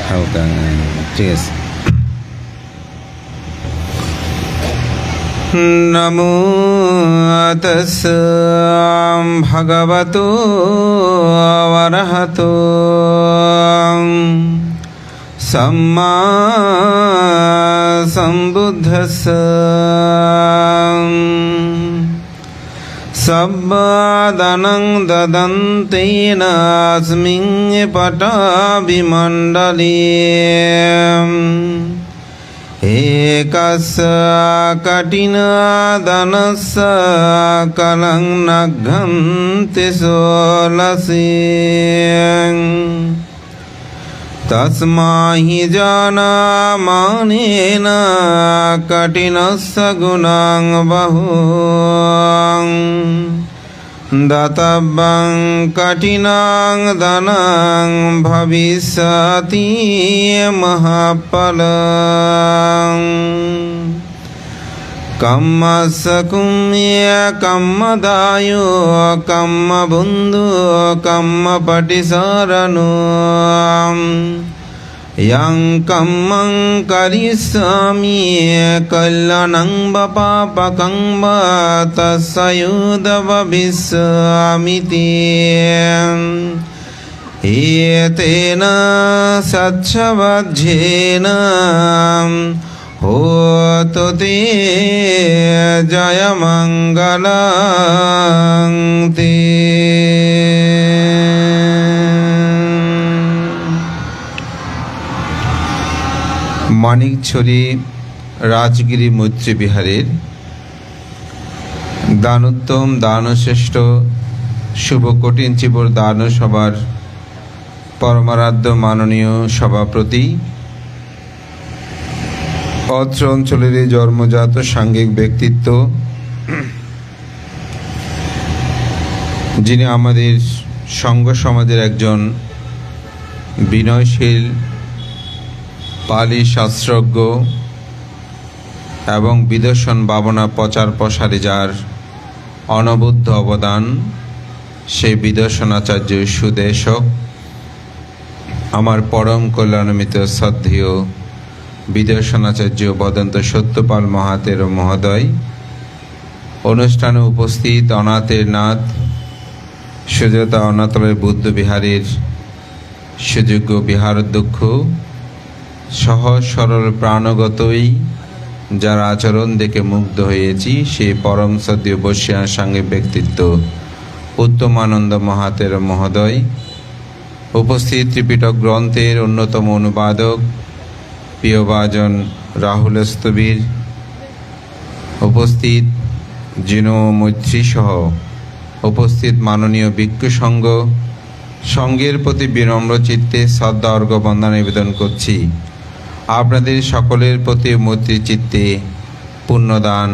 হালকা, ঠিক আছে। নমো তস্যা ভগবতো অরহতো সম্মা সম্বুদ্ধস্যা। সব্বাদনং দদন্তেন অস্মিং পটাভিমণ্ডলে একস্য কঠিনাদনস্য কলং নঘ্নন্তি ষোলশে। তস্মাহি জানামানেন কঠিনস্য গুণং বহুং দাতব্যং কঠিনাং ধনং ভবিষ্যতি মহাফলং। কম্মস্য কুম্য কম্মদায়ো কম্মবন্ধু কম্মপটিসরণো यं कम्मं करिष्यामि कल्याणं वा पापकं वा तस्सयुध भविष्यामि। एतेन सच्छवज्झेन होतु ते जयमङ्गलं ते। মানিকছড়ি রাজগিরি মৈত্রী বিহারের দানোত্তম দানশ্রেষ্ঠ শুভ কঠিন চিবর দান সভার পরমারাধ্য মাননীয় সভাপতি, অত্র অঞ্চলের জন্মজাত সাংঘিক ব্যক্তিত্ব, যিনি আমাদের সংঘ সমাজের একজন বিনয়শীল পালি শাস্ত্রজ্ঞ এবং বিদর্শন ভাবনা প্রচার প্রসারে যার অনবদ্য অবদান, সেই বিদর্শনাচার্য সুদেশক, আমার পরম কল্যাণমিত শ্রদ্ধেয় বিদর্শনাচার্য বদন্ত সত্যপাল মহাতের মহোদয়, অনুষ্ঠানে উপস্থিত অনাথের নাথ সুজাতা অনাথলের বুদ্ধ বিহারের সুযোগ্য বিহারাধ্যক্ষ, সহজ সরল প্রাণগতই যার আচরণ দেখে মুগ্ধ হয়েছি, সেই পরম সদ্য বর্ষিয়ান সাংঘিক ব্যক্তিত্ব উত্তমানন্দ মহাতের মহোদয়, উপস্থিত ত্রিপিটক গ্রন্থের অন্যতম অনুবাদক প্রিয়ভাজন রাহুল স্থবির, উপস্থিত জিনো মৈত্রী সহ উপস্থিত মাননীয় ভিক্ষু সংঘ, সঙ্গের প্রতি বিনম্র চিত্তে শ্রদ্ধা অর্ঘ্য বন্দনা নিবেদন করছি। আপনাদের সকলের প্রতি মৈত্রী চিত্তে পুণ্যদান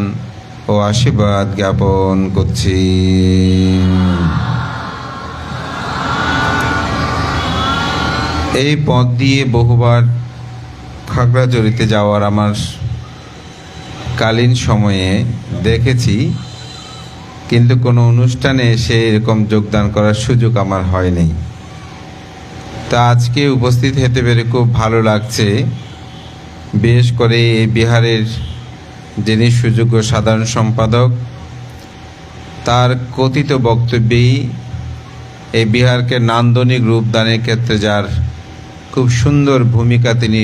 ও আশীর্বাদ জ্ঞাপন করছি। এই পথ দিয়ে বহুবার খাগড়াছড়িতে যাওয়ার আমার কালীন সময়ে দেখেছি, কিন্তু কোনো অনুষ্ঠানে এসে এরকম যোগদান করার সুযোগ আমার হয়নি। তা আজকে উপস্থিত হতে পেরে খুব ভালো লাগছে। বিশেষ করে এই বিহারের যিনি সুযোগ্য সাধারণ সম্পাদক, তার কথিত বক্তব্যেই এই বিহারকে নান্দনিক রূপদানের ক্ষেত্রে যার খুব সুন্দর ভূমিকা তিনি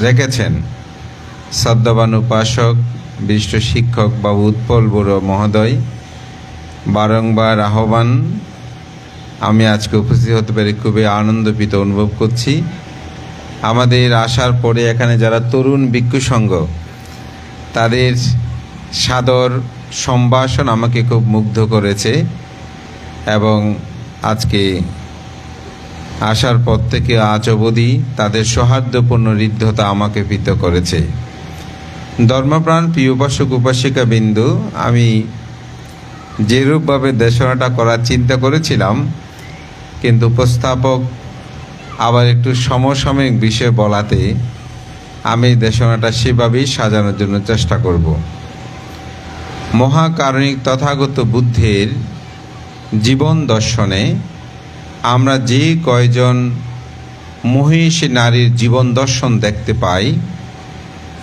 রেখেছেন, শ্রদ্ধাবান উপাসক বিশিষ্ট শিক্ষক বাবু উৎপল বড়ুয়া মহোদয় বারংবার আহ্বান, আমি আজকে উপস্থিত হতে পেরে খুবই আনন্দিত অনুভব করছি। আমাদের আসার পরে এখানে যারা তরুণ ভিক্ষু সংঘ, তাদের সাদর সম্ভাষণ আমাকে খুব মুগ্ধ করেছে এবং আজকে আসার পর থেকে আজ অবধি তাদের সৌহার্দ্যপূর্ণ হৃদ্যতা আমাকে প্রীত করেছে। ধর্মপ্রাণ প্রিয় উপাসক উপাসিকা বিন্দু, আমি যেরূপভাবে দেশনাটা করার চিন্তা করেছিলাম, কিন্তু উপস্থাপক আবার একটু সমসাময়িক বিষয় বলাতে আমি দেশনাটা সেভাবেই সাজানোর জন্য চেষ্টা করব। মহাকারণিক তথাগত বুদ্ধের জীবন দর্শনে আমরা যে কয়জন মহিষী নারীর জীবন দর্শন দেখতে পাই,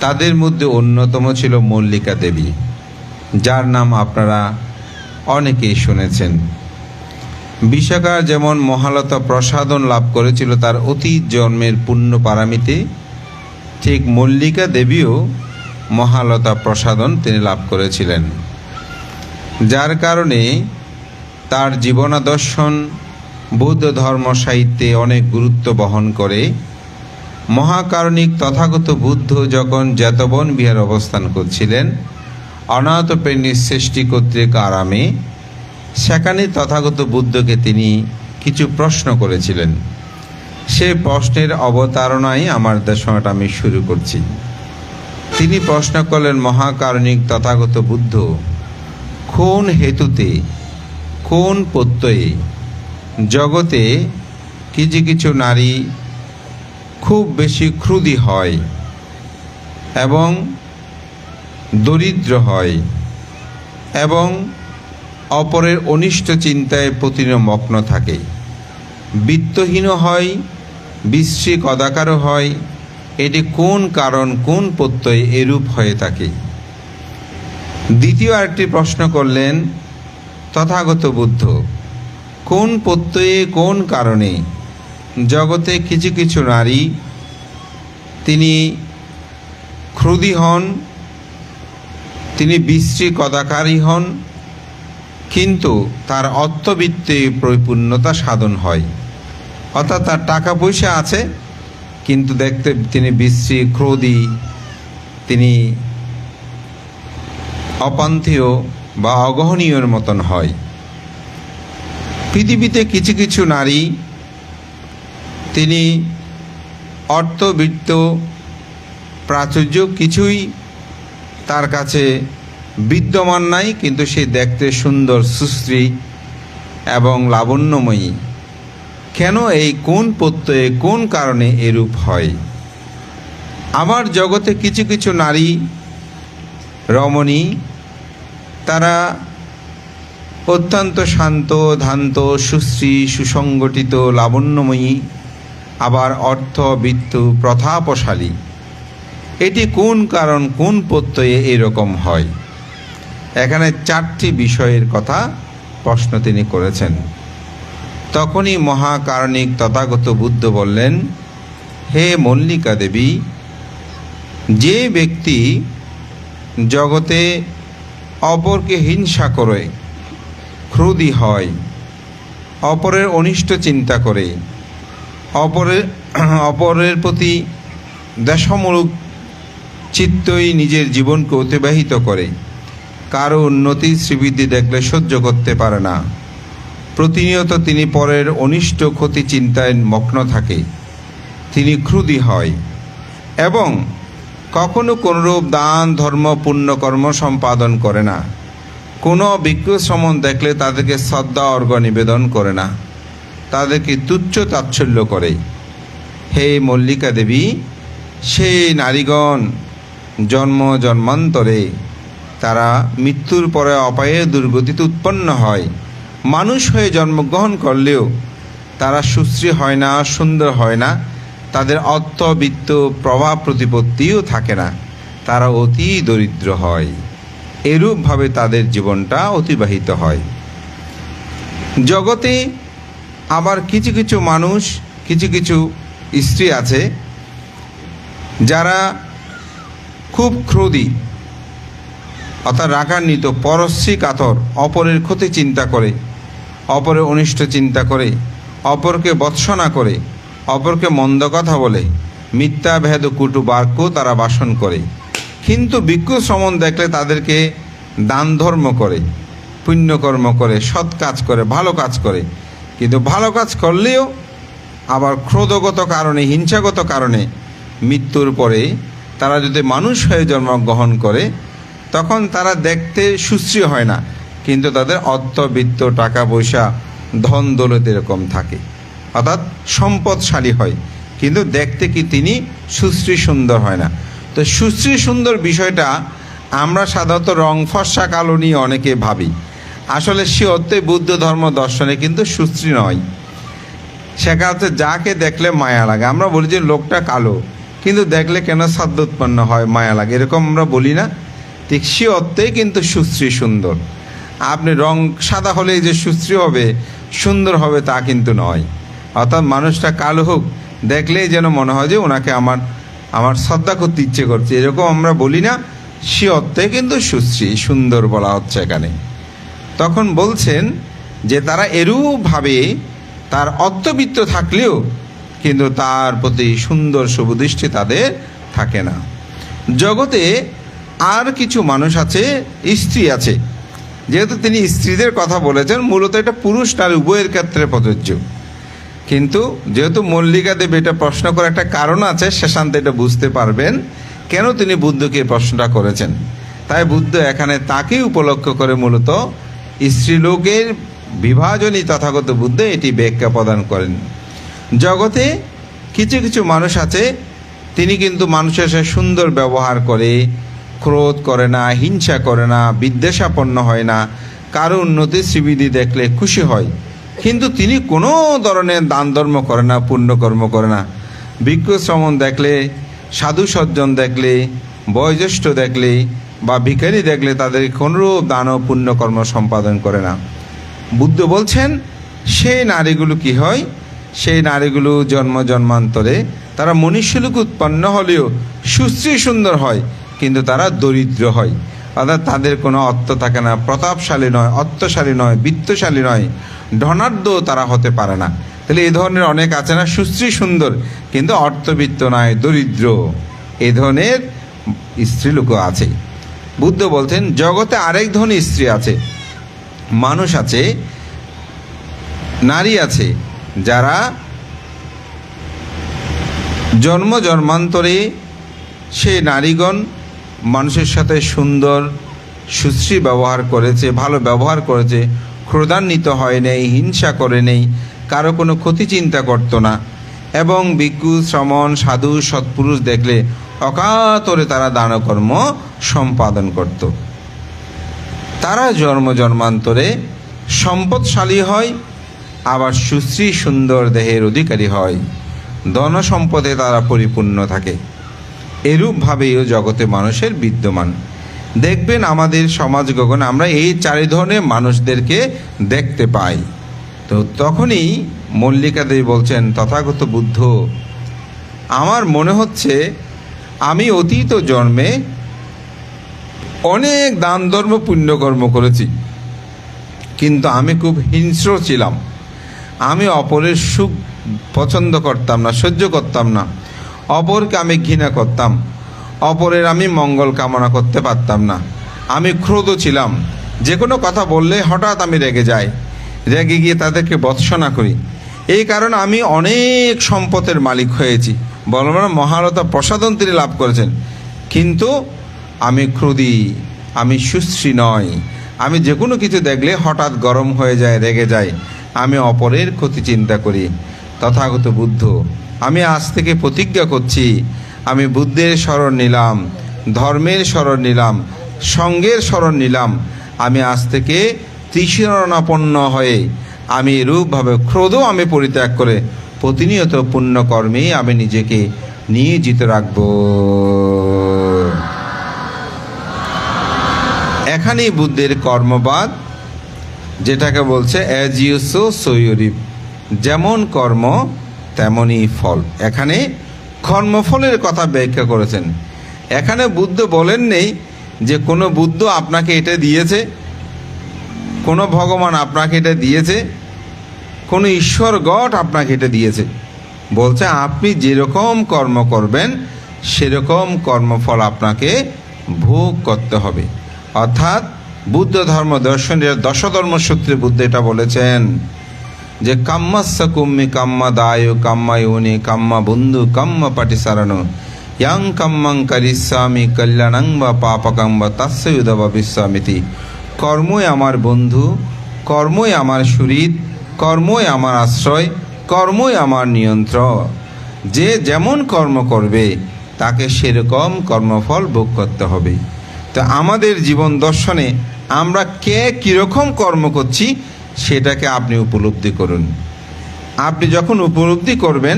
তাদের মধ্যে অন্যতম ছিল মল্লিকা দেবী, যার নাম আপনারা অনেকেই শুনেছেন। বিশাখা যেমন মহালতা প্রসাদন লাভ করেছিল তার অতীত জন্মের পুণ্য পারামিতে, ঠিক মল্লিকা দেবীও মহালতা প্রসাদন তিনি লাভ করেছিলেন, যার কারণে তার জীবনাদর্শন বৌদ্ধ ধর্ম সাহিত্যে অনেক গুরুত্ব বহন করে। মহাকারণিক তথাগত বুদ্ধ যখন জেতবন বিহার অবস্থান করছিলেন অনাহত প্রেরণীর সৃষ্টি কর্তৃক আরামে, সেখানে তথাগত বুদ্ধকে তিনি কিছু প্রশ্ন করেছিলেন। সে প্রশ্নের অবতারণায় আমার দেশনাটা আমি শুরু করছি। তিনি প্রশ্ন করলেন, মহাকারণিক তথাগত বুদ্ধ, কোন হেতুতে, কোন প্রত্যয়ে জগতে কিছু কিছু নারী খুব বেশি ক্রোধী হয় এবং দরিদ্র হয় এবং অপরের অনিষ্ট চিন্তায় প্রতিদিন মগ্ন থাকে, বিত্তহীন হয়, বিশ্রী কদাকারও হয়? এটি কোন কারণ, কোন প্রত্যয় এরূপ হয়ে থাকে? দ্বিতীয় আরেকটি প্রশ্ন করলেন তথাগত বুদ্ধ, কোন প্রত্যয়ে, কোন কারণে জগতে কিছু কিছু নারী তিনি ক্রোধী হন, তিনি বিশ্রী কদাকারী হন, কিন্তু তার অর্থবিত্তে পরিপূর্ণতা সাধন হয়, অর্থাৎ তার টাকা পয়সা আছে কিন্তু দেখতে তিনি বিশ্রী, ক্রোধী, তিনি অপান্থেয় বা অগ্রহণীয়র মতন হয়। পৃথিবীতে কিছু কিছু নারী তিনি অর্থবিত্ত, প্রাচুর্য কিছুই তার কাছে বিদ্যমান নাই, কিন্তু সে দেখতে সুন্দর, সুশ্রী এবং লাবণ্যময়ী। কেন, এই কোন প্রত্যয়ে, কোন কারণে এরূপ হয়? আবার জগতে কিছু কিছু নারী রমণী, তারা অত্যন্ত শান্ত, ধান্ত, সুশ্রী, সুসংগঠিত, লাবণ্যময়ী, আবার অর্থবিত্ত, প্রতাপশালী। এটি কোন কারণ, কোন প্রত্যয়ে এরকম হয়? এখানে চারটি বিষয়ের কথা প্রশ্ন তিনি করেছেন। তখনই মহাকারণিক তথাগত বুদ্ধ বললেন, হে মল্লিকা দেবী, যে ব্যক্তি জগতে অপরকে হিংসা করে, ক্রোধী হয়, অপরের অনিষ্ট চিন্তা করে, অপরের প্রতি দেশমূলক চিত্তই নিজের জীবনকে অতিবাহিত করে, কারো উন্নতি শ্রীবৃদ্ধি দেখলে সহ্য করতে পারে না, প্রতিনিয়ত তিনি পরের অনিষ্ট ক্ষতি চিন্তায় মগ্ন থাকে, তিনি ক্রোধী হয় এবং কখনো কোনরূপ দান, ধর্ম, পুণ্যকর্ম সম্পাদন করে না, কোনো ভিক্ষু শ্রমণ দেখলে তাদেরকে শ্রদ্ধা অর্ঘ্য নিবেদন করে না, তাদেরকে তুচ্ছ তাচ্ছল্য করে। হে মল্লিকা দেবী, সেই নারীগণ জন্ম জন্মান্তরে তারা মৃত্যুর পরে অপায়ে দুর্গতিতে উৎপন্ন হয়। মানুষ হয়ে জন্মগ্রহণ করলেও তারা সুশ্রী হয় না, সুন্দর হয় না, তাদের অর্থবিত্ত প্রভাব প্রতিপত্তিও থাকে না, তারা অতি দরিদ্র হয়। এরূপভাবে তাদের জীবনটা অতিবাহিত হয়। জগতে আবার কিছু কিছু মানুষ, কিছু কিছু স্ত্রী আছে যারা খুব ক্রোধী, অর্থাৎ রাগান্বিত, পরশ্রী কাতর, অপরের ক্ষতি চিন্তা করে, অপরের অনিষ্ট চিন্তা করে, অপরকে ভৎসনা করে, অপরকে মন্দ কথা বলে, মিথ্যা ভেদ কুটু বাক্য তারা ভাষণ করে, কিন্তু ভিক্ষু শ্রমণ দেখলে তাদেরকে দান ধর্ম করে, পুণ্যকর্ম করে, সৎ কাজ করে, ভালো কাজ করে, কিন্তু ভালো কাজ করলেও আবার ক্রোধগত কারণে, হিংসাগত কারণে মৃত্যুর পরে তারা যদি মানুষ হয়ে জন্মগ্রহণ করে তখন তারা দেখতে সুশ্রী হয় না, কিন্তু তাদের অর্থবিত্ত, টাকা পয়সা, ধন দৌলত এরকম থাকে, অর্থাৎ সম্পদশালী হয়, কিন্তু দেখতে কি তিনি সুশ্রী সুন্দর হয় না। তো সুশ্রী সুন্দর বিষয়টা আমরা সাধারণত রং ফর্সা কালো নিয়ে অনেকে ভাবি, আসলে সে অর্থে বুদ্ধ ধর্ম দর্শনে কিন্তু সুশ্রী নয়। সেটা হচ্ছে যাকে দেখলে মায়া লাগে। আমরা বলি যে লোকটা কালো, কিন্তু দেখলে কেন সাধ্য উৎপন্ন হয়, মায়া লাগে, এরকম আমরা বলি না? ঠিক সে অর্থেই কিন্তু সুশ্রী সুন্দর। আপনি রং সাদা হলেই যে সুশ্রী হবে, সুন্দর হবে, তা কিন্তু নয়। অর্থাৎ মানুষটা কালো হোক, দেখলেই যেন মনে হয় যে ওনাকে আমার শ্রদ্ধা করতে ইচ্ছে করছে, এরকম আমরা বলি না? সে অর্থে কিন্তু সুশ্রী সুন্দর বলা হচ্ছে এখানে। তখন বলছেন যে তারা এরূপভাবে তার অর্থবিত্ত থাকলেও কিন্তু তার প্রতি সুন্দর শুভদৃষ্টি তাদের থাকে না। জগতে আর কিছু মানুষ আছে, স্ত্রী আছে, যেহেতু তিনি স্ত্রীদের কথা বলেছেন, মূলত এটা পুরুষ নারী উভয়ের ক্ষেত্রে প্রযোজ্য। কিন্তু যেহেতু মল্লিকা দেব এটা প্রশ্ন করার একটা কারণ আছে, শেষান্তে এটা বুঝতে পারবেন কেন তিনি বুদ্ধকে প্রশ্নটা করেছেন। তাই বুদ্ধ এখানে তাকেই উপলক্ষ করে মূলত স্ত্রীলোকের বিভাজনই তথাগত বুদ্ধ এটি ব্যাখ্যা প্রদান করেন। জগতে কিছু কিছু মানুষ আছে, তিনি কিন্তু মানুষের সাথে সুন্দর ব্যবহার করে, ক্রোধ করে না, হিংসা করে না, বিদ্বেষাপন্ন হয় না, কারো উন্নতি শ্রীবিধি দেখলে খুশি হয়, কিন্তু তিনি কোনো ধরনের দান ধর্ম করে না, পুণ্যকর্ম করে না। ভিক্ষু শ্রমণ দেখলে, সাধু সজ্জন দেখলে, বয়োজ্যেষ্ঠ দেখলে বা ভিখারি দেখলে তাদের কোনরূপ দান ও পুণ্যকর্ম সম্পাদন করে না। বুদ্ধ বলছেন সেই নারীগুলো কি হয়? সেই নারীগুলো জন্ম জন্মান্তরে তারা মনুষ্যলোক উৎপন্ন হলেও সুশ্রী সুন্দর হয়, কিন্তু তারা দরিদ্র হয়। অর্থাৎ তাদের কোনো অর্থ থাকে না, প্রতাপশালী নয়, অর্থশালী নয়, বিত্তশালী নয়, ধনাঢ্য তারা হতে পারে না। তাহলে এই ধরনের অনেক আছে না, সুশ্রী সুন্দর কিন্তু অর্থবিত্ত নয়, দরিদ্র, এই ধরনের স্ত্রীলোকও আছে। বুদ্ধ বলছেন জগতে আরেক ধরনের স্ত্রী আছে, মানুষ আছে, নারী আছে, যারা জন্ম জন্মান্তরে সেই নারীগণ মানুষের সাথে সুন্দর সুশ্রী ব্যবহার করেছে, ভালো ব্যবহার করেছে, ক্রোধান্বিত হয় নেই, হিংসা করে নেই, কারো কোনো ক্ষতি চিন্তা করত না, এবং ভিক্ষু শ্রমণ সাধু সৎপুরুষ দেখলে অকাতরে তারা দানকর্ম সম্পাদন করত। তারা জন্ম জন্মান্তরে সম্পদশালী হয়, আবার সুশ্রী সুন্দর দেহের অধিকারী হয়, ধন সম্পদে তারা পরিপূর্ণ থাকে। এরূপভাবেও জগতে মানুষের বিদ্যমান। দেখবেন আমাদের সমাজ গগনে আমরা এই চারি ধরনের মানুষদেরকে দেখতে পাই। তো তখনই মল্লিকা দেবী বলছেন, তথাগত বুদ্ধ, আমার মনে হচ্ছে আমি অতীত জন্মে অনেক দান ধর্ম পুণ্যকর্ম করেছি, কিন্তু আমি খুব হিংস্র ছিলাম। আমি অপরের সুখ পছন্দ করতাম না, সহ্য করতাম না, অপরকে আমি ঘৃণা করতাম, অপরের আমি মঙ্গল কামনা করতে পারতাম না। আমি ক্রোধ ছিলাম, যে কোনো কথা বললে হঠাৎ আমি রেগে যাই, রেগে গিয়ে তাদেরকে ভৎসনা করি। এই কারণে আমি অনেক সম্পদের মালিক হয়েছি, বলবান মহারথা প্রসাদন তিনি লাভ করেছেন, কিন্তু আমি ক্রোধী, আমি সুশ্রী নয়। আমি যে কোনো কিছু দেখলে হঠাৎ গরম হয়ে যায়, রেগে যায়, আমি অপরের ক্ষতি চিন্তা করি। তথাগত বুদ্ধ, আমি আজ থেকে প্রতিজ্ঞা করছি, আমি বুদ্ধের শরণ নিলাম, ধর্মের শরণ নিলাম, সঙ্গের শরণ নিলাম। আমি আজ থেকে তৃষ্ণাপন্ন হয়ে আমি এরূপভাবে ক্রোধও আমি পরিত্যাগ করে প্রতিনিয়ত পুণ্যকর্মে আমি নিজেকে নিয়োজিত রাখব। এখানেই বুদ্ধের কর্মবাদ, যেটাকে বলছে as you sow so you reap, যেমন কর্ম তেমনই ফল। এখানে কর্মফলের কথা ব্যাখ্যা করেছেন। এখানে বুদ্ধ বলেন নেই যে কোনো বুদ্ধ আপনাকে এটা দিয়েছে, কোনো ভগবান আপনাকে এটা দিয়েছে, কোনো ঈশ্বর গড আপনাকে এটা দিয়েছে। বলছে আপনি যেরকম কর্ম করবেন সেরকম কর্মফল আপনাকে ভোগ করতে হবে। অর্থাৎ বুদ্ধ ধর্ম দর্শনের দশধর্মসূত্রে বুদ্ধ এটা বলেছেন যে কাম্মাস্য কুম্মি কাম্মা দায় কাম্মা ইউনি কাম্মা বন্ধু কাম্মা পাটিসারানো ইয়াং কাম্মাং কারিস্বামী কল্যাণাং বা পাপকাং বা তাস্যুদবা বিশ্বামিতি। কর্মই আমার বন্ধু, কর্মই আমার সুহৃদ, কর্মই আমার আশ্রয়, কর্মই আমার নিয়ন্ত্রণ। যে যেমন কর্ম করবে তাকে সেরকম কর্মফল ভোগ করতে হবে। তো আমাদের জীবন দর্শনে আমরা কে কীরকম কর্ম করছি সেটাকে আপনি উপলব্ধি করুন। আপনি যখন উপলব্ধি করবেন,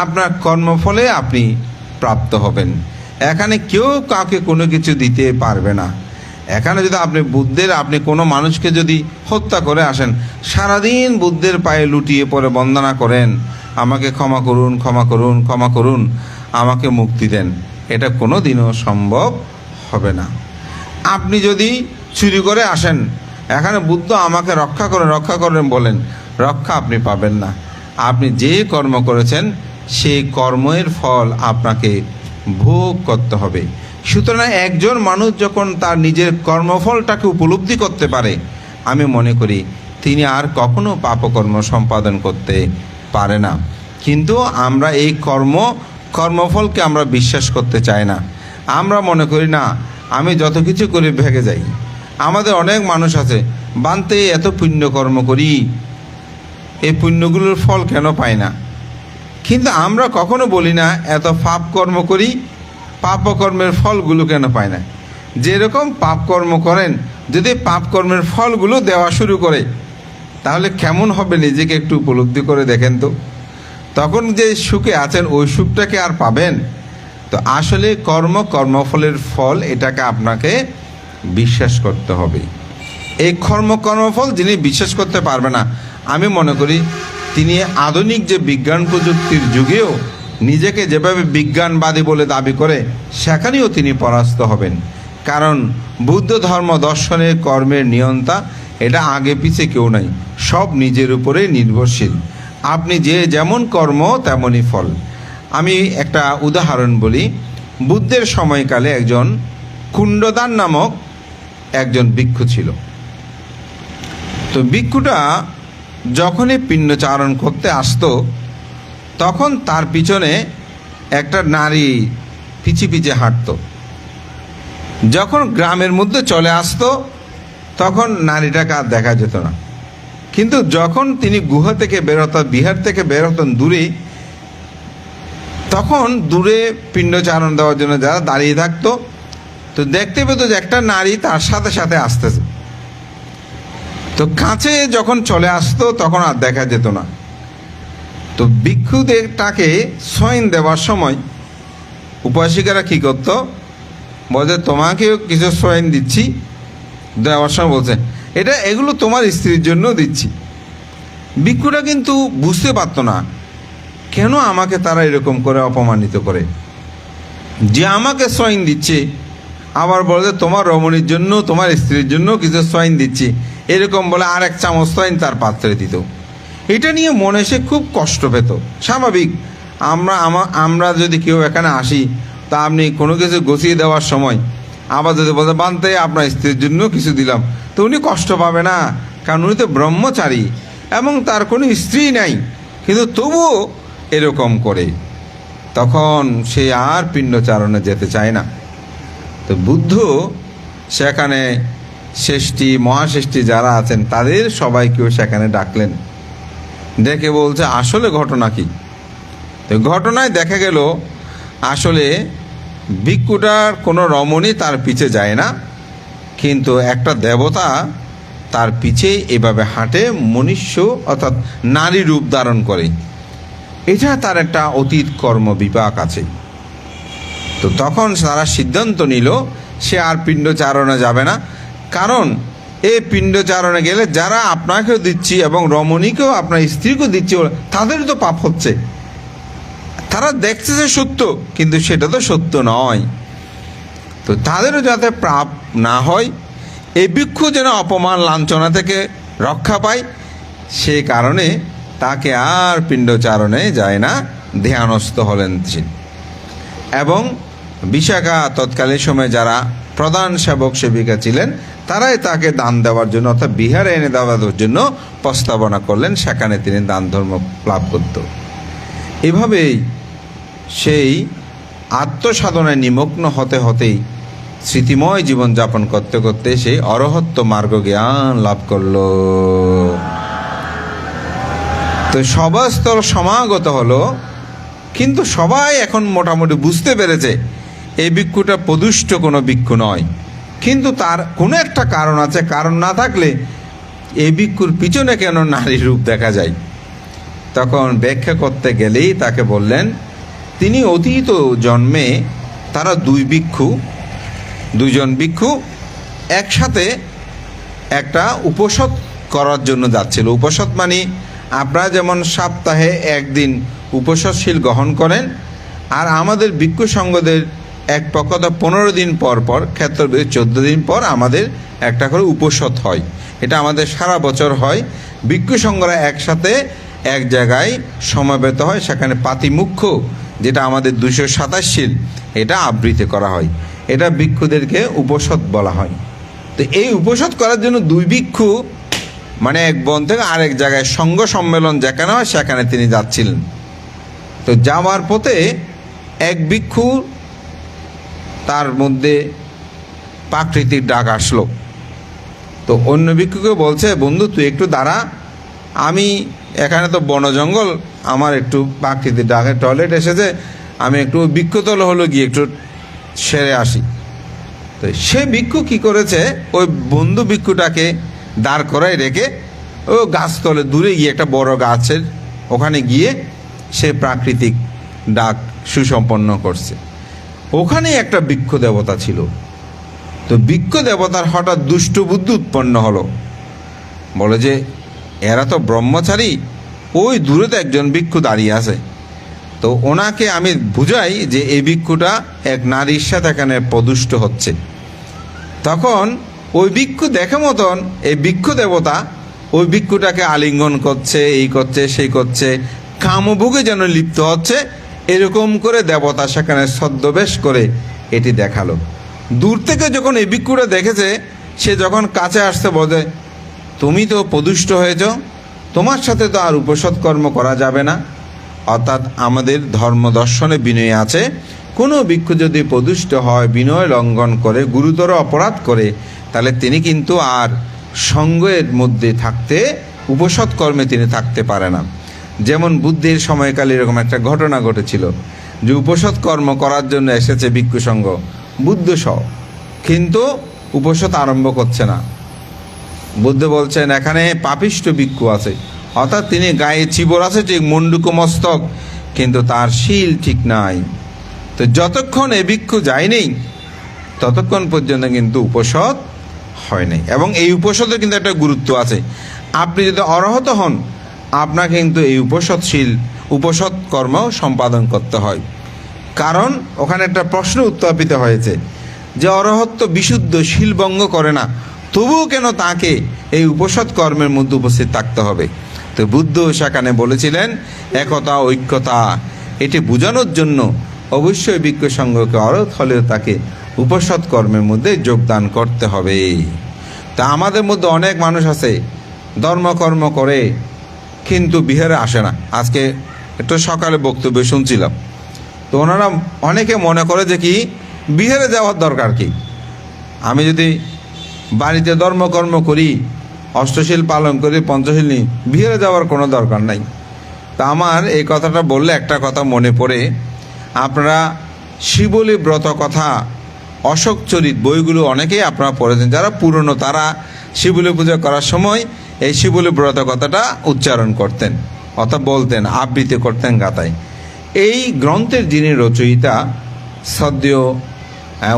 আপনার কর্মফলে আপনি প্রাপ্ত হবেন। এখানে কেউ কাউকে কোনো কিছু দিতে পারবে না। এখানে যদি আপনি কোনো মানুষকে যদি হত্যা করে আসেন, সারাদিন বুদ্ধের পায়ে লুটিয়ে পড়ে বন্দনা করেন, আমাকে ক্ষমা করুন, ক্ষমা করুন, ক্ষমা করুন, আমাকে মুক্তি দেন, এটা কোনো দিনও সম্ভব হবে না। আপনি যদি চুরি করে আসেন, এখানে বুদ্ধ আমাকে রক্ষা করেন, রক্ষা করেন বলেন, রক্ষা আপনি পাবেন না। আপনি যে কর্ম করেছেন সেই কর্মের ফল আপনাকে ভোগ করতে হবে। সুতরাং একজন মানুষ যখন তার নিজের কর্মফলটাকে উপলব্ধি করতে পারে, আমি মনে করি তিনি আর কখনো পাপকর্ম সম্পাদন করতে পারে না। কিন্তু আমরা এই কর্মফলকে আমরা বিশ্বাস করতে চাই না। আমরা মনে করি না, আমি যত কিছু করে ভেগে যাই। আমাদের অনেক মানুষ আছে, বানতে এত পুণ্যকর্ম করি, এই পুণ্যগুলোর ফল কেন পাই না? কিন্তু আমরা কখনো বলি না, এত পাপ কর্ম করি, পাপকর্মের ফলগুলো কেন পায় না? যেরকম পাপকর্ম করেন, যদি পাপকর্মের ফলগুলো দেওয়া শুরু করে, তাহলে কেমন হবে নিজেকে একটু উপলব্ধি করে দেখেন তো। তখন যে সুখে আছেন ওই সুখটাকে আর পাবেন? তো আসলে কর্মফলের ফল, এটাকে আপনাকে বিশ্বাস করতে হবে। এই কর্মফল যিনি বিশ্বাস করতে পারবে না, আমি মনে করি তিনি আধুনিক যে বিজ্ঞান প্রযুক্তির যুগেও নিজেকে যেভাবে বিজ্ঞানবাদী বলে দাবি করে, সেখানেও তিনি পরাস্ত হবেন। কারণ বুদ্ধ ধর্ম দর্শনের কর্মের নিয়ন্তা, এটা আগে পিছে কেউ নাই, সব নিজের উপরে নির্ভরশীল। আপনি যে যেমন কর্ম তেমনই ফল। আমি একটা উদাহরণ বলি। বুদ্ধের সময়কালে একজন কুণ্ডদান নামক একজন ভিক্ষু ছিল। তো ভিক্ষুটা যখনই পিণ্ডচারণ করতে আসতো, তখন তার পিছনে একটা নারী পিছে পিছে হাঁটতো। যখন গ্রামের মধ্যে চলে আসতো, তখন নারীটাকে আর দেখা যেত না। কিন্তু যখন তিনি গুহা থেকে বেরোতেন, বিহার থেকে বেরোতেন দূরে, তখন দূরে পিণ্ডচারণ দেওয়ার জন্য যারা দাঁড়িয়ে থাকতো, তো দেখতে পেত যে একটা নারী তার সাথে সাথে আসতেছে। তো কাছে যখন চলে আসতো, তখন আর দেখা যেত না। তো ভিক্ষুদেরটাকে সইন দেওয়ার সময় উপাসিকারা কী করতো, বলছে তোমাকেও কিছু সইন দিচ্ছি। দেওয়ার সময় বলছে, এগুলো তোমার স্ত্রীর জন্য দিচ্ছি। ভিক্ষুরা কিন্তু বুঝতে পারতো না কেন আমাকে তারা এরকম করে অপমানিত করে, যে আমাকে সইন দিচ্ছে আবার বলে তোমার রমণীর জন্য, তোমার স্ত্রীর জন্য কিছু সইন দিচ্ছি, এরকম বলে আর এক চামচ সইন তার পাত্রে দিত। এটা নিয়ে মনে সে খুব কষ্ট পেত। স্বাভাবিক, আমরা যদি কেউ এখানে আসি, তা আপনি কোনো কিছু গুছিয়ে দেওয়ার সময় আবার যদি বলতে বানতে আপনার স্ত্রীর জন্য কিছু দিলাম, তো উনি কষ্ট পাবে না, কারণ উনি তো ব্রহ্মচারী এবং তার কোনো স্ত্রী নাই, কিন্তু তবুও এরকম করে। তখন সে আর পিণ্ডচারণে যেতে চায় না। তো বুদ্ধ সেখানে মহাশ্রেষ্ঠী যারা আছেন তাদের সবাইকেও সেখানে ডাকলেন। ডেকে বলছে আসলে ঘটনা কি? তো ঘটনায় দেখা গেল আসলে ভিক্ষুটার কোনো রমণী তার পিছে যায় না, কিন্তু একটা দেবতা তার পিছে এভাবে হাঁটে, মনুষ্য অর্থাৎ নারী রূপ ধারণ করে। এটা তার একটা অতীত কর্ম বিপাক আছে। তো তখন তারা সিদ্ধান্ত নিল সে আর পিণ্ডচারণে যাবে না, কারণ এই পিণ্ডচারণে গেলে যারা আপনাকেও দিচ্ছি এবং রমণীকেও আপনার স্ত্রীকেও দিচ্ছি, তাদের তো পাপ হচ্ছে। তারা দেখছে যে সত্য, কিন্তু সেটা তো সত্য নয়। তো তাদেরও যাতে পাপ না হয়, এই ভিক্ষু যেন অপমান লাঞ্ছনা থেকে রক্ষা পায়, সে কারণে তাকে আর পিণ্ডচারণে যায় না, ধ্যানস্থ হলেন তিনি। এবং বিশাখা তৎকালীন সময়ে যারা প্রধান সেবক সেবিকা ছিলেন, তারাই তাকে দান দেওয়ার জন্য অর্থাৎ বিহারে এনে দেওয়ার জন্য প্রস্তাবনা করলেন, সেখানে তিনি দান ধর্ম লাভ করত। এভাবেই সেই আত্মসাধনায় নিমগ্ন হতে হতেই স্মৃতিময় জীবনযাপন করতে করতে সেই অরহত্ব মার্গ জ্ঞান লাভ করল। তো সভাস্থল সমাগত হলো, কিন্তু সবাই এখন মোটামুটি বুঝতে পেরেছে এই ভিক্ষুটা পদুষ্ট কোনো ভিক্ষু নয়, কিন্তু তার কোনো একটা কারণ আছে। কারণ না থাকলে এই ভিক্ষুর পিছনে কেন নারী রূপ দেখা যায়? তখন ব্যাখ্যা করতে গেলেই তাকে বললেন তিনি অতীত জন্মে তারা দুইজন ভিক্ষু একসাথে একটা উপসৎ করার জন্য যাচ্ছিল। উপসৎ মানে আপনারা যেমন সপ্তাহে একদিন উপসৎশীল গ্রহণ করেন, আর আমাদের ভিক্ষু সংঘদের এক পক্ষত 15 দিন পর পর, ক্ষেত্র 14 দিন পর আমাদের একটা করে উপসৎ হয়। এটা আমাদের সারা বছর হয়। ভিক্ষু সংঘরা একসাথে এক জায়গায় সমাবেত হয়, সেখানে পাতিমুখ্য যেটা আমাদের 227 এটা আবৃত্তি করা হয়। এটা ভিক্ষুদেরকে উপসৎ বলা হয়। তো এই উপসৎ করার জন্য দুই ভিক্ষু মানে এক বন থেকে আরেক জায়গায় সংঘ সম্মেলন যেখানে হয় সেখানে তিনি যাচ্ছিলেন। তো যাওয়ার পথে এক ভিক্ষু তার মধ্যে প্রাকৃতিক ডাক আসলো। তো অন্য ভিক্ষুকে বলছে, বন্ধু তুই একটু দাঁড়া, আমি এখানে তো বন জঙ্গল, আমার একটু প্রাকৃতিক ডাকে টয়লেট এসেছে, আমি একটু ভিক্ষুতল হলো গিয়ে একটু সেরে আসি। তো সে ভিক্ষু কী করেছে, ওই বন্ধু ভিক্ষুটাকে দাঁড় করায় রেখে ও গাছতলে দূরে গিয়ে একটা বড় গাছের ওখানে গিয়ে সে প্রাকৃতিক ডাক সুসম্পন্ন করছে। ওখানে একটা বৃক্ষ দেবতা ছিল। তো বৃক্ষ দেবতার হঠাৎ দুষ্ট বুদ্ধি উৎপন্ন হলো, বলে যে এরা তো ব্রহ্মচারী, ওই দূরে তো একজন ভিক্ষু দাঁড়িয়ে আছে, তো ওনাকে আমি বুঝাই যে এই ভিক্ষুটা এক নারীর সাথে এখানে প্রদুষ্ট হচ্ছে। তখন ওই ভিক্ষু দেখে মতন এই ভিক্ষু দেবতা ওই ভিক্ষুটাকে আলিঙ্গন করছে, এই করছে সেই করছে, কামভোগে যেন লিপ্ত হচ্ছে, এরকম করে দেবতা সেখানে ছদ্মবেশ করে এটি দেখালো। দূর থেকে যখন এই ভিক্ষুটা দেখেছে, সে যখন কাছে আসতে বলে তুমি তো প্রদুষ্ট হয়েছ, তোমার সাথে তো আর উপসৎ কর্ম করা যাবে না। অর্থাৎ আমাদের ধর্ম দর্শনে বিনয় আছে, কোনো ভিক্ষু যদি প্রদুষ্ট হয়, বিনয় লঙ্ঘন করে, গুরুতর অপরাধ করে, তাহলে তিনি কিন্তু আর সঙ্গের মধ্যে থাকতে, উপসৎ কর্মে তিনি থাকতে পারে না। যেমন বুদ্ধের সময়কালে এরকম একটা ঘটনা ঘটেছিল যে উপসৎ কর্ম করার জন্য এসেছে ভিক্ষু সংঘ, বুদ্ধ সহ, কিন্তু উপসৎ আরম্ভ করছে না। বুদ্ধ বলছেন এখানে পাপিষ্ঠ ভিক্ষু আছে, অর্থাৎ তিনি গায়ে চিবর আছে ঠিক, মুন্ডুক মস্তক, কিন্তু তার শীল ঠিক নাই। তো যতক্ষণ এ ভিক্ষু যায়নি ততক্ষণ পর্যন্ত কিন্তু উপসৎ হয় নাই। এবং এই উপসদের কিন্তু একটা গুরুত্ব আছে। আপনি যদি অরহত হন, আপনাকে কিন্তু এই উপসৎ কর্ম সম্পাদন করতে হয়। কারণ ওখানে একটা প্রশ্ন উত্থাপিত হয়েছে যে অরহত্ব বিশুদ্ধ, শীলভঙ্গ করে না, তবুও কেন তাকে এই উপসৎ কর্মের মধ্যে উপস্থিত থাকতে হবে? তো বুদ্ধ সেখানে বলেছিলেন একতা, ঐক্যতা, এটি বোঝানোর জন্য অবশ্যই ভিক্ষু সংঘকে অরহত হলেও তাকে উপসৎ কর্মের মধ্যে যোগদান করতে হবে। তা আমাদের মধ্যে অনেক মানুষ আছে ধর্মকর্ম করে কিন্তু বিহারে আসে না। আজকে একটু সকালে বক্তব্য শুনছিলাম, তো ওনারা অনেকে মনে করে যে কি বিহারে যাওয়ার দরকার কি, আমি যদি বাড়িতে ধর্মকর্ম করি, অষ্টশীল পালন করি, পঞ্চশীল নিই, বিহারে যাওয়ার কোনো দরকার নাই। তা আমার এই কথাটা বললে একটা কথা মনে পড়ে, আপনারা শিবলী ব্রত কথা, অশোক চরিত বইগুলো অনেকেই আপনারা পড়েছেন, যারা পুরনো তারা শিবলী পূজা করার সময় এই শিবলী ব্রত কথাটা উচ্চারণ করতেন, অর্থাৎ বলতেন, আবৃত্তি করতেন গাতায়। এই গ্রন্থের যিনি রচয়িতা সদ্য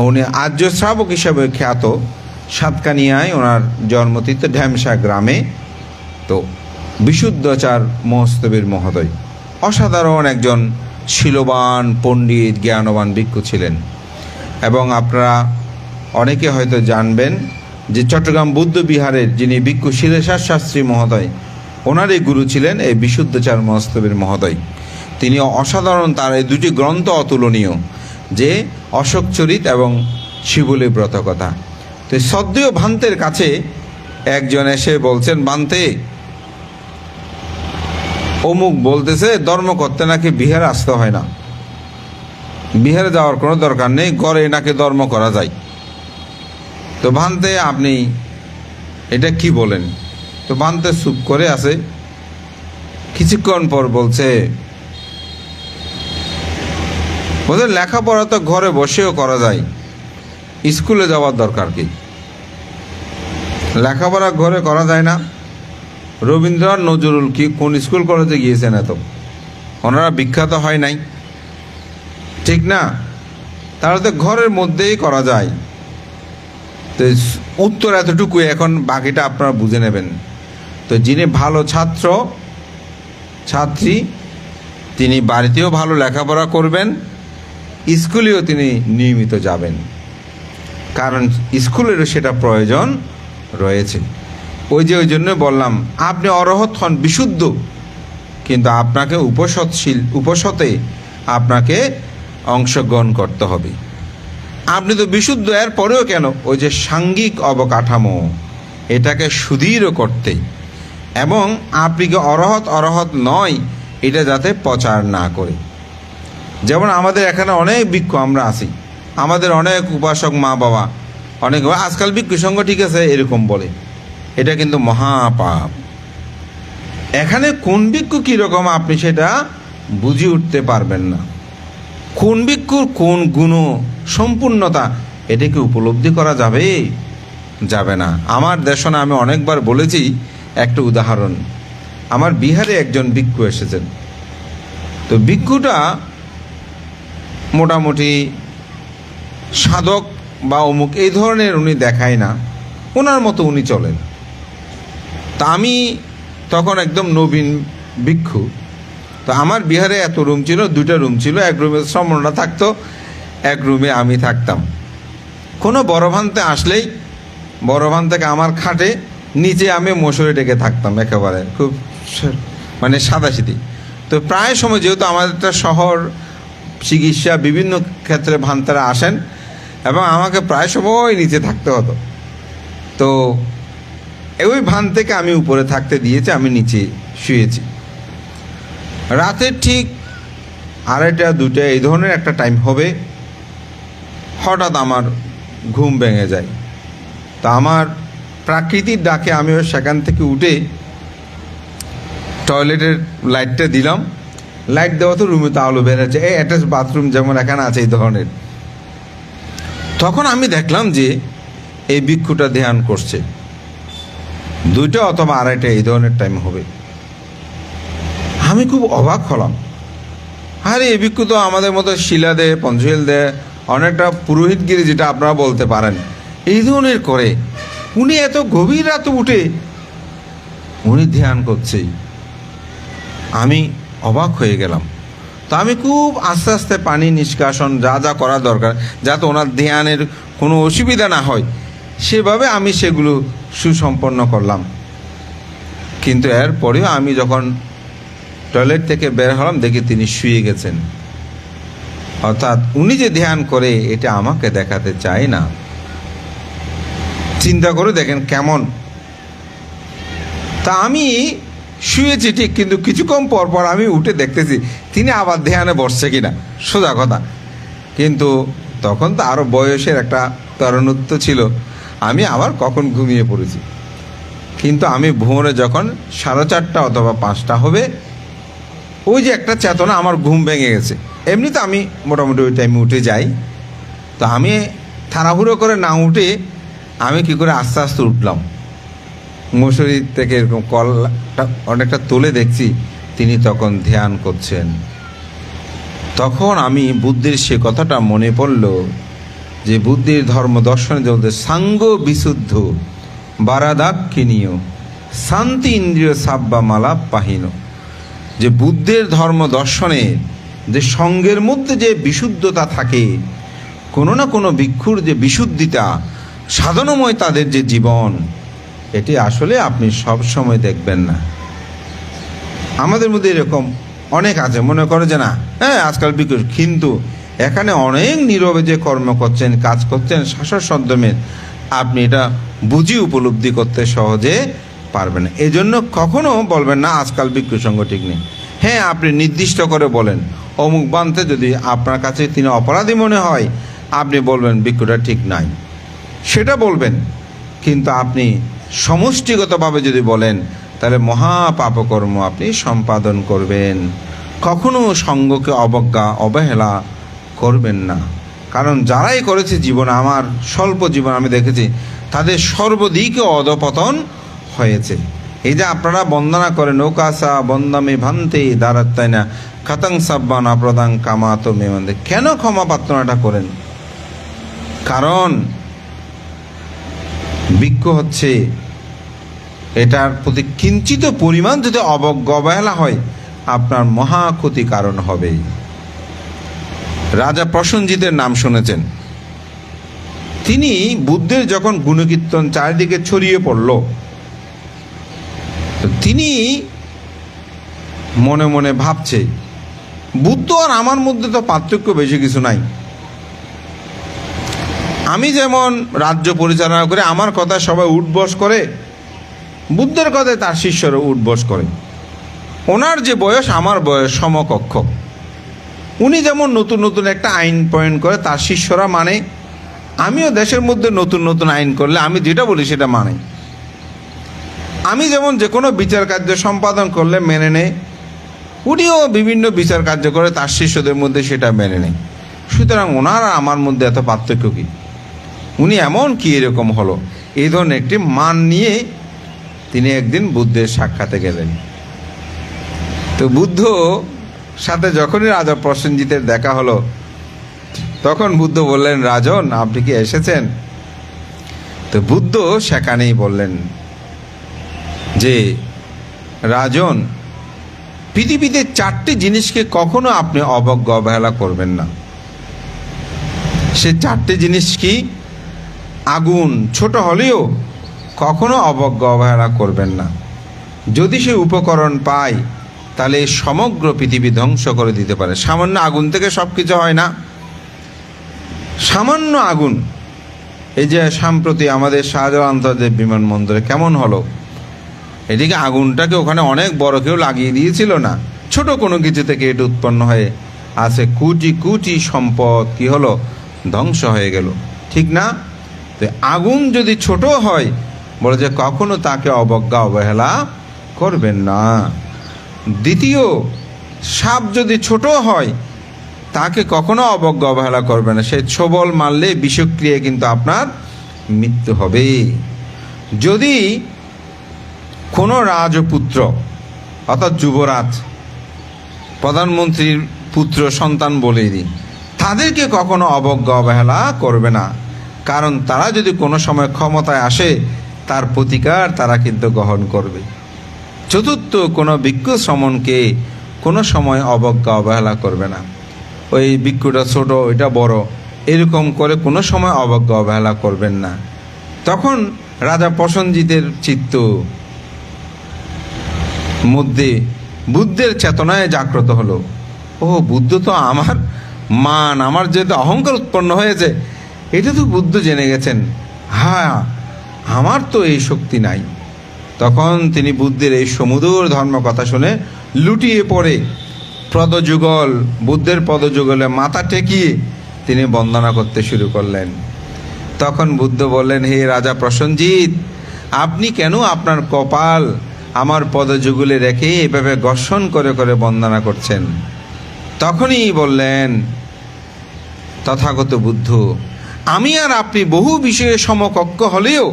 উনি আর্য শ্রাবক হিসাবে খ্যাত, সাতকানিয়ায় ওনার জন্মতীর্থ ঢ্যামসা গ্রামে। তো বিশুদ্ধাচার মহস্তবীর মহোদয় অসাধারণ একজন শীলবান পণ্ডিত, জ্ঞানবান ভিক্ষু ছিলেন। এবং আপনারা অনেকে হয়তো জানবেন যে চট্টগ্রাম বুদ্ধ বিহারের যিনি ভিক্ষু শিলেশ্বর শাস্ত্রী মহোদয়, ওনারই গুরু ছিলেন এই বিশুদ্ধাচার মহস্তবীর মহোদয়। তিনি অসাধারণ, তার এই দুটি গ্রন্থ অতুলনীয়, যে অশোক চরিত এবং শিবলী ব্রত কথা। তো সদ্য ভান্তের কাছে একজন এসে বলছেন, ভান্তে অমুক বলতেছে ধর্ম করতে নাকি বিহারে আসতে হয় না, বিহারে যাওয়ার কোনো দরকার নেই, ঘরে নাকি ধর্ম করা যায়। তো ভান্তে আপনি এটা কি বলেন? তো ভান্তে চুপ করে আছে, কিছুক্ষণ পর বলছে লেখাপড়া তো ঘরে বসেও করা যায়, স্কুলে যাওয়ার দরকার কি? লেখাপড়া ঘরে করা যায় না, রবীন্দ্রনাথ নজরুল কি কোন স্কুল কলেজে গিয়েছেন এত? ওনারা বিখ্যাত হয় নাই, ঠিক না? তাহলে তো ঘরের মধ্যেই করা যায়। তো উত্তর এতটুকু, এখন বাকিটা আপনারা বুঝে নেবেন। তো যিনি ভালো ছাত্র ছাত্রী, তিনি বাড়িতেও ভালো লেখাপড়া করবেন, স্কুলেও তিনি নিয়মিত যাবেন, কারণ স্কুলেরও সেটা প্রয়োজন রয়েছে। ওই জন্য বললাম, আপনি অরহৎ হন, বিশুদ্ধ, কিন্তু আপনাকে উপসতে আপনাকে অংশগ্রহণ করতে হবে। আপনি তো বিশুদ্ধ, এর পরেও কেন ওই যে সাঙ্গিক অবকাঠামো, এটাকে সুদৃঢ় করতে, এবং আপনি কি অরহৎ নয় এটা যাতে প্রচার না করে। যেমন আমাদের এখানে অনেক ভিক্ষু আমরা আছি, আমাদের অনেক উপাসক মা বাবা অনেক আজকাল ভিক্ষু সঙ্গ ঠিক আছে এরকম বলে, এটা কিন্তু মহাপাপ। এখানে কোন ভিক্ষু কীরকম আপনি সেটা বুঝে উঠতে পারবেন না। কোন ভিক্ষুর কোন গুণ সম্পূর্ণতা এটা কি উপলব্ধি করা যাবে না। আমার দেশনে আমি অনেকবার বলেছি, একটা উদাহরণ, আমার বিহারে একজন ভিক্ষু এসেছেন। তো ভিক্ষুটা মোটামুটি সাধক বা অমুক এই ধরনের উনি দেখায় না, ওনার মতো উনি চলেন। তা আমি তখন একদম নবীন ভিক্ষু। তো আমার বিহারে এত রুম ছিল, 2টা রুম ছিল, এক রুমে শ্রমণরা থাকতো, এক রুমে আমি থাকতাম। কোনো বড় ভান্তে আসলেই বড় ভান থেকে আমার খাটে নিচে আমি মশুরি ডেকে থাকতাম, একেবারে খুব মানে সাদাসিধি। তো প্রায় সময় যেহেতু আমাদের একটা শহর, চিকিৎসা বিভিন্ন ক্ষেত্রে ভান্তারা আসেন, এবং আমাকে প্রায় সময় নিচে থাকতে হতো। তো ওই ভান থেকে আমি উপরে থাকতে দিয়েছি, আমি নিচে শুয়েছি। রাতের ঠিক 2:30 2টা এই ধরনের একটা টাইম হবে, হঠাৎ আমার ঘুম ভেঙে যায়। তা আমার প্রাকৃতিক ডাকে আমিও সেখান থেকে উঠে টয়লেটের লাইটটা দিলাম। লাইট দেওয়া তো রুমে তো আলো বেরোচ্ছে, এই অ্যাটাচ বাথরুম যেমন এখানে আছে এই ধরনের। তখন আমি দেখলাম যে এই ভিক্ষুটা ধ্যান করছে, 2টা অথবা 2:30 এই ধরনের টাইম হবে। আমি খুব অবাক হলাম, আরে এই ভিক্ষু তো আমাদের মতো শিলা দেয়, পঞ্চশীল দেয়, অনেকটা পুরোহিতগিরি যেটা আপনারা বলতে পারেন, এই ধরনের করে। উনি এত গভীর রাতে উঠে উনি ধ্যান করছে, আমি অবাক হয়ে গেলাম। তো আমি খুব আস্তে আস্তে পানি নিষ্কাশন যা যা করা দরকার, যাতে ওনার ধ্যানের কোনো অসুবিধা না হয়, সেভাবে আমি সেগুলো সুসম্পন্ন করলাম। কিন্তু এরপরেও আমি যখন টয়লেট থেকে বের হলাম, দেখি তিনি শুয়ে গেছেন। অর্থাৎ উনি যে ধ্যান করে এটা আমাকে দেখাতে চায় না। চিন্তা করে দেখেন কেমন। তা আমি শুয়েছি ঠিক, কিন্তু কিছুক্ষণ পর পর আমি উঠে দেখতেছি তিনি আবার ধ্যানে বসছে কিনা, সোজা কথা। কিন্তু তখন তো আরও বয়সের একটা তরুণত্ব ছিল, আমি আবার কখন ঘুমিয়ে পড়েছি। কিন্তু আমি ভোরে যখন 4:30 অথবা 5টা হবে, ওই যে একটা চেতনা, আমার ঘুম ভেঙে গেছে। এমনিতে আমি মোটামুটি ওই টাইমে উঠে যাই। তো আমি তাড়াহুড়ো করে না উঠে আমি কি করে আস্তে আস্তে উঠলাম, মশুরি থেকে এরকম কলটা অনেকটা তুলে দেখছি তিনি তখন ধ্যান করছেন। তখন আমি বুদ্ধির সে কথাটা মনে পড়ল, যে বুদ্ধির ধর্ম দর্শনে বলতে সাঙ্গ বিশুদ্ধ বারাদাক্ষিণীয় শান্তি ইন্দ্রিয় সাব্বা মালা পাহিন। যে বুদ্ধের ধর্ম দর্শনে যে সঙ্গের মধ্যে যে বিশুদ্ধতা থাকে, কোনো না কোনো ভিক্ষুর যে বিশুদ্ধিতা, সাধনময় তাদের যে জীবন, এটি আসলে আপনি সব সময় দেখবেন না। আমাদের মধ্যে এরকম অনেক আছে, মনে করে যে না হ্যাঁ আজকাল ভিক্ষু, কিন্তু এখানে অনেক নীরবে যে কর্ম করছেন, কাজ করছেন শাশ্বত সদ্যমের, আপনি এটা বুঝি উপলব্ধি করতে সহজে পারবেন না। এই জন্য কখনো বলবেন না আজকাল ভিক্ষু সঙ্গ ঠিক নেই। হ্যাঁ, আপনি নির্দিষ্ট করে বলেন, অমুক বানতে যদি আপনার কাছে তিনি অপরাধী মনে হয়, আপনি বলবেন ভিক্ষুটা ঠিক নাই, সেটা বলবেন। কিন্তু আপনি সমষ্টিগতভাবে যদি বলেন, তাহলে মহাপাপকর্ম আপনি সম্পাদন করবেন। কখনো সঙ্গকে অবহেলা করবেন না, কারণ যারাই করেছে জীবনে, আমার স্বল্প জীবন আমি দেখেছি, তাদের সর্বদিকে অধপতন হয়েছে। এই যে আপনারা বন্দনা করেন ওকাসা বন্দামে ভান্তে দাঁড়াত্তাই না খাতাং সাব্বান অপ্রদাং কামাতো মেমন্দে, কেন ক্ষমা প্রার্থনাটা করেন? কারণ ভিক্ষু হচ্ছে এটার প্রতি কিঞ্চিত পরিমাণ যদি অবহেলা হয় আপনার মহা ক্ষতি কারণ হবে। রাজা প্রসেনজিতের নাম শুনেছেন। তিনি বুদ্ধের যখন গুণকীর্তন চারিদিকে ছড়িয়ে পড়ল, তিনি মনে মনে ভাবছে বুদ্ধ আর আমার মধ্যে তো পার্থক্য বেশি কিছু নাই। আমি যেমন রাজ্য পরিচালনা করে আমার কথা সবাই উঠবস করে, বুদ্ধের কথায় তার শিষ্যরা উঠবস করে। ওনার যে বয়স আমার বয়স সমকক্ষ। উনি যেমন নতুন নতুন একটা আইন প্রণয়ন করে তার শিষ্যরা মানে, আমিও দেশের মধ্যে নতুন নতুন আইন করলে আমি যেটা বলি সেটা মানে। আমি যেমন যে কোনো বিচার কার্য সম্পাদন করলে মেনে নেয়, উনিও বিভিন্ন বিচার কার্য করে তার শিষ্যদের মধ্যে সেটা মেনে নেয়। সুতরাং ওনার আমার মধ্যে এত পার্থক্য কী? উনি এমন কি এরকম হলো? এই ধরনের একটি মান নিয়ে তিনি একদিন বুদ্ধের সাক্ষাতে গেলেন। তো বুদ্ধ সাথে যখনই রাজা প্রসেনজিতের দেখা হলো, তখন বুদ্ধ বললেন, রাজন আপনি কি এসেছেন? তো বুদ্ধ সেখানেই বললেন যে রাজন, পৃথিবীতে 4টি জিনিসকে কখনো আপনি অবহেলা করবেন না। সে 4টি জিনিস কি? আগুন ছোট হলেও কখনো অবহেলা করবেন না। যদি সে উপকরণ পায় তাহলে সমগ্র পৃথিবী ধ্বংস করে দিতে পারে। সামান্য আগুন থেকে সব কিছু হয় না। সামান্য আগুন, এই যে সম্প্রতি আমাদের শাহজালাল আন্তর্জাতিক বিমানবন্দরে কেমন হলো, এদিকে আগুনটাকে ওখানে অনেক বড় কেউ লাগিয়ে দিয়েছিল না, ছোট কোনো কিছু থেকে এটা উৎপন্ন হয়ে আছে কোটি কোটি সম্পদ কি হলো, ধ্বংস হয়ে গেল, ঠিক না? তো আগুন যদি ছোট হয়, বলে যে কখনো তাকে অবহেলা করবেন না। দ্বিতীয়, সাপ যদি ছোট হয় তাকে কখনো অবহেলা করবেন না। সে ছোবল মারলে বিষক্রিয়া কিন্তু আপনার মৃত্যু হবে। যদি কোনো রাজপুত্র অর্থাৎ যুবরাজ, প্রধানমন্ত্রীর পুত্র সন্তান বলেই দিই, তাদেরকে কখনো অবহেলা করবে না। কারণ তারা যদি কোনো সময় ক্ষমতায় আসে তার প্রতিকার তারা কিন্তু গ্রহণ করবে। চতুর্থ, কোনো ভিক্ষু শ্রমণকে কোনো সময় অবহেলা করবে না। ওই ভিক্ষুটা ছোট ওইটা বড় এরকম করে কোনো সময় অবহেলা করবেন না। তখন রাজা প্রসেনজিতের চিত্ত মধ্যে বুদ্ধের চেতনায় জাগ্রত হলো। ও, বুদ্ধ তো আমার মান, আমার যেহেতু অহংকার উৎপন্ন হয়েছে এটা তো বুদ্ধ জেনে গেছেন। হ্যাঁ, আমার তো এই শক্তি নাই। তখন তিনি বুদ্ধের এই সমুদর ধর্ম কথা শুনে লুটিয়ে পড়ে পদযুগল, বুদ্ধের পদযুগলে মাথা টেকিয়ে তিনি বন্দনা করতে শুরু করলেন। তখন বুদ্ধ বললেন, হে রাজা প্রসেনজিৎ, আপনি কেন আপনার কপাল আমার পদযুগলে রেখে এভাবে ঘর্ষণ করে করে বন্দনা করছেন? তখনই বললেন তথাগত বুদ্ধ, আমি আর আপনি বহু বিষয়ে সমকক্ষ হলেও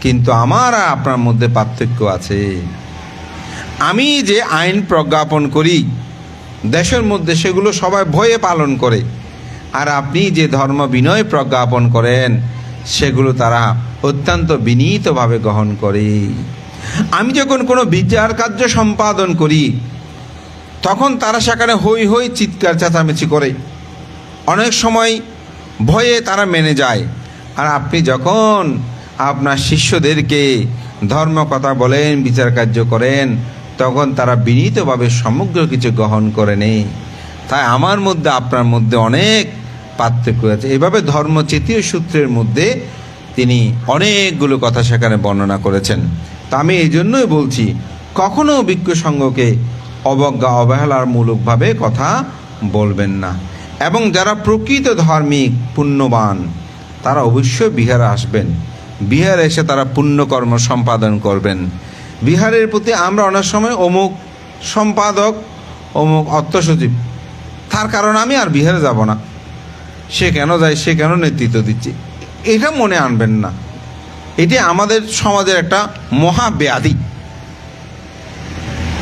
কিন্তু আমার আর আপনার মধ্যে পার্থক্য আছে। আমি যে আইন প্রজ্ঞাপন করি দেশের মধ্যে সেগুলো সবাই ভয়ে পালন করে, আর আপনি যে ধর্ম বিনয় প্রজ্ঞাপন করেন সেগুলো তারা অত্যন্ত বিনীতভাবে গ্রহণ করে। আমি যখন কোনো বিচার কার্য সম্পাদন করি তখন তারা সেখানে হই হই চিৎকার চেঁচামেচি করে, অনেক সময় ভয়ে তারা মেনে যায়। আর আপনি যখন আপনার শিষ্যদেরকে ধর্ম কথা বলেন, বিচার কার্য করেন, তখন তারা বিনীতভাবে সমগ্র কিছু গ্রহণ করে নেয়। তাই আমার মধ্যে আপনার মধ্যে অনেক পার্থক্য আছে। এভাবে ধর্মচেতীয় সূত্রের মধ্যে তিনি অনেকগুলো কথা সেখানে বর্ণনা করেছেন। তা আমি এই জন্যই বলছি, কখনো ভিক্ষু সঙ্ঘকে অবহেলার মূলকভাবে কথা বলবেন না। এবং যারা প্রকৃত ধার্মিক পুণ্যবান তারা অবশ্যই বিহারে আসবেন। বিহারে এসে তারা পুণ্যকর্ম সম্পাদন করবেন। বিহারের প্রতি আমরা অনেক সময় অমুক সম্পাদক, অমুক অর্থ সচিব, তার কারণ আমি আর বিহারে যাব না, সে কেন যায়, সে কেন নেতৃত্ব দিচ্ছে, এটা মনে আনবেন না। এটি আমাদের সমাজের একটা মহা ব্যাধি।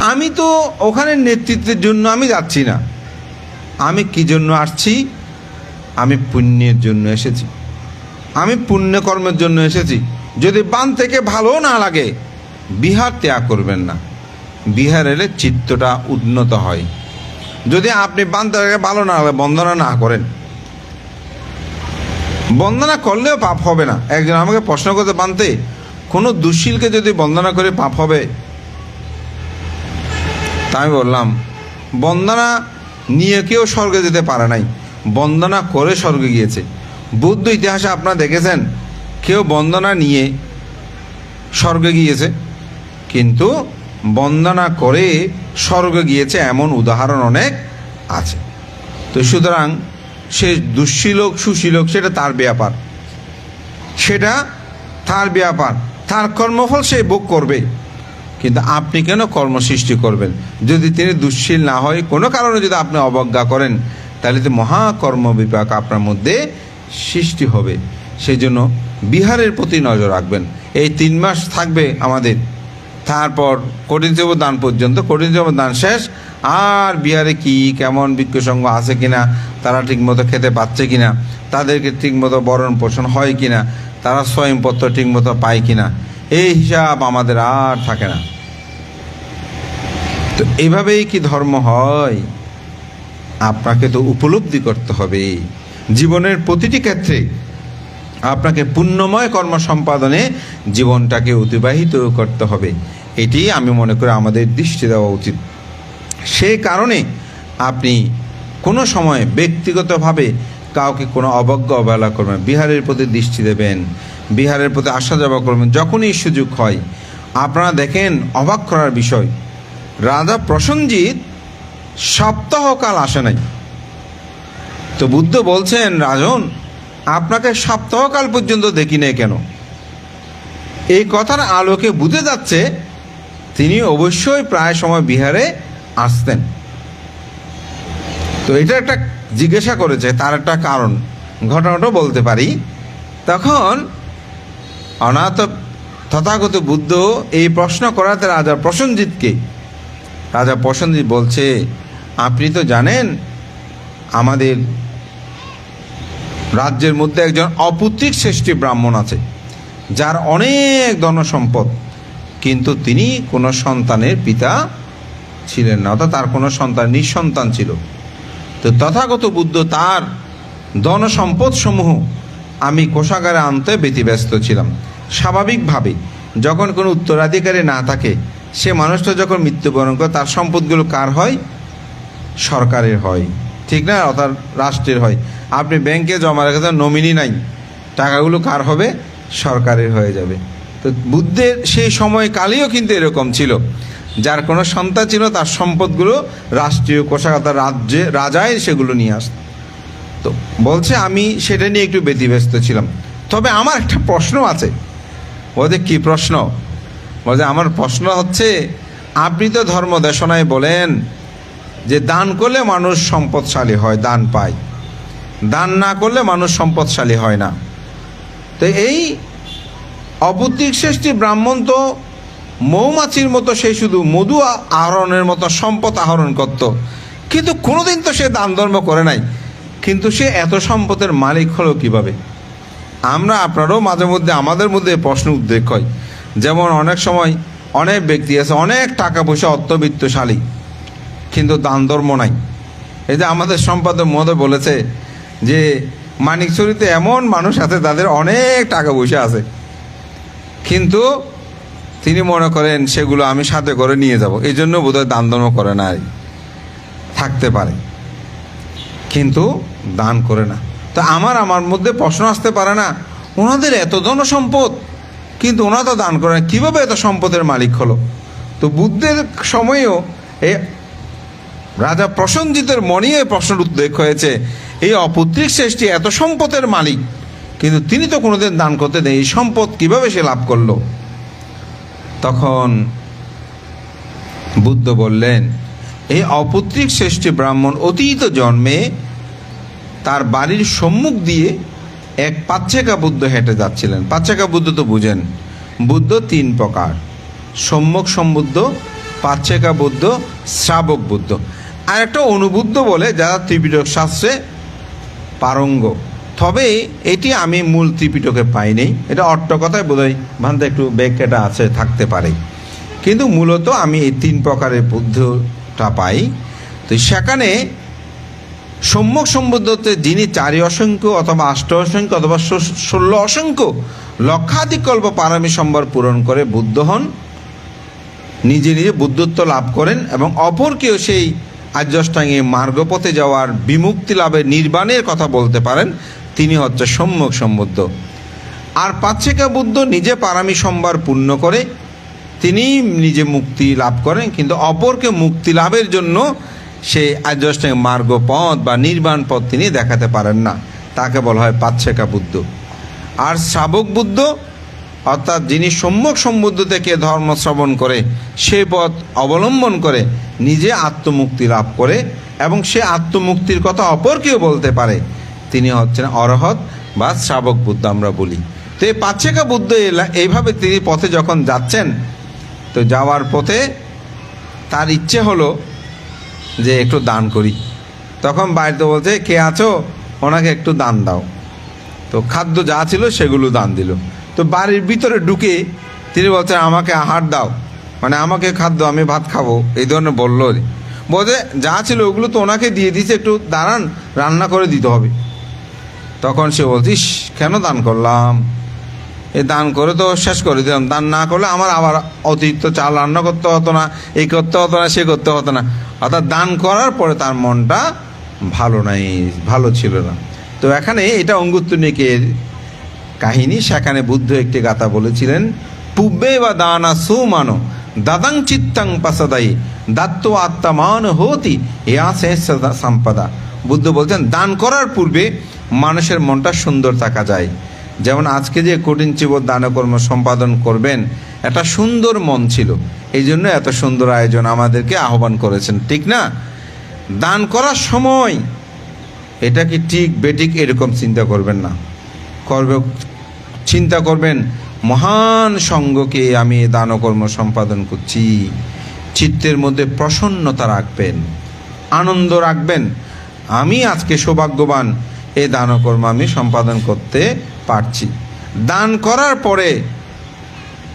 আমি তো ওখানে নেতৃত্বের জন্য আমি যাচ্ছি না, আমি কি জন্য আসছি? আমি পুণ্যের জন্য এসেছি, আমি পুণ্যকর্মের জন্য এসেছি। যদি বান থেকে ভালো না লাগে বিহার ত্যাগ করবেন না, বিহার এলে চিত্তটা উন্নত হয়। যদি আপনি বান থেকে ভালো না লাগে বন্দনা না করেন, বন্দনা করলেও পাপ হবে না। একজন আমাকে প্রশ্ন করতে বানতে, কোনো দুঃশীলকে যদি বন্দনা করে পাপ হবে? তা আমি বললাম, বন্দনা নিয়ে কেউ স্বর্গে যেতে পারে নাই, বন্দনা করে স্বর্গে গিয়েছে। বৌদ্ধ ইতিহাসে আপনারা দেখেছেন কেউ বন্দনা নিয়ে স্বর্গে গিয়েছে, কিন্তু বন্দনা করে স্বর্গে গিয়েছে এমন উদাহরণ অনেক আছে। তো সুতরাং সে দুঃশীলক সুশীলক সেটা তার ব্যাপার, সেটা তার ব্যাপার, তার কর্মফল সে ভোগ করবে। কিন্তু আপনি কেন কর্ম সৃষ্টি করবেন? যদি তিনি দুঃশীল না হয়, কোনো কারণে যদি আপনি অবজ্ঞা করেন, তাহলে তো মহাকর্ম বিপাক আপনার মধ্যে সৃষ্টি হবে। সেই জন্য বিহারের প্রতি নজর রাখবেন। এই 3 মাস থাকবে আমাদের, তারপর কঠিন সেবা দান পর্যন্ত, কঠিন সেবা দান শেষ। আর বিহারে কি কেমন ভিক্ষুসঙ্গ আছে কিনা, তারা ঠিকমতো খেতে পাচ্ছে কিনা, তাদেরকে ঠিকমতো ভরণ পোষণ হয় কিনা, তারা স্বয়ংপত্র ঠিকমতো পায় কিনা, এই হিসাব আমাদের আর থাকে না। তো এইভাবেই কি ধর্ম হয়? আপনাকে তো উপলব্ধি করতে হবে, জীবনের প্রতিটি ক্ষেত্রে আপনাকে পুণ্যময় কর্ম সম্পাদনে জীবনটাকে অতিবাহিত করতে হবে। এটি আমি মনে করি আমাদের দৃষ্টি দেওয়া উচিত। সেই কারণে আপনি কোনো সময় ব্যক্তিগতভাবে কাউকে কোনো অবজ্ঞা অবহেলা করবেন, বিহারের প্রতি দৃষ্টি দেবেন, বিহারের প্রতি আসা যাওয়া করবেন যখনই সুযোগ হয়। আপনারা দেখেন, অবাক করার বিষয়, রাজা প্রসেনজিৎ সপ্তাহকাল আসে নাই। তো বুদ্ধ বলছেন, রাজন আপনাকে সপ্তাহকাল পর্যন্ত দেখি নাই কেন? এই কথার আলোকে বুঝে যাচ্ছে তিনি অবশ্যই প্রায় সময় বিহারে আসতেন। তো এটা একটা জিজ্ঞাসা করেছে, তার একটা কারণ ঘটনাটাও বলতে পারি। তখন অনাথ তথাগত বুদ্ধ এই প্রশ্ন করাতে রাজা প্রসেনজিৎকে, রাজা প্রসেনজিৎ বলছে, আপনি তো জানেন আমাদের রাজ্যের মধ্যে একজন অপুত্রিক শ্রেষ্ঠী ব্রাহ্মণ আছে, যার অনেক ধনসম্পদ, কিন্তু তিনি কোনো সন্তানের পিতা ছিলেন না, অর্থাৎ তার কোনো সন্তান, নিঃসন্তান ছিল। তো তথাগত বুদ্ধ তার ধনসম্পদ সমূহ আমি কোষাগারে আনতে ব্যতিব্যস্ত ছিলাম। স্বাভাবিকভাবে যখন কোনো উত্তরাধিকারী না থাকে, সে মানুষটা যখন মৃত্যুবরণ করে তার সম্পদগুলো কার হয়? সরকারের হয়, ঠিক না? অর্থাৎ রাষ্ট্রের হয়। আপনি ব্যাংকে জমা রেখেছেন, নমিনি নাই, টাকাগুলো কার হবে? সরকারের হয়ে যাবে। তো বুদ্ধের সেই সময়কালেও কিন্তু এরকম ছিল, যার কোনো সন্তান ছিল তার সম্পদগুলো রাষ্ট্রীয় কোষাগার, রাজ্যে রাজাই সেগুলো নিয়ে আসত। তো বলছে আমি সেটা নিয়ে একটু ব্যতিব্যস্ত ছিলাম। তবে আমার একটা প্রশ্ন আছে। বলছে কি প্রশ্ন? বলছে আমার প্রশ্ন হচ্ছে, আপনি তো ধর্ম দেশনায় বলেন যে দান করলে মানুষ সম্পদশালী হয়, দান পায়, দান না করলে মানুষ সম্পদশালী হয় না। তো এই অপুত্রিক শ্রেষ্ঠী ব্রাহ্মণ তো মৌমাছির মতো, সে শুধু মধু আহরণের মতো সম্পদ আহরণ করত, কিন্তু কোনোদিন তো সে দান ধর্ম করে নাই। কিন্তু সে এত সম্পদের মালিক হলো কিভাবে? আমরা আপনারও মাঝে মধ্যে আমাদের মধ্যে প্রশ্ন উদ্বেগ হয়। যেমন অনেক সময় অনেক ব্যক্তি আছে, অনেক টাকা পয়সা, অর্থবিত্তশালী, কিন্তু দান ধর্ম নাই। এই যে আমাদের সম্পাদক মহোদয় বলেছে যে মানিকছড়িতে এমন মানুষ আছে তাদের অনেক টাকা পয়সা আছে, কিন্তু তিনি মনে করেন সেগুলো আমি সাথে করে নিয়ে যাব, এই জন্য বোধহয় দান ধর্ম করে না, থাকতে পারে কিন্তু দান করে না। তো আমার মধ্যে প্রশ্ন আসতে পারে না, ওনাদের এত ধনসম্পদ কিন্তু ওনারা তো দান করে না, কীভাবে এত সম্পদের মালিক হলো? তো বুদ্ধের সময়েও এই রাজা প্রসেনজিতের মনে এই প্রশ্নের উদ্বেগ হয়েছে, এই অপুত্রিক শ্রেষ্ঠী এত সম্পদের মালিক, কিন্তু তিনি তো কোনোদিন দান করতে দেয়, এই সম্পদ কীভাবে সে লাভ করলো? তখন বুদ্ধ বললেন, এই অপুত্রিক শ্রেষ্ঠী ব্রাহ্মণ অতীত জন্মে তার বাড়ির সম্মুখ দিয়ে এক পাচ্ছেকা বুদ্ধ হেঁটে যাচ্ছিলেন। পাচ্ছেকা বুদ্ধ তো বুঝেন, বুদ্ধ 3 প্রকার, সম্যক সম্বুদ্ধ, পাচ্ছেকা বুদ্ধ, শ্রাবক বুদ্ধ, আর একটা অনুবুদ্ধ বলে, যারা ত্রিপিটক শাস্ত্রে পারঙ্গ। তবে এটি আমি মূল ত্রিপিটকে পাইনি, এটা অট্ট কথায় বোধহয় ভান্তে একটু ব্যাখ্যাটা আছে, থাকতে পারে, কিন্তু মূলত আমি এই 3 প্রকারের বুদ্ধটা পাই। তো সেখানে সম্যক সম্বুদ্ধতে যিনি 4 অসংখ্য অথবা 8 অসংখ্য অথবা 16 অসংখ্য লক্ষাধিক কল্প পারমী সম্বর পূরণ করে বুদ্ধ হন, নিজে নিজে বুদ্ধত্ব লাভ করেন এবং অপরকেও সেই আর্যাষ্টাঙ্গে মার্গপথে যাওয়ার বিমুক্তি লাভের নির্বাণের কথা বলতে পারেন, তিনি হচ্ছে সম্যক সম্বুদ্ধ। আর পাচ্ছেকা বুদ্ধ নিজে পারমী সম্বর পূর্ণ করে তিনি নিজে মুক্তি লাভ করেন, কিন্তু অপরকে মুক্তি লাভের জন্য সেই আর্যাষ্টাঙ্গ মার্গ পথ বা নির্বাণ পথ তিনি দেখাতে পারেন না, তাকে বলা হয় পাচ্ছেকা বুদ্ধ। আর শ্রাবক বুদ্ধ অর্থাৎ যিনি সম্যক সম্বুদ্ধ থেকে ধর্ম শ্রবণ করে সে পথ অবলম্বন করে নিজে আত্মমুক্তি লাভ করে এবং সে আত্মমুক্তির কথা অপরকেও বলতে পারে, তিনি হচ্ছেন অরহত বা শ্রাবক বুদ্ধ আমরা বলি। তো এই পাচ্ছেকা বুদ্ধ এইভাবে তিনি পথে যখন যাচ্ছেন, তো যাওয়ার পথে তার ইচ্ছে হলো যে একটু দান করি। তখন বাড়িতে বলছে, কে আছো, ওনাকে একটু দান দাও। তো খাদ্য যা ছিল সেগুলো দান দিল। তো বাড়ির ভিতরে ঢুকে তিনি বলছেন, আমাকে আহার দাও, মানে আমাকে খাদ্য, আমি ভাত খাবো, এই ধরনের বললো। বলছে যা ছিল ওগুলো তো ওনাকে দিয়ে দিয়েছে, একটু দাঁড়ান, রান্না করে দিতে হবে। তখন সে বলছিস, কেন দান করলাম, এই দান করে তো শেষ করে দিলাম, দান না করলে আমার আবার অতিরিক্ত চাল রান্না করতে হতো না, এই করতে হতো না, সে করতে হতো না। অর্থাৎ দান করার পরে তার মনটা ভালো ছিল না। তো এখানে এটা অঙ্গুত্তনিকের কাহিনী। সেখানে বুদ্ধ একটি গাথা বলেছিলেন, পূর্বে বা দানা সুমানো দাদাং চিত্তাং পাসাদাই দাত্ত আত্মান হতি ইয়াসে সম্পদা। বুদ্ধ বলছেন, দান করার পূর্বে মানুষের মনটা সুন্দর থাকা যায়। যেমন আজকে যে কঠিন চিবর দানকর্ম সম্পাদন করবেন, একটা সুন্দর মন ছিল, এই জন্য এত সুন্দর আয়োজন আমাদেরকে আহ্বান করেছেন, ঠিক না? দান করার সময় এটা কি ঠিক বেঠিক এরকম চিন্তা করবেন না, চিন্তা করবেন মহান সঙ্গকে আমি দানকর্ম সম্পাদন করছি। চিত্তের মধ্যে প্রসন্নতা রাখবেন, আনন্দ রাখবেন, আমি আজকে সৌভাগ্যবান, এই দানকর্ম আমি সম্পাদন করতে পারছি। দান করার পরে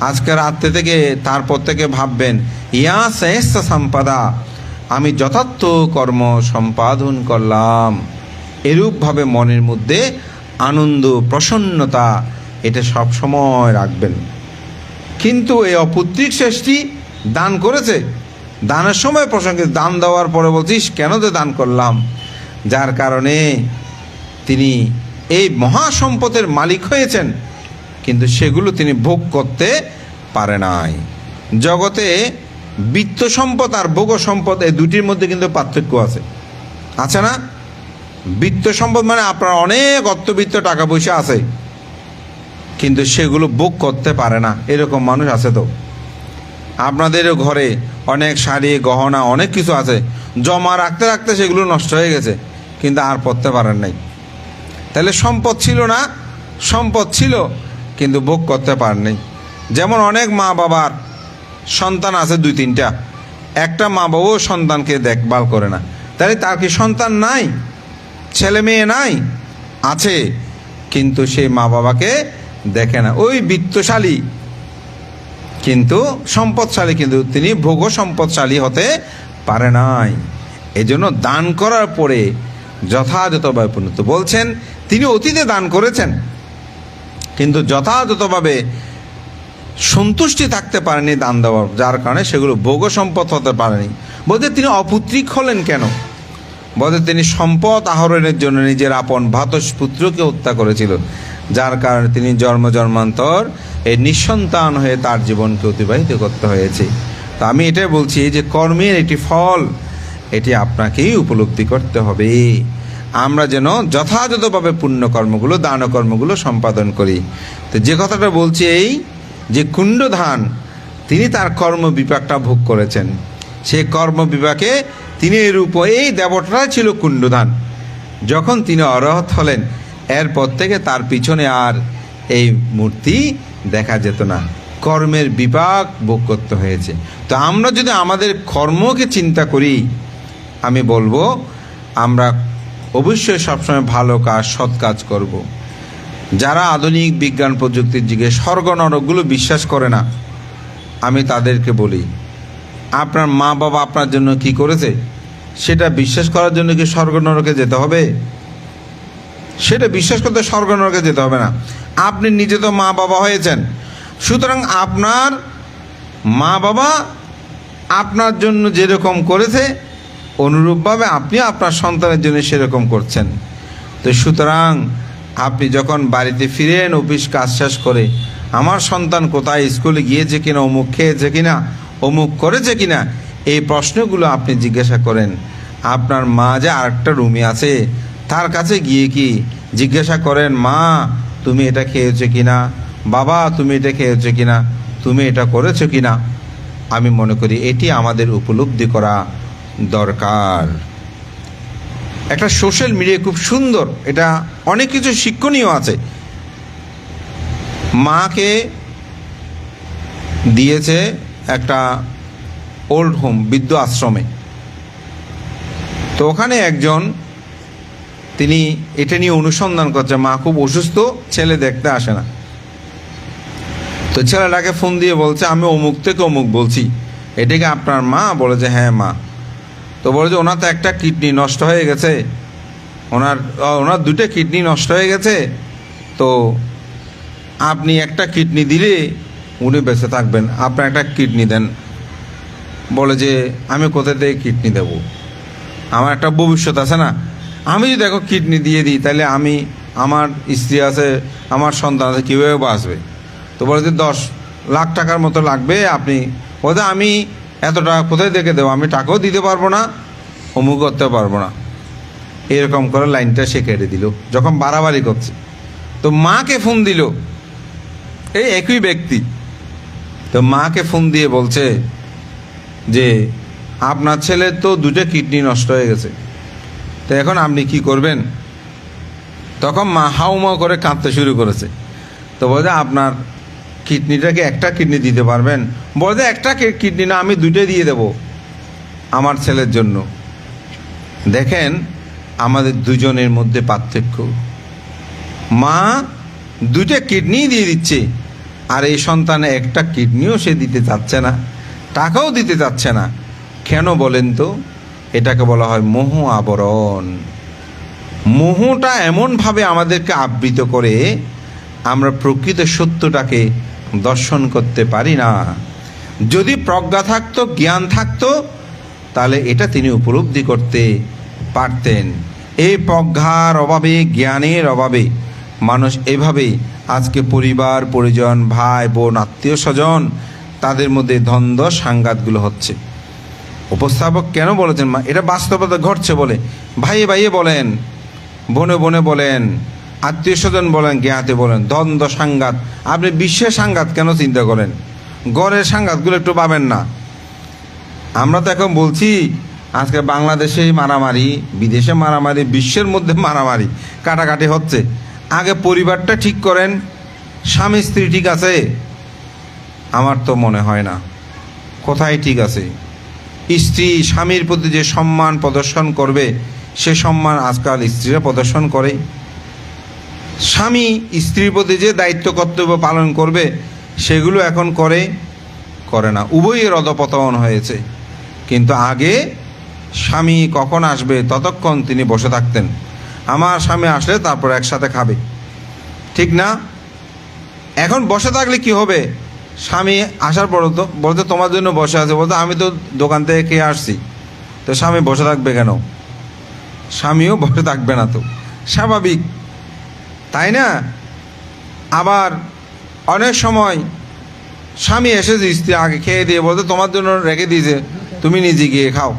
আজকে রাত্রে থেকে তারপর থেকে ভাববেন, ইয়া শ্রেষ্ঠ সম্পদা, আমি যথার্থ কর্ম সম্পাদন করলাম। এরূপভাবে মনের মধ্যে আনন্দ, প্রসন্নতা এটা সব সময় রাখবেন। কিন্তু এই অপুত্রিক শেষটি দান করেছে, দানের সময় প্রসঙ্গে দান দেওয়ার পরে বলছিস কেন যে দান করলাম, যার কারণে তিনি এই মহাসম্পদের মালিক হয়েছেন, কিন্তু সেগুলো তিনি ভোগ করতে পারে নাই। জগতে বিত্ত সম্পদ আর ভোগ সম্পদ এই দুটির মধ্যে কিন্তু পার্থক্য আছে না? বিত্ত সম্পদ মানে আপনার অনেক অর্থবিত্ত টাকা পয়সা আছে, কিন্তু সেগুলো ভোগ করতে পারে না, এরকম মানুষ আছে। তো আপনাদেরও ঘরে অনেক শাড়ি গহনা অনেক কিছু আছে, জমা রাখতে রাখতে সেগুলো নষ্ট হয়ে গেছে, কিন্তু আর পড়তে পারেন নাই। তাহলে সম্পদ ছিল না, সম্পদ ছিল কিন্তু ভোগ করতে পারেন নাই। যেমন অনেক মা বাবার সন্তান আছে 2-3টা, একটা মা বাবাও সন্তানকে দেখভাল করে না, তাহলে তার কি সন্তান নাই, ছেলে মেয়ে নাই? আছে, কিন্তু সেই মা বাবাকে দেখে না। ওই বিত্তশালী কিন্তু সম্পদশালী, কিন্তু তিনি ভোগ সম্পদশালী হতে পারে নাই। এজন্য দান করার পরে যথাযথভাবে পুণ্য বলছেন, তিনি অতীতে দান করেছেন কিন্তু যথাযথভাবে সন্তুষ্টি থাকতে পারেনি দান দেওয়ার, যার কারণে সেগুলো ভোগ সম্পদ হতে পারেনি। বলতে তিনি অপুত্রিক হলেন কেন? বলতে তিনি সম্পদ আহরণের জন্য নিজের আপন ভ্রাতুষ্পুত্রকে হত্যা করেছিল, যার কারণে তিনি জন্ম জন্মান্তর এই নিঃসন্তান হয়ে তার জীবনকে অতিবাহিত করতে হয়েছে। তা আমি এটাই বলছি যে কর্মের একটি ফল, এটি আপনাকেই উপলব্ধি করতে হবে। আমরা যেন যথাযথভাবে পুণ্যকর্মগুলো, দানকর্মগুলো সম্পাদন করি। তো যে কথাটা বলছি এই যে কুণ্ডধান তিনি তার কর্ম বিপাকটা ভোগ করেছেন, সেই কর্ম বিপাকে তিনি এই দেবতাটাই ছিল কুণ্ডধান। যখন তিনি অরহত হলেন, এরপর থেকে তার পিছনে আর এই মূর্তি দেখা যেত না। কর্মের বিপাক ভোগ করতে হয়েছে। তো আমরা যদি আমাদের কর্মকে চিন্তা করি, আমি বলবো আমরা অবশ্যই সবসময় ভালো কাজ, সৎ কাজ করব। যারা আধুনিক বিজ্ঞান প্রযুক্তির যুগে স্বর্গ নরকগুলো বিশ্বাস করে না, আমি তাদেরকে বলি, আপনার মা বাবা আপনার জন্য কি করেছে সেটা বিশ্বাস করার জন্য কি স্বর্গ নরকে যেতে হবে? সেটা বিশ্বাস করতে স্বর্গ নরকে যেতে হবে না। আপনি নিজে তো মা বাবা হয়েছেন, সুতরাং আপনার মা বাবা আপনার জন্য যেরকম করেছে অনুরূপভাবে আপনি আপনার সন্তানের জন্য সেরকম করছেন। তো সুতরাং আপনি যখন বাড়িতে ফিরেন অফিস কাজ শেষ করে, আমার সন্তান কোথায়, স্কুলে গিয়েছে কিনা, অমুক খেয়েছে কিনা, অমুক করেছে কিনা, এই প্রশ্নগুলো আপনি জিজ্ঞাসা করেন। আপনার মা যে আরেকটা রুমে আছে তার কাছে গিয়ে কি জিজ্ঞাসা করেন, মা তুমি এটা খেয়েছো কিনা, বাবা তুমি এটা খেয়েছো কিনা, তুমি এটা করেছো কিনা। আমি মনে করি এটি আমাদের উপলব্ধি করা দরকার। একটা সোশ্যাল মিডিয়া খুব সুন্দর, এটা অনেক কিছু শিক্ষণীয় আছে। মাকে দিয়েছে একটা ওল্ড হোম, বৃদ্ধ আশ্রমে। তো ওখানে একজন তিনি এটা নিয়ে অনুসন্ধান করছে, মা খুব অসুস্থ, ছেলে দেখতে আসে না। তো ছেলেটাকে ফোন দিয়ে বলছে, আমি অমুক থেকে অমুক বলছি, এটাকে আপনার মা? বলে যে হ্যাঁ মা। তো বলে যে ওনার তো একটা কিডনি নষ্ট হয়ে গেছে, ওনার দুটো কিডনি নষ্ট হয়ে গেছে, তো আপনি একটা কিডনি দিলে উনি বেঁচে থাকবেন, আপনার একটা কিডনি দেন। বলে যে আমি কোথা থেকে কিডনি দেব, আমার একটা ভবিষ্যৎ আছে না, আমি যদি এখন কিডনি দিয়ে দিই তাহলে আমি, আমার স্ত্রী আছে, আমার সন্তান আছে, কীভাবে বাঁচবে? তো বলে যে 10 লাখ টাকার মতো লাগবে, আপনি বলতে আমি এত টাকা কোথায় থেকে দেবো, আমি টাকাও দিতে পারবো না, অমুক করতে পারবো না। এরকম করে লাইনটা সে কেটে দিল যখন বাড়াবাড়ি করছে। তো মাকে ফোন দিল, এই একই ব্যক্তি। তো মাকে ফোন দিয়ে বলছে যে আপনার ছেলের তো 2টা কিডনি নষ্ট হয়ে গেছে, তো এখন আপনি কি করবেন? তখন মা হাউমাউ করে কাঁদতে শুরু করেছে। তো বলছে আপনার কিডনিটাকে একটা কিডনি দিতে পারবেন? বলছে একটা কিডনি না, আমি 2টাই দিয়ে দেব আমার ছেলের জন্য। দেখেন আমাদের দুজনের মধ্যে পার্থক্য। মা 2টা কিডনি দিয়ে দিচ্ছে, আর এই সন্তানে একটা কিডনিও সে দিতে চাচ্ছে না, টাকাও দিতে চাচ্ছে না। কেন বলেন তো? এটাকে বলা হয় মোহ আবরণ। মোহটা এমনভাবে আমাদেরকে আবৃত করে আমরা প্রকৃত সত্যটাকে দর্শন করতে পারি না। যদি প্রজ্ঞা থাকতো, জ্ঞান থাকতো, তাহলে এটা তিনি উপলব্ধি করতে পারতেন। এই প্রজ্ঞার অভাবে, জ্ঞানের অভাবে মানুষ এভাবেই আজকে পরিবার পরিজন, ভাই বোন, আত্মীয় স্বজন, তাদের মধ্যে দ্বন্দ্ব সাংঘাতগুলো হচ্ছে। উপস্থাপক কেন বলেছেন? এটা বাস্তবতা ঘটছে বলে। ভাইয়ে ভাইয়ে বলেন, বোনে বোনে বলেন, আত্মীয় স্বজন বলেন, জ্ঞাতে বলেন, দ্বন্দ্ব সাংঘাত। আপনি বিশ্বের সাংঘাত কেন চিন্তা করেন? গড়ের সাংঘাতগুলো একটু পাবেন না? আমরা তো এখন বলছি আজকে বাংলাদেশে মারামারি, বিদেশে মারামারি, বিশ্বের মধ্যে মারামারি, কাটাকাটি হচ্ছে। আগে পরিবারটা ঠিক করেন, স্বামী স্ত্রী ঠিক আছে? আমার তো মনে হয় না। কোথায় ঠিক আছে? স্ত্রী স্বামীর প্রতি যে সম্মান প্রদর্শন করবে, সে সম্মান আজকাল স্ত্রীরা প্রদর্শন করে। স্বামী স্ত্রীর প্রতি যে দায়িত্ব কর্তব্য পালন করবে, সেগুলো এখন করে না। উভয়ের অধপতন হয়েছে। কিন্তু আগে স্বামী কখন আসবে ততক্ষণ তিনি বসে থাকতেন, আমার স্বামী আসলে তারপর একসাথে খাবে, ঠিক না? এখন বসে থাকলে কি হবে? স্বামী আসার পর তো বলতে তোমার জন্য বসে আছে, বলতে আমি তো দোকান থেকে খেয়ে আসছি। তো স্বামী বসে থাকবে কেন? স্বামীও বসে থাকবে না, তো স্বাভাবিক, তাই না? আবার অনেক সময় স্বামী এসেছে, স্ত্রী আগে খেয়ে দিয়ে বলতে তোমার জন্য রেখে দিয়েছে, তুমি নিজে গিয়ে খাও।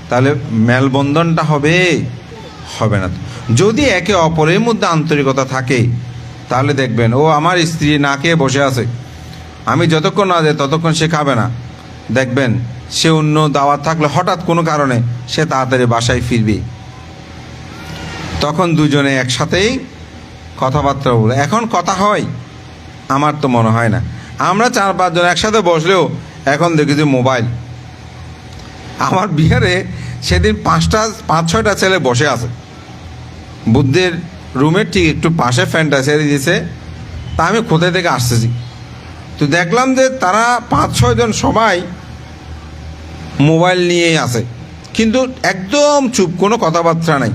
তাহলে মেলবন্ধনটা হবে না। যদি একে অপরের মধ্যে আন্তরিকতা থাকে, তাহলে দেখবেন ও আমার স্ত্রী না খেয়ে বসে আছে, আমি যতক্ষণ না যাই ততক্ষণ সে খাবে না। দেখবেন সে অন্য দাওয়াত থাকলে হঠাৎ কোনো কারণে সে তাড়াতাড়ি বাসায় ফিরবে, তখন দুজনে একসাথেই কথাবার্তা বলে। এখন কথা হয়? আমার তো মনে হয় না। আমরা 4-5 জন একসাথে বসলেও এখন দেখি যে মোবাইল। আমার বিহারে সেদিন 5-6টা ছেলে বসে আছে, বুদ্ধের রুমের ঠিক একটু পাশে ফ্যানটা ছেড়ে দিয়েছে। তা আমি কোথায় থেকে আসতেছি, তো দেখলাম যে তারা 5-6 জন সবাই মোবাইল নিয়েই আছে, কিন্তু একদম চুপ, কোনো কথাবার্তা নাই।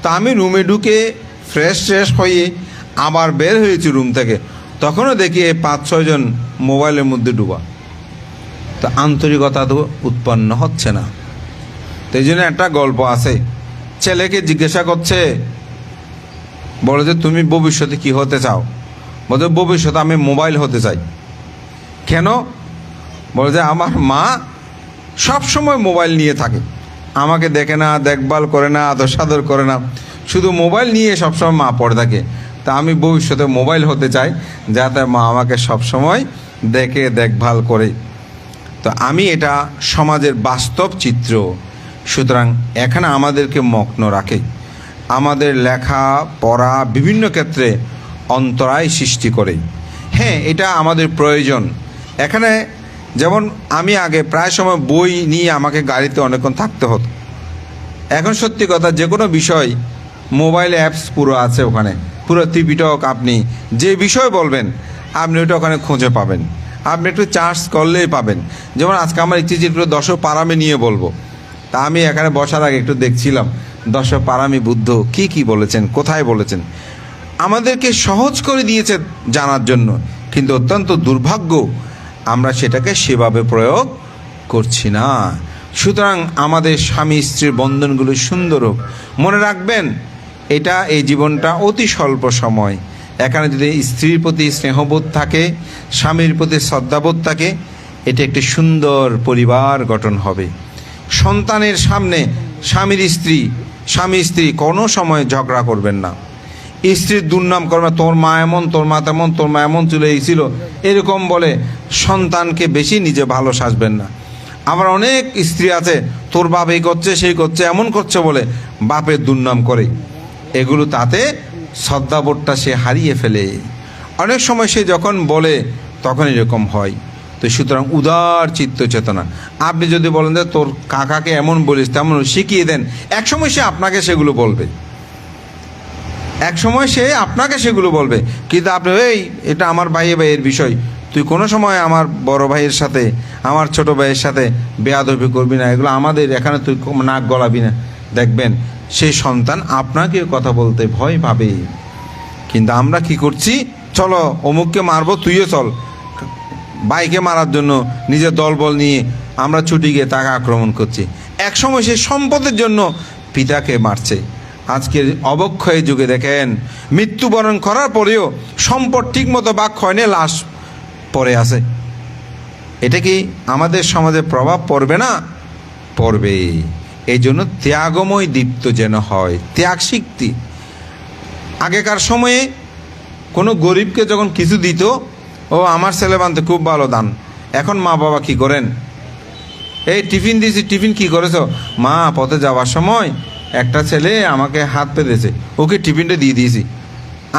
তা আমি রুমে ঢুকে ফ্রেশ হয়ে আবার বের হয়েছি রুম থেকে, তখনও দেখি এই 5-6 জন মোবাইলের মধ্যে ডুবা। তো আন্তরিকতা তো উৎপন্ন হচ্ছে না। তো এই জন্য একটা গল্প আছে, ছেলেকে জিজ্ঞাসা করছে, বলে যে তুমি ভবিষ্যতে কি হতে চাও? বলছে ভবিষ্যতে আমি মোবাইল হতে চাই। কেন? বলে যে আমার মা সব সময় মোবাইল নিয়ে থাকে, আমাকে দেখে না, দেখভাল করে না, আদর সাদর করে না, শুধু মোবাইল নিয়ে সবসময় মা পড়ে থাকে। তা আমি ভবিষ্যতে মোবাইল হতে চাই, যাতে মা আমাকে সবসময় দেখে দেখভাল করে। তো আমি এটা সমাজের বাস্তব চিত্র, সুতরাং এখানে আমাদেরকে মগ্ন রাখে। আমাদের লেখা পড়া বিভিন্ন ক্ষেত্রে অন্তরায় সৃষ্টি করে। হ্যাঁ, এটা আমাদের প্রয়োজন। এখানে যেমন আমি আগে প্রায় সময় বই নিয়ে আমাকে গাড়িতে অনেকক্ষণ থাকতে হতো, এখন সত্যি কথা যে কোনো বিষয় মোবাইল অ্যাপস পুরো আছে, ওখানে পুরো ত্রিপিটক আপনি যে বিষয় বলবেন আপনি ওটা ওখানে খুঁজে পাবেন, আপনি একটু চার্জ করলেই পাবেন। যেমন আজকে আমার ইচ্ছে ছিল দশপারামি নিয়ে বলবো, তা আমি এখানে বসার আগে একটু দেখছিলাম দশপারামি বুদ্ধ কি বলেছেন, কোথায় বলেছেন। আমাদেরকে সহজ করে দিয়েছে জানার জন্য, কিন্তু অত্যন্ত দুর্ভাগ্য আমরা সেটাকে সেভাবে প্রয়োগ করছি না। সুতরাং আমাদের স্বামী স্ত্রীর বন্ধনগুলো সুন্দর হোক। মনে রাখবেন, এই জীবনটা অতি স্বল্প সময়। এখানে যদি স্ত্রীর প্রতি স্নেহবোধ থাকে, স্বামীর প্রতি শ্রদ্ধাবোধ থাকে, এটা একটি সুন্দর পরিবার গঠন হবে। সন্তানের সামনে স্বামী স্ত্রী কোনো সময় ঝগড়া করবেন না। স্ত্রীর দুর্নাম করবে, তোর মা এমন, তোর মা তেমন, তোর মা এমন চলে গেছিল, এরকম বলে সন্তানকে বেশি নিজে ভালো সাজবেন না। আবার অনেক স্ত্রী আছে, তোর বাপ এই করছে, সেই করছে, এমন করছে বলে বাপের দুর্নাম করে। এগুলো তাতে শ্রদ্ধাবোধটা সে হারিয়ে ফেলে। অনেক সময় সে যখন বলে তখন এরকম হয়। তো সুতরাং উদার চিত্ত চেতনা। আপনি যদি বলেন যে তোর কাকাকে এমন বলিস, তেমন শিখিয়ে দেন, একসময় সে আপনাকে সেগুলো বলবে, কিন্তু আপনি এটা আমার ভাইয়ের বিষয়, তুই কোনো সময় আমার বড় ভাইয়ের সাথে, আমার ছোট ভাইয়ের সাথে বেয়াদবি করবি না, এগুলো আমাদের এখানে তুই নাক গলাবি না। দেখবেন সেই সন্তান আপনাকেও কথা বলতে ভয় পাবে। কিন্তু আমরা কি করছি, চলো অমুককে মারবো, তুইও চল, ভাইকে মারার জন্য নিজের দলবল নিয়ে আমরা ছুটি গিয়ে তাকে আক্রমণ করছি। একসময় সে সম্পদের জন্য পিতাকে মারছে। আজকের অবক্ষয় যুগে দেখেন, মৃত্যুবরণ করার পরেও সম্পদ ঠিক মতো ভাগ হয় না, লাশ পড়ে আছে। এটা কি আমাদের সমাজে প্রভাব পড়বে না? পড়বে। এই জন্য ত্যাগময় দীপ্ত যেন হয়, ত্যাগ শিখতি। আগেকার সময়ে কোনো গরিবকে যখন কিছু দিত, ও আমার ছেলে বানতে খুব ভালো দান। এখন মা বাবা কি করেন, এই টিফিন দিয়েছি, টিফিন কি করেছো? মা পথে যাওয়ার সময় একটা ছেলে আমাকে হাত পেতেছে, ওকে টিফিনটা দিয়ে দিয়েছি।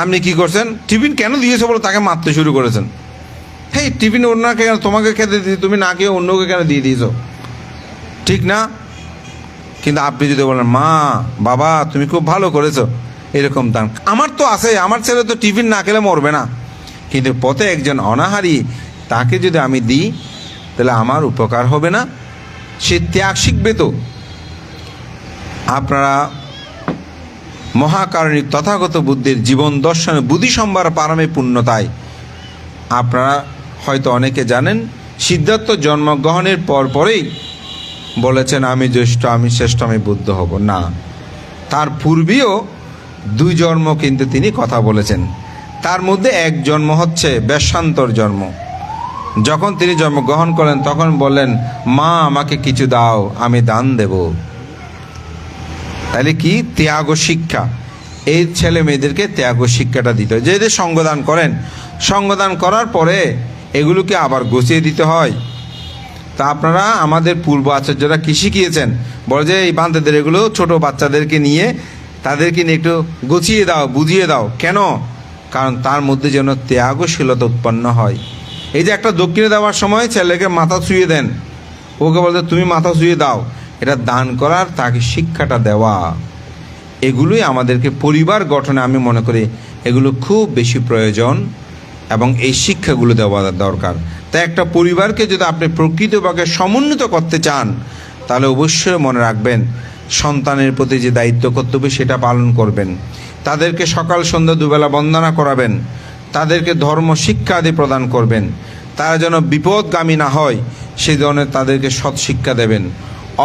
আপনি কি করছেন? টিফিন কেন দিয়েছো বলে তাকে মারতে শুরু করেছেন। হেই, টিফিন অন্যকে কেন তোমাকে খেতে দিয়েছি, তুমি না খেয়ে অন্যকে কেন দিয়ে দিয়েছো? ঠিক না? কিন্তু আপনি যদি বলেন, মা বাবা তুমি খুব ভালো করেছো, এরকম দান আমার তো আছে, আমার ছেলে তো টিফিন না খেলে মরবে না, কিন্তু পথে একজন অনাহারী, তাকে যদি আমি দিই তাহলে আমার উপকার হবে না? সে ত্যাগ শিখবে। তো আপনারা মহাকারণিক তথাগত বুদ্ধের জীবন দর্শনে বুদ্ধি সম্ভার পারমে পূর্ণতায় আপনারা হয়তো অনেকে জানেন, সিদ্ধার্থ জন্মগ্রহণের পরেই বলেছেন আমি জ্যেষ্ঠ, আমি শ্রেষ্ঠ, আমি বুদ্ধ হব না। তার পূর্বেও 2 জন্ম কিন্তু তিনি কথা বলেছেন। তার মধ্যে এক জন্ম হচ্ছে বেশান্তর জন্ম। যখন তিনি জন্মগ্রহণ করেন তখন বললেন, মা আমাকে কিছু দাও, আমি দান দেব। তাহলে কি ত্যাগ শিক্ষা, এই ছেলে মেয়েদেরকে ত্যাগ শিক্ষাটা দিতে হয়। যে এদের সঙ্গদান করেন, সঙ্গদান করার পরে এগুলোকে আবার গুছিয়ে দিতে হয়। তা আপনারা আমাদের পূর্ব আচার্যরা কি শিখিয়েছেন, বলে যে এই বান্ধবদের এগুলো ছোট বাচ্চাদেরকে নিয়ে তাদেরকে নিয়ে একটু গুছিয়ে দাও, বুঝিয়ে দাও। কেন? কারণ তার মধ্যে যেন ত্যাগশীলতা উৎপন্ন হয়। এই যে একটা দক্ষিণে দেওয়ার সময় ছেলেকে মাথা ছুঁয়ে দেন, ওকে বলতে তুমি মাথা ছুঁয়ে দাও, এটা দান করার, তাকে শিক্ষাটা দেওয়া, এগুলোই আমাদেরকে পরিবার গঠনে আমি মনে করি এগুলো খুব বেশি প্রয়োজন এবং এই শিক্ষাগুলো দেওয়া দরকার। তাই একটা পরিবারকে যদি আপনি প্রকৃতভাবে সমুন্নত করতে চান, তাহলে অবশ্যই মনে রাখবেন সন্তানের প্রতি যে দায়িত্ব কর্তব্য সেটা পালন করবেন, তাদেরকে সকাল সন্ধ্যা দুবেলা বন্দনা করাবেন, তাদেরকে ধর্ম শিক্ষা আদি প্রদান করবেন, তারা যেন বিপদগামী না হয় সেই ধরনের তাদেরকে সৎ শিক্ষা দেবেন,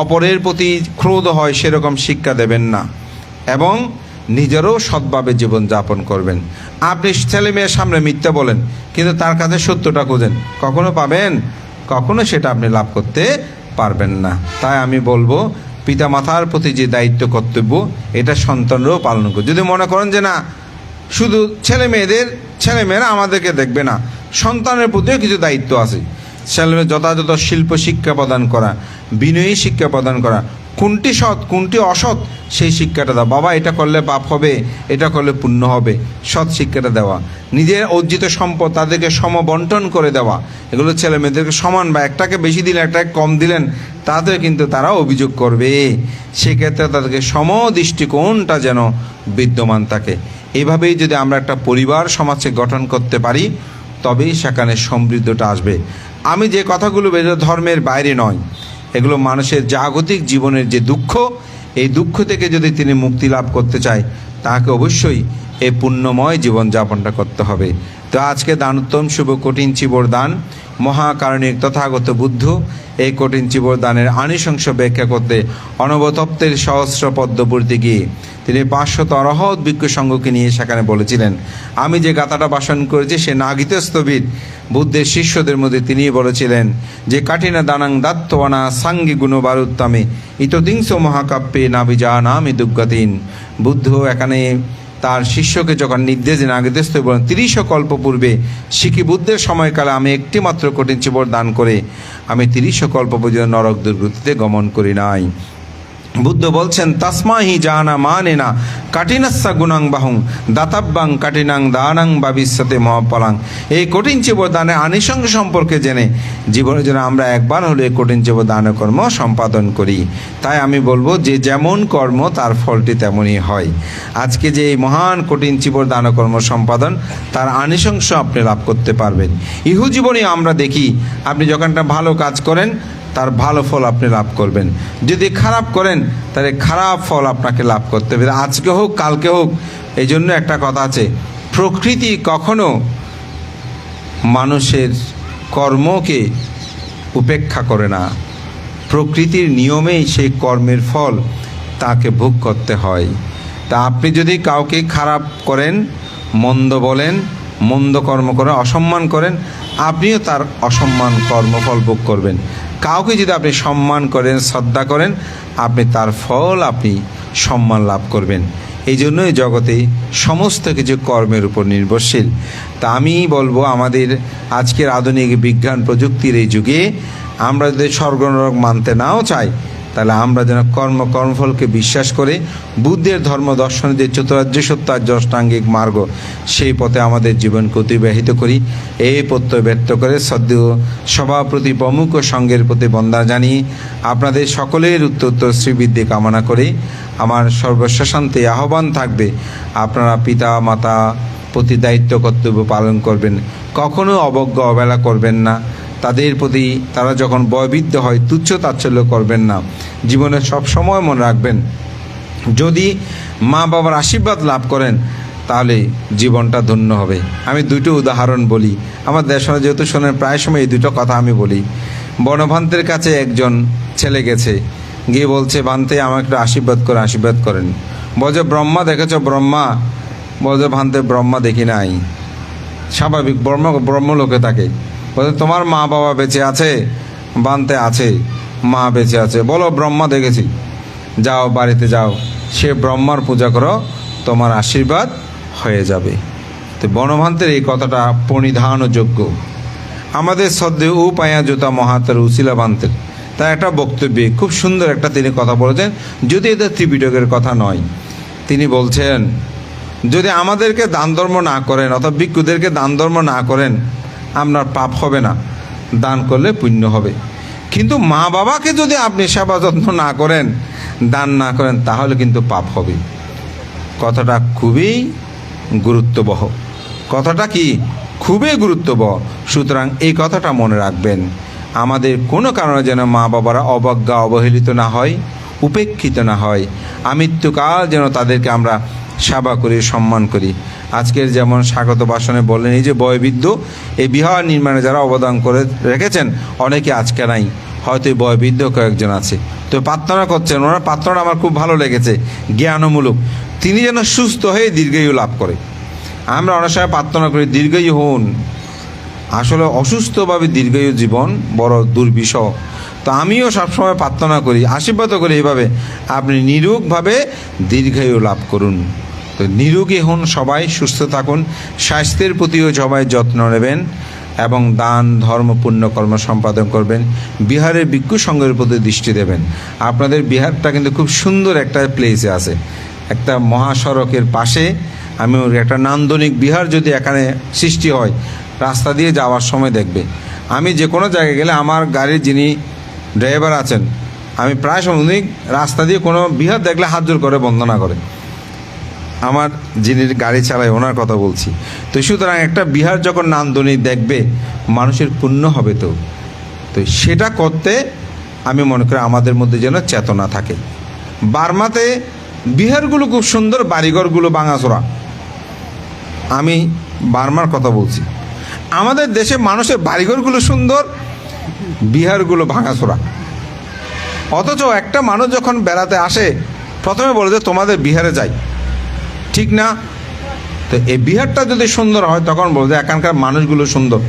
অপরের প্রতি ক্রোধ হয় সেরকম শিক্ষা দেবেন না, এবং নিজেরও সৎভাবে জীবনযাপন করবেন। আপনি ছেলে মেয়ের সামনে মিথ্যা বলেন কিন্তু তার কাছে সত্যটা খোঁজেন, কখনো পাবেন? কখনো সেটা আপনি লাভ করতে পারবেন না। তাই আমি বলবো পিতামাতার প্রতি যে দায়িত্ব কর্তব্য এটা সন্তানরাও পালন করবে। যদি মনে করেন যে না শুধু ছেলেমেয়েরা আমাদেরকে দেখবে না, সন্তানের প্রতিও কিছু দায়িত্ব আছে। ছেলেমেয়ে যথাযথ শিল্প শিক্ষা প্রদান করা, বিনয়ী শিক্ষা প্রদান করা, কোনটি সৎ কোনটি অসৎ সেই শিক্ষাটা দেওয়া, বাবা এটা করলে পাপ হবে, এটা করলে পুণ্য হবে, সৎ শিক্ষাটা দেওয়া, নিজের অর্জিত সম্পদ তাদেরকে সমবন্টন করে দেওয়া, এগুলো ছেলে মেয়েদেরকে সমান, বা একটাকে বেশি দিলেন একটাকে কম দিলেন তাতে কিন্তু তারা অভিযোগ করবে, সেক্ষেত্রে তাদেরকে সমদৃষ্টিকোণটা যেন বিদ্যমান থাকে। এইভাবেই যদি আমরা একটা পরিবার সমাজকে গঠন করতে পারি তবেই সেখানে সমৃদ্ধটা আসবে। আমি যে কথাগুলো ধর্মের বাইরে নয়, এগুলো মানুষের জাগতিক জীবনের যে দুঃখ, এই দুঃখ থেকে যদি তিনি মুক্তি লাভ করতে চায় তাকে অবশ্যই এই পুণ্যময় জীবনযাপনটা করতে হবে। তো আজকে দানোত্তম শুভ কঠিন চিবর দান মহাকারণিক তথাগত বুদ্ধ এই কঠিন চিবর দানের আনিশংস ব্যাখ্যা করতে অনবতপ্তের সহস্র পদ্মপূর্তি গিয়ে তিনি 500 অরহৎ ভিক্ষু সংঘকে নিয়ে সেখানে বলেছিলেন, আমি যে গাথাটা ভাষণ করেছি সে নাগিতস্থবিদ বুদ্ধের শিষ্যদের মধ্যে তিনি বলেছিলেন যে কাঠিনা দানাং দাত্তওয়ানা সাঙ্গি গুণবারুত্তমে ইতদিংস মহাকাব্যে নাবিজানামি দুর্গতিন। বুদ্ধ এখানে তার শিষ্যকে যখন নির্দেশ দেন নাগিতস্থ বলেন 30 কল্প পূর্বে শিখি বুদ্ধের সময়কালে আমি একটি মাত্র কঠিন চিবর দান করে আমি 30 কল্প পর্যন্ত নরক দুর্গতিতে গমন করি নাই। বুদ্ধ বলছেন তাসমাহি জানা মানে না কাঠিনাস্যা গুণাং বাহুং দাতাব্যাং কাঠিনাং দানাং বাবিষ্যতে মহাপলাং। এই কঠিন চিবর দানের আনিসঙ্গ সম্পর্কে জেনে জীবনের জন্য আমরা একবার হলে কঠিন চিবর দান কর্ম সম্পাদন করি। তাই আমি বলবো যে যেমন কর্ম তার ফলটি তেমনই হয়। আজকে যে এই মহান কঠিন চিবর দান কর্ম সম্পাদন তার আনিসংস আপনি লাভ করতে পারবেন। ইহু জীবনে আমরা দেখি আপনি যখন একটা ভালো কাজ করেন তার ভালো ফল আপনি লাভ করবেন, যদি খারাপ করেন তাহলে খারাপ ফল আপনাকে লাভ করতে হবে, আজকে হোক কালকে হোক। এই জন্য একটা কথা আছে, প্রকৃতি কখনো মানুষের কর্মকে উপেক্ষা করে না, প্রকৃতির নিয়মেই সেই কর্মের ফল তাকে ভোগ করতে হয়। তা আপনি যদি কাউকে খারাপ করেন, মন্দ বলেন, মন্দ কর্ম করেন, অসম্মান করেন, আপনিও তার অসম্মান কর্মফল ভোগ করবেন। কাউকে যদি আপনি সম্মান করেন, শ্রদ্ধা করেন, আপনি তার ফল আপনি সম্মান লাভ করবেন। এই জন্যই জগতে সমস্ত কিছু কর্মের উপর নির্ভরশীল। তা আমি বলবো আমাদের আজকের আধুনিক বিজ্ঞান প্রযুক্তির এই যুগে আমরা যদি স্বর্গ নরক মানতে নাও চাই, তাহলে আমরা যেন কর্মফলকে বিশ্বাস করে বুদ্ধের ধর্ম দর্শনে যে চতুরার্য সত্য আর অষ্টাঙ্গিক মার্গ সেই পথে আমাদের জীবনকে অতিবাহিত করি। এই প্রত্যয় ব্যক্ত করে সদ্য সভাপতি প্রমুখ সঙ্গের প্রতি বন্দনা জানিয়ে আপনাদের সকলের উত্তর শ্রীবৃদ্ধি কামনা করে আমার সর্বশান্তি আহ্বান থাকবে, আপনারা পিতা মাতা প্রতি দায়িত্ব কর্তব্য পালন করবেন, কখনো অবজ্ঞা অবহেলা করবেন না, তাদের প্রতি তারা যখন বয়বৃদ্ধ হয় তুচ্ছ তাচ্ছল্য করবেন না। জীবনে সব সময় মনে রাখবেন যদি মা বাবার আশীর্বাদ লাভ করেন তাহলে জীবনটা ধন্য হবে। আমি দুটো উদাহরণ বলি, আমার দেশনে যেহেতু শোনেন প্রায় সময় এই দুটো কথা আমি বলি। বনভান্তের কাছে একজন ছেলে গেছে, গিয়ে বলছে ভান্তে আমাকে একটু আশীর্বাদ করেন। বলছে ব্রহ্মা দেখেছ? ব্রহ্মা বলছে ভান্তে ব্রহ্মা দেখি নাই। স্বাভাবিক ব্রহ্মলোকে থাকে। বলছে তোমার মা বাবা বেঁচে আছে? বানতে আছে, মা বেঁচে আছে। বলো ব্রহ্মা দেখেছি। যাও বাড়িতে যাও, সে ব্রহ্মার পূজা করো, তোমার আশীর্বাদ হয়ে যাবে। তো বনভান্তের এই কথাটা পরিধানযোগ্য। আমাদের শ্রদ্ধেয় উপায়া জোতা মহাতের উশিলা বান্তের তার একটা বক্তব্যে খুব সুন্দর একটা তিনি কথা বলেছেন, যদি এটা ত্রিপিটকের কথা নয়। তিনি বলছেন যদি আমাদেরকে দান ধর্ম না করেন অথবা ভিক্ষুদেরকে দান ধর্ম না করেন আপনার পাপ হবে না, দান করলে পুণ্য হবে। কিন্তু মা বাবাকে যদি আপনি সেবা যত্ন না করেন, দান না করেন, তাহলে কিন্তু পাপ হবে। কথাটা খুবই গুরুত্ববহ, কথাটা কি খুবই গুরুত্ববহ। সুতরাং এই কথাটা মনে রাখবেন, আমাদের কোনো কারণে যেন মা বাবারা অবজ্ঞা অবহেলিত না হয়, উপেক্ষিত না হয়। আমৃত্যুকাল যেন তাদেরকে আমরা সেবা করি, সম্মান করি। আজকের যেমন স্বাগত ভাষণে বললেন, এই যে বয়োবৃদ্ধ এই বিহার নির্মাণে যারা অবদান করে রেখেছেন, অনেকে আজকে নাই, হয়তো এই বয়োবৃদ্ধ কয়েকজন আছে। তো প্রার্থনা করছেন, ওনার প্রার্থনাটা আমার খুব ভালো লেগেছে, জ্ঞানমূলক। তিনি যেন সুস্থ হয়ে দীর্ঘায়ু লাভ করে। আমরা অনেক সময় প্রার্থনা করি দীর্ঘায়ু হন, আসলে অসুস্থভাবে দীর্ঘায়ু জীবন বড় দুর্বিষহ। তো আমিও সবসময় প্রার্থনা করি, আশীর্বাদ করি এইভাবে, আপনি নিরোগভাবে দীর্ঘায়ু লাভ করুন। তো নিরোগী হন, সবাই সুস্থ থাকুন, স্বাস্থ্যের প্রতিও সবাই যত্ন নেবেন এবং দান ধর্ম পুণ্যকর্ম সম্পাদন করবেন। বিহারের ভিক্ষু সংঘের প্রতি দৃষ্টি দেবেন। আপনাদের বিহারটা কিন্তু খুব সুন্দর একটা প্লেসে আছে, একটা মহাসড়কের পাশে। আমি একটা নান্দনিক বিহার যদি এখানে সৃষ্টি হয়, রাস্তা দিয়ে যাওয়ার সময় দেখবে। আমি যে কোনো জায়গায় গেলে আমার গাড়ির যিনি ড্রাইভার আছেন, আমি প্রায় সময় উনি রাস্তা দিয়ে কোনো বিহার দেখলে হাত জোর করে বন্দনা করে। আমার যিনি গাড়ি চালায় ওনার কথা বলছি। তো সুতরাং একটা বিহার যখন নান্দনিক দেখবে, মানুষের পুণ্য হবে। তো সেটা করতে আমি মনে করি আমাদের মধ্যে যেন চেতনা থাকে। বার্মাতে বিহারগুলো খুব সুন্দর, বাড়িঘরগুলো ভাঙাচোরা। আমি বার্মার কথা বলছি। আমাদের দেশে মানুষের বাড়িঘরগুলো সুন্দর, বিহারগুলো ভাঙাচোরা। অথচ একটা মানুষ যখন বেড়াতে আসে, প্রথমে বলে যে তোমাদের বিহারে যাই, ঠিক না? তো এই বিহারটা যদি সুন্দর হয়, তখন বলছে এখানকার মানুষগুলো সুন্দর,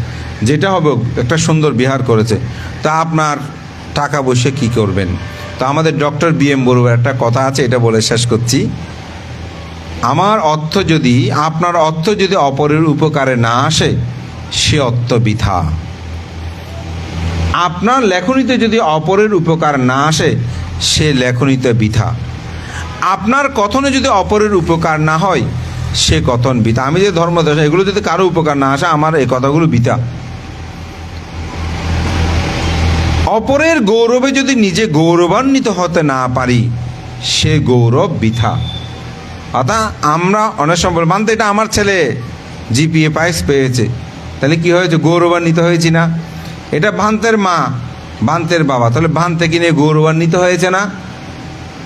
যেটা হবে একটা সুন্দর বিহার করেছে। তা আপনার টাকা পয়সা কী করবেন? তো আমাদের ডক্টর বি.এম. বড়ুয়ার একটা কথা আছে, এটা বলে শেষ করছি। আমার অর্থ যদি, আপনার অর্থ যদি অপরের উপকারে না আসে, সে অর্থ বৃথা। আপনার লেখনীতে যদি অপরের উপকার না আসে, সে লেখনীতে বৃথা। আপনার কথনে যদি অপরের উপকার না হয়, সে কথন বৃথা। আমি যে ধর্মদেশা, এগুলো যদি কারো উপকার না আসে, আমার এই কথাগুলো বৃথা। অপরের গৌরবে যদি নিজে গৌরবান্বিত হতে না পারি, সে গৌরব বৃথা। অর্থাৎ আমরা অনেক সময় মানতে, এটা আমার ছেলে জিপিএ পাইস পেয়েছে, তাহলে কি হয়েছে? গৌরবান্বিত হয়েছি না? এটা ভান্তের মা, ভান্তের বাবা, তাহলে ভান্তে কিনে গৌরবান্বিত হয়েছে না?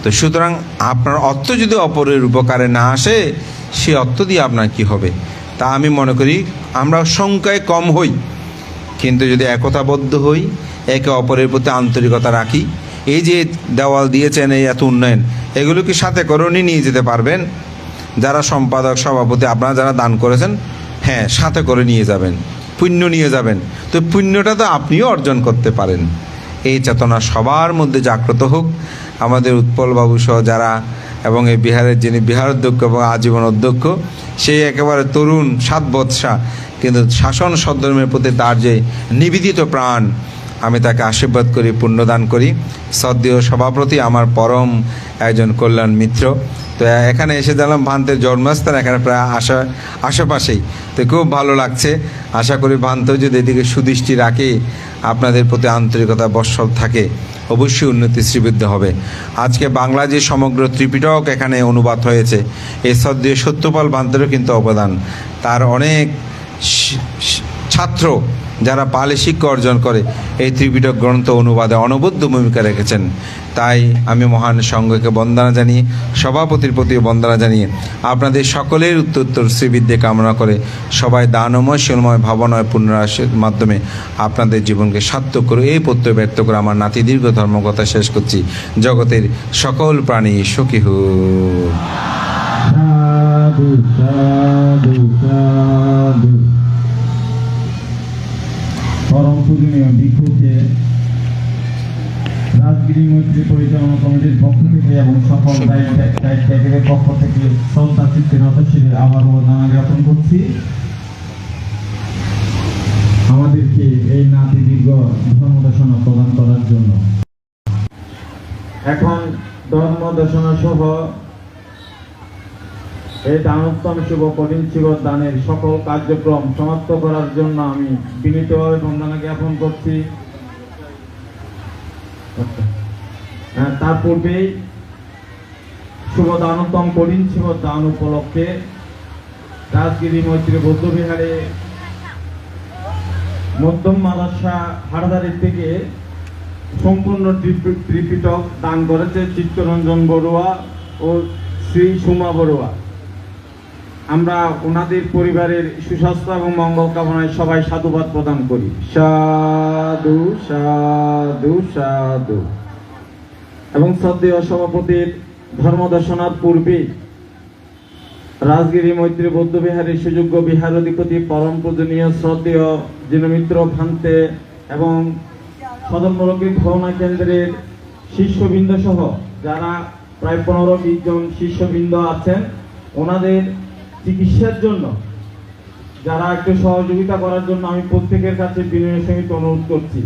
তো সুতরাং আপনার অর্থ যদি অপরের উপকারে না আসে, সে অর্থ দিয়ে আপনার কি হবে? তা আমি মনে করি আমরা সংখ্যায় কম হই, কিন্তু যদি একতাবদ্ধ হই, একে অপরের প্রতি আন্তরিকতা রাখি, এই যে দেওয়াল দিয়েছেন, এই এত উন্নয়ন, এগুলো কি সাথে করে নিয়ে যেতে পারবেন? যারা সম্পাদক সভাপতি, আপনারা যারা দান করেছেন, হ্যাঁ সাথে করে নিয়ে যাবেন, পুণ্য নিয়ে যাবেন। তো পুণ্যটা তো আপনিও অর্জন করতে পারেন। এই চেতনা সবার মধ্যে জাগ্রত হোক। আমাদের উৎপলবাবু সহ যারা, এবং এই বিহারের যিনি বিহার অধ্যক্ষ এবং আজীবন অধ্যক্ষ, সেই একেবারে তরুণ 7 বৎসা, কিন্তু শাসন সদ্ধর্মের প্রতি তার যে নিবেদিত প্রাণ, আমি তাকে আশীর্বাদ করি, পুণ্যদান করি। শ্রদ্ধেয় সভাপতি আমার পরম একজন কল্যাণ মিত্র। তো এখানে এসে দেখলাম ভান্তের জন্মস্থান এখানে প্রায় আশেপাশেই, তো খুব ভালো লাগছে। আশা করি ভান্ত যদি এদিকে সুদৃষ্টি রাখে, আপনাদের প্রতি আন্তরিকতা বৎসল থাকে, অবশ্যই উন্নতি শ্রীবৃদ্ধি হবে। আজকে বাংলা যে সমগ্র ত্রিপিটক এখানে অনুবাদ হয়েছে, এই শ্রদ্ধেয় সত্যপাল ভান্তেরও কিন্তু অবদান। তার অনেক ছাত্র যারা পালি শিক্ষা অর্জন করে, এই ত্রিপিটক গ্রন্থ অনুবাদে অনবদ্য ভূমিকা রেখেছেন। তাই আমি মহান সংঘকে বন্দনা জানিয়ে, সভাপতির প্রতি বন্দনা জানিয়ে, আপনাদের সকলের উত্তর শ্রীবৃদ্ধি কামনা করে, সবাই দানময় শিলময় ভাবনয় পুনরাসের মাধ্যমে আপনাদের জীবনকে সার্থক করে, এই প্রত্যয় ব্যক্ত করে আমার নাতি দীর্ঘ ধর্মকথা শেষ করছি। জগতের সকল প্রাণী সুখী হোক। পরম পূজনীয় ভিক্ষুকে রাজগিরি মৈত্রী পরিচালনা কমিটির পক্ষ থেকে এবং সকল দায়িত্বের পক্ষ থেকে শ্রদ্ধা চিত্তে নতশিরে আবারও জানা জ্ঞাপন করছি আমাদেরকে এই নাতি দীর্ঘ ধর্মদেশনা প্রদান করার জন্য। এখন ধর্মদেশনা সহ এই দানোত্তম শুভ কঠিন শিব দানের সকল কার্যক্রম সমাপ্ত করার জন্য আমি বিনীতভাবে বন্দনা জ্ঞাপন করছি। তার পূর্বেই শুভ দানোত্তম কঠিন শিব দান উপলক্ষে রাজগিরি মৈত্রী বৌদ্ধবিহারে মধ্যম মাদ্রাসা হাটদারি থেকে সম্পূর্ণ ত্রিপিটক দান করেছে চিত্তরঞ্জন বড়ুয়া ও শ্রী সুমা বড়ুয়া। আমরা ওনাদের পরিবারের সুস্বাস্থ্য এবং মঙ্গল কামনায় সবাই সাধুবাদ প্রদান করি। সাধু সাধু সাধু। এবং শ্রদ্ধেয় সভাপতির ধর্মদর্শনার পূর্বে রাজগিরি মৈত্রী বৌদ্ধবিহারের সুযোগ্য বিহার অধিপতি পরম পূজনীয় শ্রদ্ধেয় জিনমিত্র ভান্তে এবং সদনমূলকী ভাবনা কেন্দ্রের শিষ্যবৃন্দ সহ যারা প্রায় 15-20 জন শিষ্যবৃন্দ আছেন, ওনাদের চিকিৎসার জন্য যারা একটু সহযোগিতা করার জন্য আমি প্রত্যেকের কাছে বিনয় সহিত অনুরোধ করছি।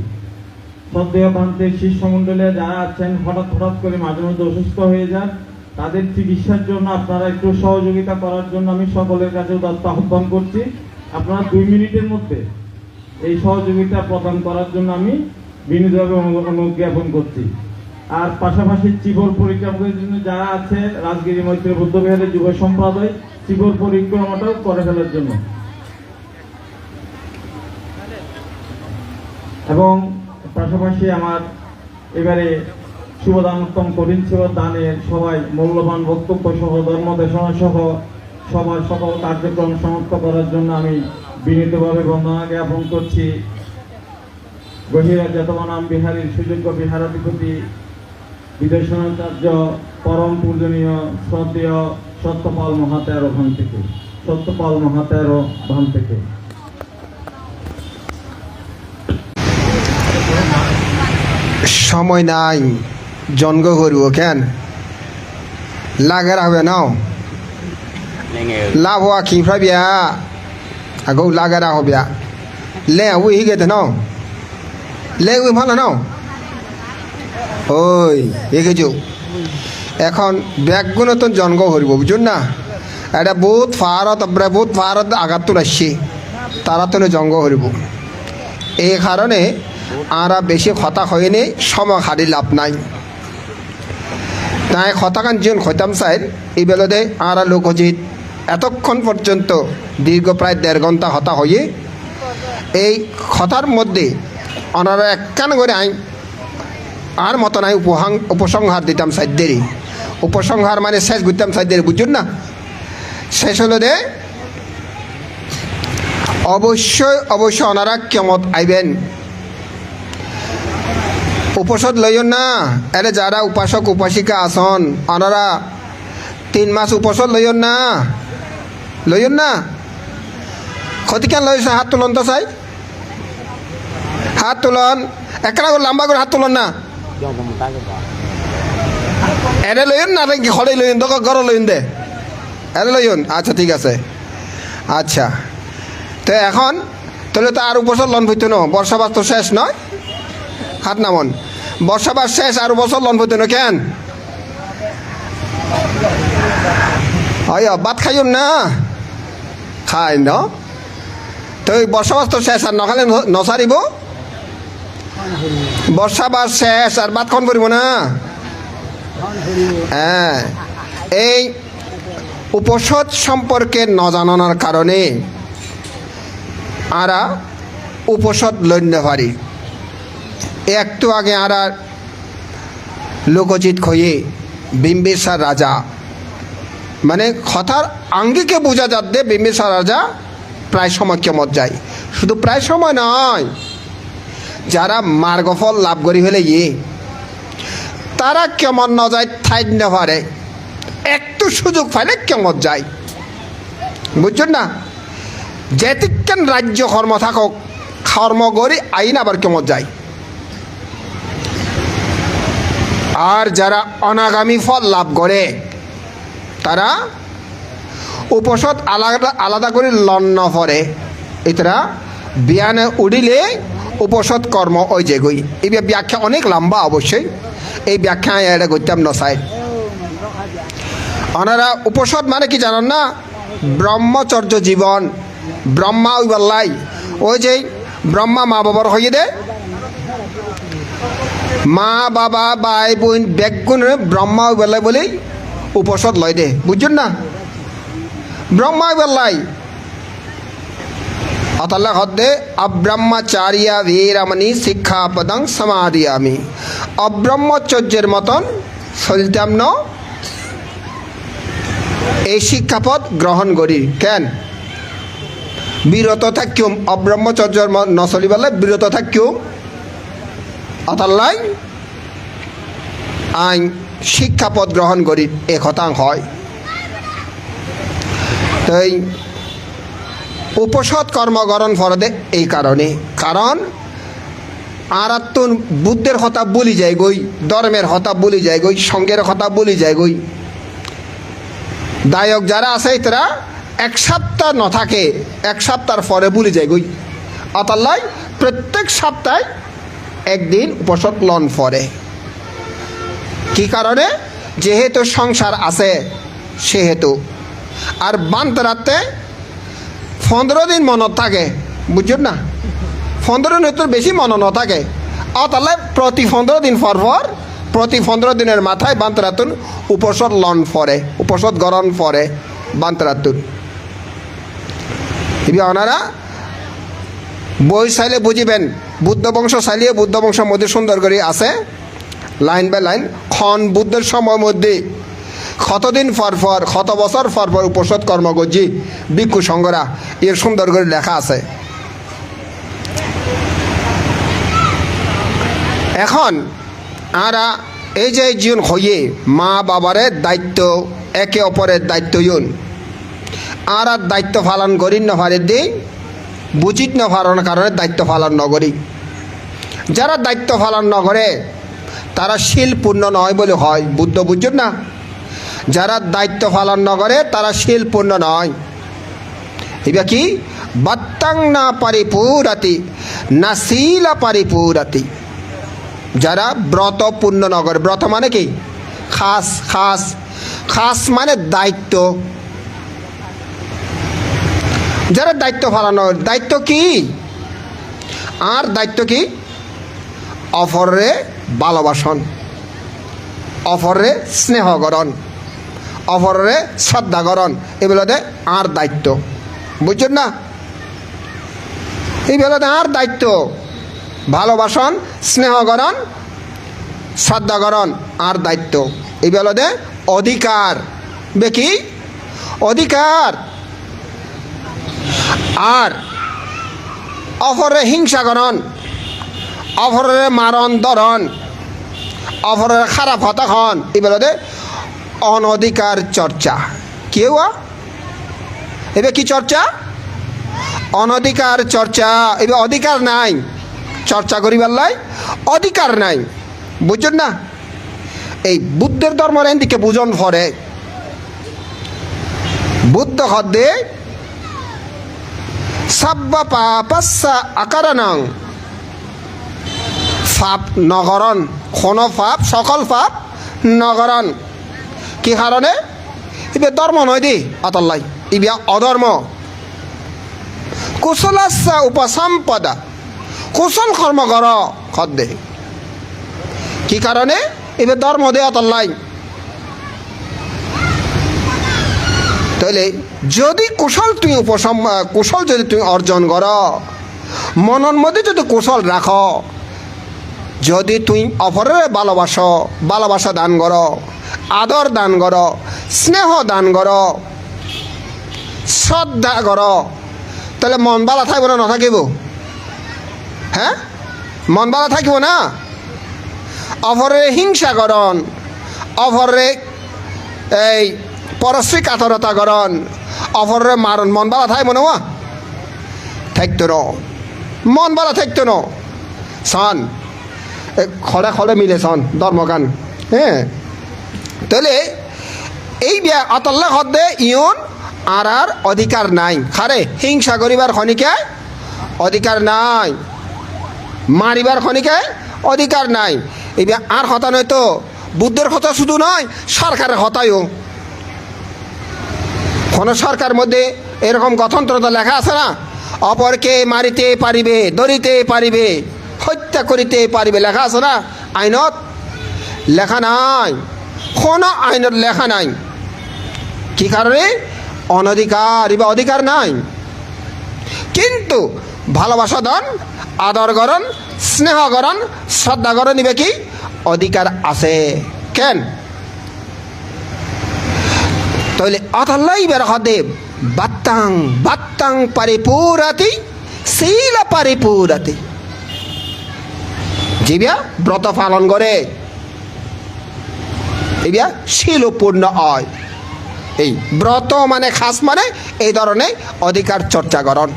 শ্রদ্ধেয় ভান্তের শিষ্যমণ্ডলে যারা আছেন হঠাৎ করে মাঝে মধ্যে অসুস্থ হয়ে যান, তাদের চিকিৎসার জন্য আপনারা একটু সহযোগিতা করার জন্য আমি সকলের কাছে উদাত্ত আহ্বান করছি। আপনারা 2 মিনিটের মধ্যে এই সহযোগিতা প্রদান করার জন্য আমি বিনীতভাবে অনুরোধ জ্ঞাপন করছি। আর পাশাপাশি চিবর পরিক্রমার জন্য যারা আছে রাজগিরি মৈত্রী বৌদ্ধবিহারের যুব সম্প্রদায় চিবর পরিক্রমাটাও করে ফেলার জন্য, এবং পাশাপাশি আমার এবারে শুভদানোত্তম কঠিন শিব দানের সবাই মূল্যবান বক্তব্য সহ ধর্মদেশনা সহ সবার সকল কার্যক্রম সমাপ্ত করার জন্য আমি বিনীতভাবে বন্দনা জ্ঞাপন করছি। গহিরা যতমানাম বিহারীর সুযোগ্য বিহারাধিপতি বিদর্শনাচার্য পরম পূজনীয় শ্রদ্ধেয় সত্যপাল মহাতের ভান থেকে সময় নাই জন্ম করব কেন লাগে রাখবে নাও লাভ হওয়া খিফা বিয়া আগৌ লাগে রাখ বিয়া লে উই হিগে নাও লে উই ভালো নাও ওই এগেছ এখন ব্যাগগুলো তো জন্ম করব বুঝুন না, এটা বহুত ফারত আঘাত তো আসছে তারা তো জন্ম করব। এই কারণে আরা বেশি কথা হয়নি, সময় হারি লাভ নাই। তাই কথাখান যিন খৈতাম চাই এই বেলদে আরা লোকজিৎ এতক্ষণ পর্যন্ত দীর্ঘ প্রায় 1.5 ঘন্টা হতা হয়ে এই কথার মধ্যে ওনারা একখান করে আইন আর মতন আই উপসংহার দিতাম সাইদেরই। উপসংহার মানে শেষ করতাম সাইদের বুঝুন না। শেষ হলো দে অবশ্যই ওনারা কেমত আইবেন, উপসদ লইন না। এরে যারা উপাসক উপাসিকা আসন ওনারা 3 মাস উপসদ লইন না ক্ষতিকান লইছে। হাত তুলন তো চাই, হাত তুলন একটা লম্বা করে হাত তুলন না। এরে লইন না নাকি ঘরে লইন তো ঘর লইন দে এরে লইন। আচ্ছা ঠিক আছে। আচ্ছা তো এখন তাহলে তো আর উপসদ লন হইতো না, বর্ষাবাস তো শেষ নয়। হাত নামন বর্ষাবাস শেষ আর বছর লন হইতো না কেন হয় ভাত খাইন না খাই ন তো বর্ষাবাস তো শেষ আর নখালে নসারিব। বর্ষাবাস শেষ আর ভাত খন করিব না। হ্যাঁ এই উপসদ সম্পর্কে ন জানানোর কারণে আরা উপসদ লইন পারি। একটু আগে আরা লোকজিৎ খয়ে বিম্বিসার রাজা মানে কথার আঙ্গিকে বোঝা যাচ্ছে বিম্বিসার রাজা প্রায় সময় কেমত যায়। শুধু প্রায় সময় নয়, যারা মার্গফল লাভ করি হলে তারা কেমন ন যায় ঠাই না পারে, একটু সুযোগ পাইলে কেমত যায় বুঝছেন না। যেতিকান রাজ্য কর্ম থাকক কর্ম করি আইন আবার কেমত যায়। আর যারা অনাগামী ফল লাভ করে তারা উপসদ আলাদা করে লন্ন পরে এরা বিয়ানে উড়িলে উপসদ কর্ম ওই যে গই। এই ব্যাখ্যা অনেক লম্বা, অবশ্যই এই ব্যাখ্যা এটা করতাম নসাই। ওনারা উপসদ মানে কি জানেন না? ব্রহ্মচর্য জীবন। ব্রহ্মা ওই বললাই ওই যে ব্রহ্মা মা বাবার হয়ে দে, মা বাবা ভাই বোন বেগুন ব্রহ্মা ওই বললাই বলেই উপসদ লয় দে, বুঝছেন না? ব্রহ্মা ওই বললাই অতলা হদ্দে অব্রহ্মচারিয়া বীরামণি শিক্ষাপদং সমাধি আমি। অব্রহ্মচর্যের মতন চলতাম ন, এই শিক্ষাপদ গ্রহণ করি কেন? বিরত থাকিম, অব্রহ্মচর্যর নচলিবালে বিরত থাকিম। অতলাই আইন শিক্ষাপদ গ্রহণ করি এ কথাং হয়। তাই উপসদ কর্মকরণ ফরদে এই কারণে, কারণ আর তুন বুদ্ধের কথা বলি যায় গই, ধর্মের কথা বলি যায় গই, সঙ্গের কথা বলি যায় গই। দায়ক যারা আছে তারা এক সপ্তাহ ন থাকে, এক সপ্তাহ পরে বলি যায় গই। অতাল্লাই প্রত্যেক সপ্তাহে একদিন উপসদ লন ফরে। কি কারণে? যেহেতু সংসার আছে সেহেতু। আর বান্তরাতে 15 দিন মনত থাকে, বুঝছেন না? 15 দিনের তো বেশি মনে ন থাকে। তাহলে প্রতি 15 দিন পর প্রতি 15 দিনের মাথায় বান্তরাতুন উপসদ লন ফরে, উপসদ গরণ ফরে বান্তরাতুন। এবার ওনারা বই চাইলে বুঝিবেন, বুদ্ধ বংশ চাইলে বুদ্ধ বংশের মধ্যে সুন্দর করে আছে লাইন বাই লাইন। খন বুদ্ধের সময় মধ্যে কতদিন পর কত বছর পর উপসদ কর্ম করছি ভিক্ষু সংঘরা, এর সুন্দর করে লেখা আছে। এখন আরা এই যে জীবন হইয়ে মা বাবারের দায়িত্ব, একে অপরের দায়িত্ব ইউন আর দায়িত্ব পালন করি নভারে দিই, বুঝিত নভারণ কারণে দায়িত্ব পালন নকরি। যারা দায়িত্ব পালন নকরে তারা শীল পূর্ণ নয় বলে হয়, বুদ্ধ বুঝছেন না? যারা দায়িত্ব পালন নকরে তারা শীল পূর্ণ নয়। এবার কি? বাত্তাং না পরিপূরাতি না শীলা পরিপূরাতি। যারা ব্রত পূর্ণ নগর, ব্রত মানে কি? খাস খাস খাস মানে দায়িত্ব। যারা দায়িত্ব পালন, দায়িত্ব কি? আর দায়িত্ব কি? অপরে ভালোবাসন, অপরে স্নেহ করণ, অপরে শ্রদ্ধা করণ, এগুলোতে আর দায়িত্ব, বুঝছেন না? এইগুলোতে আর দায়িত্ব, ভালোবাসন, স্নেহকরণ, শ্রদ্ধাকরণ আর দায়িত্ব। এই বেলাতে অধিকার, বেকি অধিকার। আর অপরে হিংসাকরণ, অপরে মারণ ধরণ, অপরে খারাপ হতাখন, এই বেলাতে অনধিকার চর্চা। কেউ এবার কি চর্চা? অনধিকার চর্চা। এবার অধিকার নাই, চর্চা করিবার লাই অধিকার নাই, বুঝছেন না? এই বুদ্ধের ধর্মের এদিকে বুঝন ফরে। বুদ্ধ হদ্দে সাব্বা পাপাসা আকারানং, পাপ নগরণ, কোনো পাপ সকল পাপ নগরণ। কি কারণে? এবার ধর্ম নয় দি অতল্লাই, ইবিয়া অধর্ম। কুশলাস্যা উপসম্পদা, কুশল কর্ম কর খদ্দে। কি কারণে? এবার ধর্ম দে অতল্লাই। তাহলে যদি কুশল তুই কুশল যদি তুমি অর্জন কর, মনের মধ্যে যদি কুশল রাখ, যদি তুই অপরের ভালোবাসা দান কর, আদর দান কর, স্নেহ দান কর, শ্রদ্ধা কর, তাহলে মন ভালো থাকবে না থাকিব? হ্যাঁ, মন ভালো থাকিব না? অপরে হিংসা করন, অপরে এই পরশ্রী কাতরতা করন, অপরে মারণ, মন ভালো থাকবো না? থাকতো ন, মন ভালো থাকতো ন। সন খলে খলে মিলে সন ধর্মগান। হ্যাঁ, তাহলে এই বিয়া অতল্লা হদ্দে ইয়ন আর অধিকার নাই। খারে হিংসা করিবার খনিকায় অধিকার নাই, মারিবার খনিকায় অধিকার নাই। এই আর কথা নয় তো, বুদ্ধের কথা শুধু নয়, সরকারের কথাও। কোনো সরকার মধ্যে এরকম গঠনতন্ত্র লেখা আছে না, অপরকে মারিতে পারিবে, ধরিতে পারিবে, হত্যা করিতে পারিবে, লেখা আছে না আইনত? লেখা নাই, কোনো আইনত লেখা নাই। কি কারণে? অনধিকার বা অধিকার নাই। কিন্তু ভালোবাসা দন, আদর গরণ, স্নেহ গরণ, শ্রদ্ধা গরণ নিবে কি অধিকার আছে। কেন? তাহলে অতলাই বের হদে বাত্তাং বাত্তাং পারিপুরাতি শীল পারিপুরাতি। জিবিয়া ব্রত পালন করে এবিয়া শীলপূর্ণ হয়। এই ব্রত মানে খাস মানে এই ধরনের অধিকার চর্চা করণ।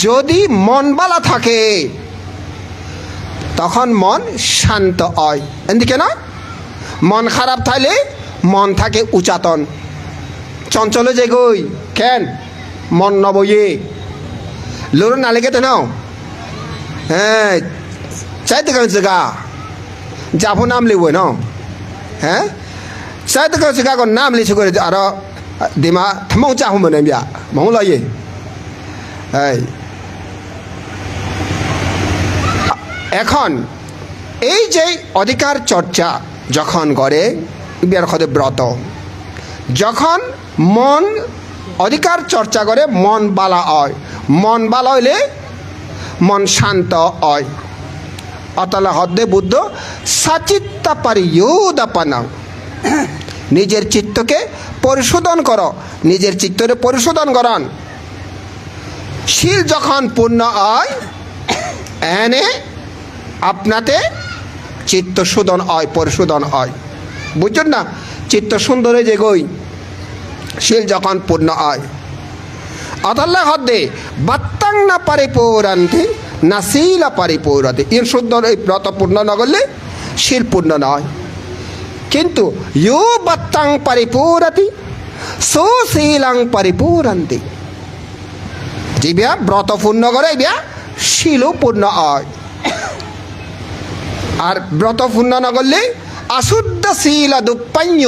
যদি মন বালা থাকে তখন মন শান্ত হয়। এদিকে না মন খারাপ থাকলে মন থাকে উচাতন, চঞ্চল যে গই কেন মন নবইয়ে লোর নালেকে তো নাও। হ্যাঁ চাইতে কেন জায়গা যাবো নাম লিব ন, হ্যাঁ চাইতে কেন জায়গা নাম লিছু করে আর দিমা থামাও চাহু মনে বিয়া মৌ লয়ে। এই এখন এই যে অধিকার চর্চা যখন করে বিয়ার খদে ব্রত, যখন মন অধিকার চর্চা করে মন বালা হয়, মন বালা হইলে মন শান্ত হয়। অতলা হদ্দে বুদ্ধ সাচিত্তা পারি ইউদাপানা, নিজের চিত্তকে পরিশোধন করো, নিজের চিত্তরে পরিশোধন করন। শীল যখন পূর্ণ হয় এনে আপনাতে চিত্ত শোধন হয়, পরিশোধন হয়। বুঝছেন না? চিত্ত সুন্দরে যে গই শীল যখন পূর্ণ হয়। অতল্লা হদ্দে বাত্তাং না পারিপৌরান্তি না শীলা পারিপৌরাতে। ইন সুন্দর এই ব্রত পূর্ণ না করলে শীল পূর্ণ নয়। কিন্তু ইউ বাত্তাং পারিপৌরাতি সুশীলাং পারিপৌরান্তি। যে বিয়া ব্রত পূর্ণ করে বিয়া শীলও পূর্ণ হয়। আর ব্রত পূর্ণ না করলে অশুদ্ধ শীল দুপান্য।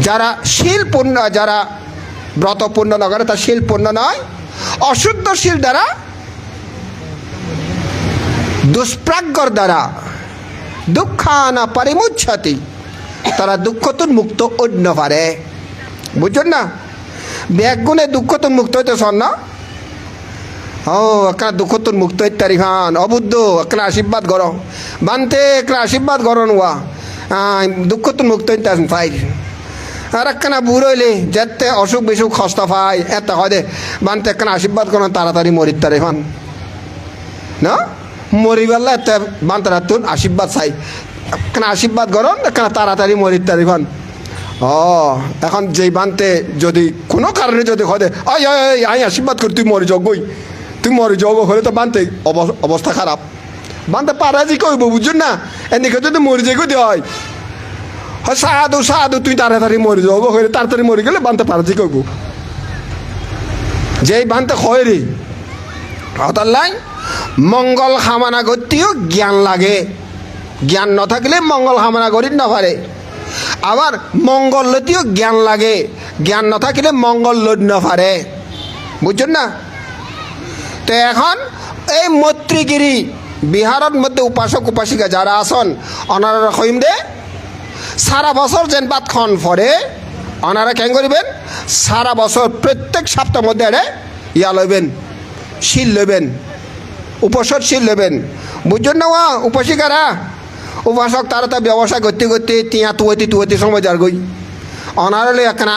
যারা শীল পূর্ণ, যারা ব্রত পূর্ণ না করে তার শীল পূর্ণ নয়। অশুদ্ধ শীল দ্বারা, দুষ্প্রাজ্ঞর দ্বারা দুঃখানা পরিমুচ্ছতি, তারা দুঃখতুন মুক্ত অন্য পারে। বুঝছেন না? ব্যাগুণে দুঃখতুন মুক্ত হইতে সন না। ও একটা দুঃখতুন মুক্ত ইত্যাদি খান অবুদ্ধ একটা আশীর্বাদ কর বানতে একটা আশীর্বাদ করন ওয়া দুঃখতুন মুক্ত ইত্যাদি পাই। আর একখানা বুড়ো হইলে যেতে অসুখ বিসুখ কষ্ট পায় এত হয় দে বানতে একখানা আশীর্বাদ করন তাড়াতাড়ি মরিত তারি খান না, মরিবেলা এত বান্তারা তুন আশীর্বাদ চাই, একখানা আশীর্বাদ করন একখানা তাড়াতাড়ি মরিত তারি খান। ও এখন যেই বানতে যদি কোনো কারণে যদি হয় দে আই আই আই আশীর্বাদ করি তুই মরি যোগই, তুই মরি যোগ হলে তো বানতে অবস্থা খারাপ, বানতে পারা যে কইব। বুঝছেন না? এদিকে যদি মরি যাই কই হয় সাধু সাধু তুই তাড়াতাড়ি মরি যোগ হলে তাড়াতাড়ি মরি গেলে বানতে পারা যে কইব। যেই বানতে হয় রে অতাল্লাই মঙ্গল কামনা করতেও জ্ঞান লাগে, জ্ঞান না থাকলে মঙ্গল কামনা করি না পারে। আবার মঙ্গল লতিও জ্ঞান লাগে, জ্ঞান না থাকলে মঙ্গল লড না পারে। বুঝছেন না? তো এখন এই মৈত্রীগিরি বিহারের মধ্যে উপাসক উপাসিকা যারা আসন ওনারা কইম দে সারা বছর যেন বাদ খন পরে ওনারা কেন করিবেন সারা বছর প্রত্যেক সপ্তাহের মধ্যে এড়ে ইয়া লইবেন, শিল লইবেন, উপসর শিল লইবেন। বুঝছেন না? ওয়া উপাসিকারা উপাসক তারা তা ব্যবসা করতে করতে তিয়া তুয়তি সময় যার গই অনারা লই একখানা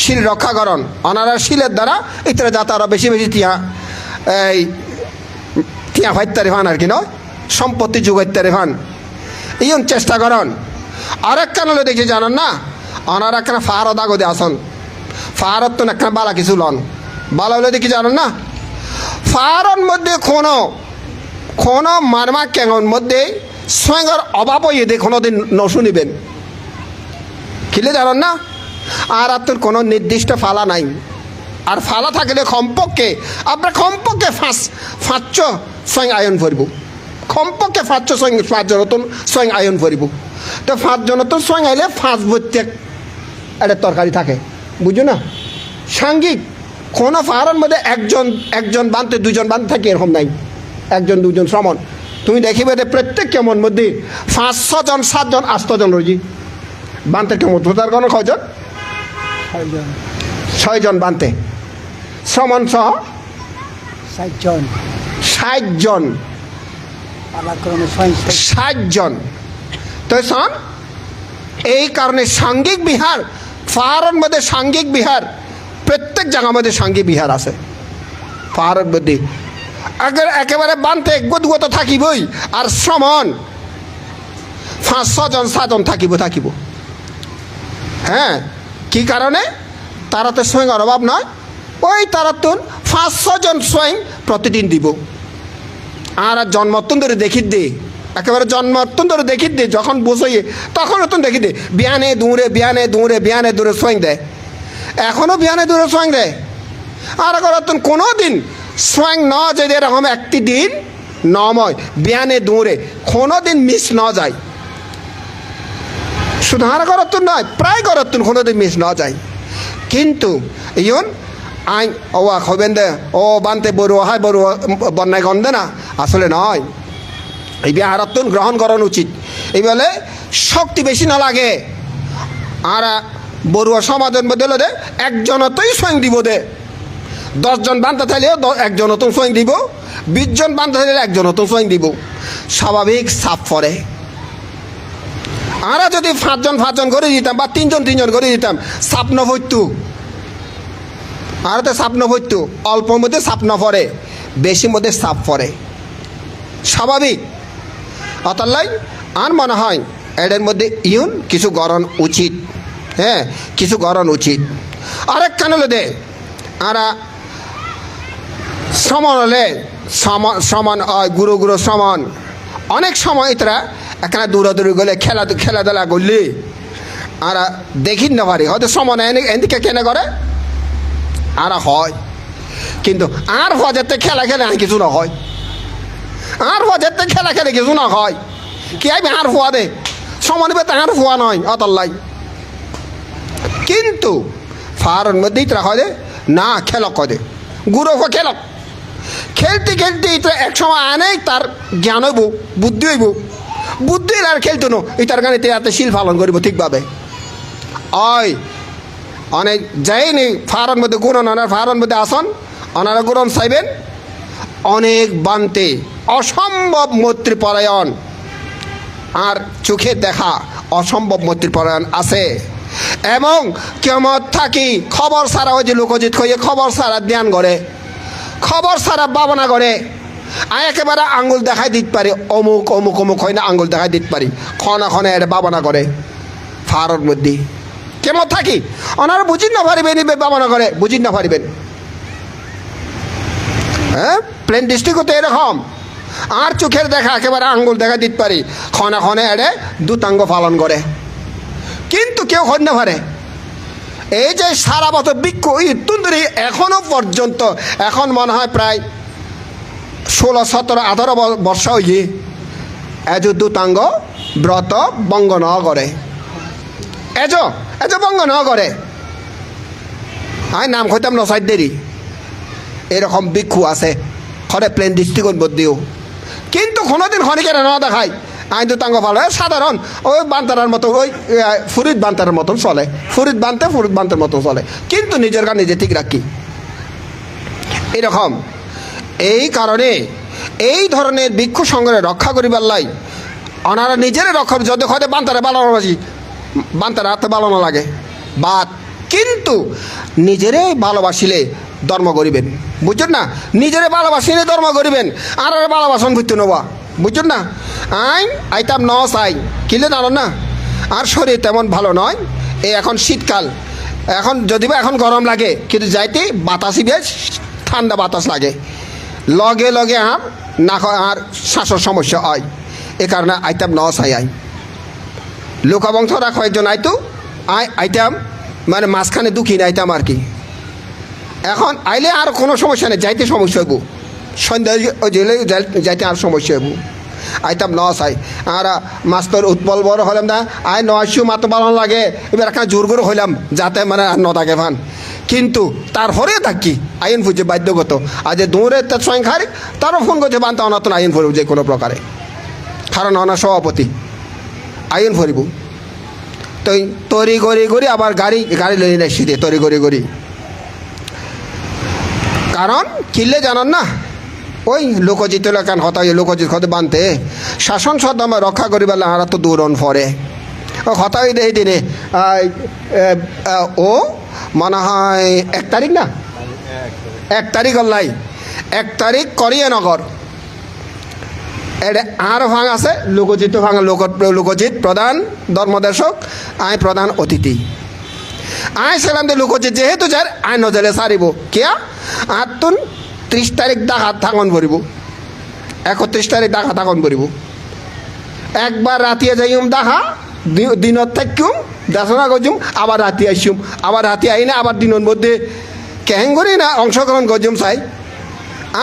শিল রক্ষা করন। অনারা শিলের দ্বারা ইতরা যা তারা বেশি বেশি এই তিয়া ভাইতারে ফান আর কি নয় সম্পত্তি যোগাইতারে ফান এই চেষ্টা করন। আর একখানা হলে দেখি জানান না অনারা একখানা ফারত আগদে আসন, ফারত তো একখানা বালা কিছু লন, বালা হলে দেখি জানান না ফারন মধ্যে কোনো মারমা কেঙর মধ্যে স্বয়ংর অভাব হয়ে দে কোনোদিন নশুনিবেন খিলে জানান না। আর তোর কোনো নির্দিষ্ট ফালা নাই। আর ফালা থাকলে কমপক্ষে আপনার কমপক্ষে পাঁচশো স্বয়ং আয়ন করিব, কমপক্ষে 500 স্বয়ং 5 নতুন স্বয়ং আয়ন করিব। তো 5 জন তো সোয়াং আইলে 5 ভর্তি একটা তরকারি থাকে, বুঝো না? সাংঘিক কোনো ফাহারের মধ্যে একজন বানতে 2 জন বানতে থাকে এরকম নাই, 1 জন 2 জন সমান। তুমি দেখিবে যে প্রত্যেক কেমন মধ্যে 5-6 জন 7 জন 8 জন রয়েছি বানতে কেমন। তার কোনো কয়জন? 6 জন বানতে সমান সহ 60 জন 60 জন। তো শোন, এই কারণে সাংঘিক বিহার পাহাড়ের মধ্যে সাংঘিক বিহার প্রত্যেক জায়গার মধ্যে সাংঘিক বিহার আছে পাহাড়ের মধ্যে। একেবারে বানতে গদগত থাকিবই, আর সমান 5-6 জন 7 জন থাকিব। হ্যাঁ, কি কারণে? তারা তো সোয়েংয়ের অভাব নয়, ওই তারা তো 5-6 জন সোয়েং প্রতিদিন দিব। আর জন্মত্তন ধরে দেখি দে, একেবারে জন্মত্তন ধরে দেখি দে, যখন বসইয়ে তখন নতুন দেখি দে বিয়ানে দূরে সোয়েং দেয়, এখনও বিয়ানে দূরে সোয়েং দেয়। আর এখন কোনো দিন সোয়েং ন যায় এরকম একটি দিন নময় বিয়ানে দূরে কোনো দিন মিস ন যায়। শুধু আর করতুন নয়, প্রায় করতুন কোনো দিন মিস ন যায়। কিন্তু ইয়ন আইন ওয়া হবেন দে ও বানতে বড়ুয়া হয় বড়ুয়া বন্যায় গন্ধে না, আসলে নয়। এই বিহারত্বন গ্রহণ করানো উচিত। এই বলে শক্তি বেশি না লাগে। আর বড়ুয়া সমাজের মধ্যে দে একজনতই সোয়েং দিব দে, 10 জন বানতে থাকলেও 1 জন নতুন সোয়েং দিব, 20 জন বানতে থাকলে 1 জন নতুন সোয়েং দিব। স্বাভাবিক সাপ পরে। আর যদি 5 জন করে দিতাম বা 3 জন করে দিতাম, সাপ নভৈতু। আর তো সাপ নভৈতু, অল্প মধ্যে সাপ ন পড়ে, বেশি মধ্যে সাপ পড়ে, স্বাভাবিক। অতলাই আর মনে হয় এদের মধ্যে ইউন কিছু গরণ উচিত। হ্যাঁ, কিছু গরণ উচিত। আরেক কানে দে আর সমান হলে সমান গুরু সমান। অনেক সময় তারা এখানে দৌড়াদৌড়ি গেলে খেলাধুলা করলে আর দেখি না পারি, হয়তো সমান এদিকে কেনে করে আর হয়। কিন্তু আর হজাতে খেলা খেলে আর কিছু না হয়, আর হজাতে খেলা খেলে কিছু না হয়। কি আইবে আর হওয়া দে সমান আর হওয়া নয় অতল্লাই। কিন্তু ফারের মধ্যেই তারা হয় না খেলক কদে গুরু খেলক, খেলতে এক সময় আনে তার জ্ঞান হইব, বুদ্ধি হইব, বুদ্ধি আর খেলতো না এটার গানে এত শিল পালন করিব ঠিকভাবে। ওই অনেক যায়নি ফারের মধ্যে গুণ ওনার ফারের মধ্যে আসন, ওনারা গুণ চাইবেন। অনেক বানতে অসম্ভব মৈত্রীপরায়ণ আর চোখে দেখা অসম্ভব মৈত্রীপরায়ণ আছে। এবং কেমন থাকি খবর সারা ওই যে লোকজিৎ হয়ে খবর সারা ধ্যান করে, খবর সারা ভাবনা করে। একেবারে আঙ্গুল দেখাই দিতে পারি, অমুক হয় না আঙ্গুল দেখাই দিতে পারি, ক্ষণে এটা ভাবনা করে ফারের মধ্যে। কেমন থাকি ওনারা বুঝি না পারিবেন, ভাবনা করে বুঝি না পারিবেন। হ্যাঁ, প্লেন ডিস্ট্রিক্ট এরকম। আর চোখের দেখা একেবারে আঙ্গুল দেখা দিতে পারি, ক্ষণে এড়ে দুতাঙ্গ পালন করে। কিন্তু কেউ হয় না পারে। এই যে সারা বছর বৃক্ষ ইত্যুন্দরী এখনো পর্যন্ত, এখন মনে হয় প্রায় 16, 17, 18 বর্ষ হয়ে এজ দুতাঙ্গ ব্রত বঙ্গ ন করে, এজ বঙ্গ ন করে। আমি নাম কইতাম নসাইড দেরি, এরকম ভিক্ষু আছে হরে প্লেন ডিস্ট্রিক্টের মধ্যেও। কিন্তু কোনোদিন হরিকেরা না দেখায় আইন দুতাঙ্গ ভালো সাধারণ ওই বান্তারার মতো, ওই ফুরিদ বান্তারের মতন চলে, ফুরিদ বান্তের মতন চলে, কিন্তু নিজের গান নিজে ঠিক রাখি এরকম। এই কারণে এই ধরনের ভিক্ষু সংগ্রহে রক্ষা করিবার লাই ওনারা নিজেরা রক্ষা, যদি হয়তো বান্তারে বালানো বাজি বান্তারে হাতে বালানো লাগে বাদ, কিন্তু নিজেরে ভালোবাসিলে ধর্ম করিবেন, বুঝছেন না? নিজেরে ভালোবাসিলে ধর্ম করিবেন, আর ভালোবাসন বুঝতে নেবা, বুঝছেন না? আইতাম ন চাই কিলে জানো না। আর শরীর তেমন ভালো নয়। এই এখন শীতকাল, এখন যদিও এখন গরম লাগে, কিন্তু যাইতে বাতাসই বেশ ঠান্ডা বাতাস লাগে, লগে লগে আর না আর শ্বাসের সমস্যা হয়। এ কারণে আইতাম ন চাই লোকবংশরা কয়েকজন আইতো আইতাম, মানে মাঝখানে দুঃখী আইতাম আর কি। এখন আইলে আর কোনো সমস্যা নেই, যাইতে সমস্যা হইব, সন্ধ্যা যাইতে আর সমস্যা হইব। আইতাম ন চাই আর মাস্টার উৎপল বড় হলাম না আই নয়শো মাত্র বাড়ানো লাগে এবার একটা জোর করে হইলাম যাতে মানে আর ন থাকে ফান কিন্তু তারপরে থাকি আইন ফুজে বাধ্যগত আজ দৌড়ে তার সংখ্যারিক তারও ফোন করছে বানতে অনাতন আইন ফুরব যে কোনো প্রকারে কারণ অনার সভাপতি আইন ফুরিব তো তরি গড়ি আবার গাড়ি লই না শীতে তরি গড়ি কারণ কিনলে জানান না ওই লোকজিত এলাকান হতা লোকজিত হতে বানতে শাসন সদ্দামে রক্ষা করিবার আরা তো দূরন ফরে ও হতাই দেই দিনে ও মনে হয় 1 তারিখ না 1 তারিখ লাই 1 তারিখ করিয়ে নগর এটা আর ভাঙ আছে লোকজিত ভাঙা লোকজিত প্রধান ধর্মদেশক আই প্রধান অতিথি আই ছিলাম যে লোকজিত যেহেতু যার আই নজরে সারিব কিয়া আর তুন 30 তারিখ ডাকা থাকন পড়ব 31 তারিখ ডাকা থাকন পড়ব একবার রাতিয়ে যাইম ডাকা দিনত থাকিম দেশনা গজুম আবার রাতি আসিম আবার রাতি আইনে আবার দিনের মধ্যে কেহেং করি না অংশগ্রহণ গজুম চাই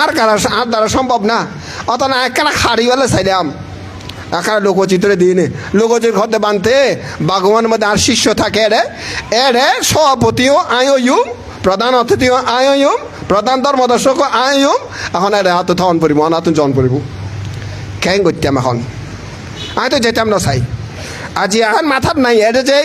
আর কারা আর দ্বারা সম্ভব না অত না একখানা খাড়িওয়ালা চাইলাম একখানা লোকচিত্রে দিনে লোকচিত্র ঘরতে বানতে বাগবানের মধ্যে আর শিষ্য থাকে এরে সভাপতিও আয়ুম প্রধান অতিথিও আয়ুম প্রধান ধর্মদর্শকও আয়ুম এখন এর হাত থন পড়ব অনাতুন জন পড়ব কেন করতাম এখন আমি তো যেতাম না চাই আজি আর মাথার নাই এটা যে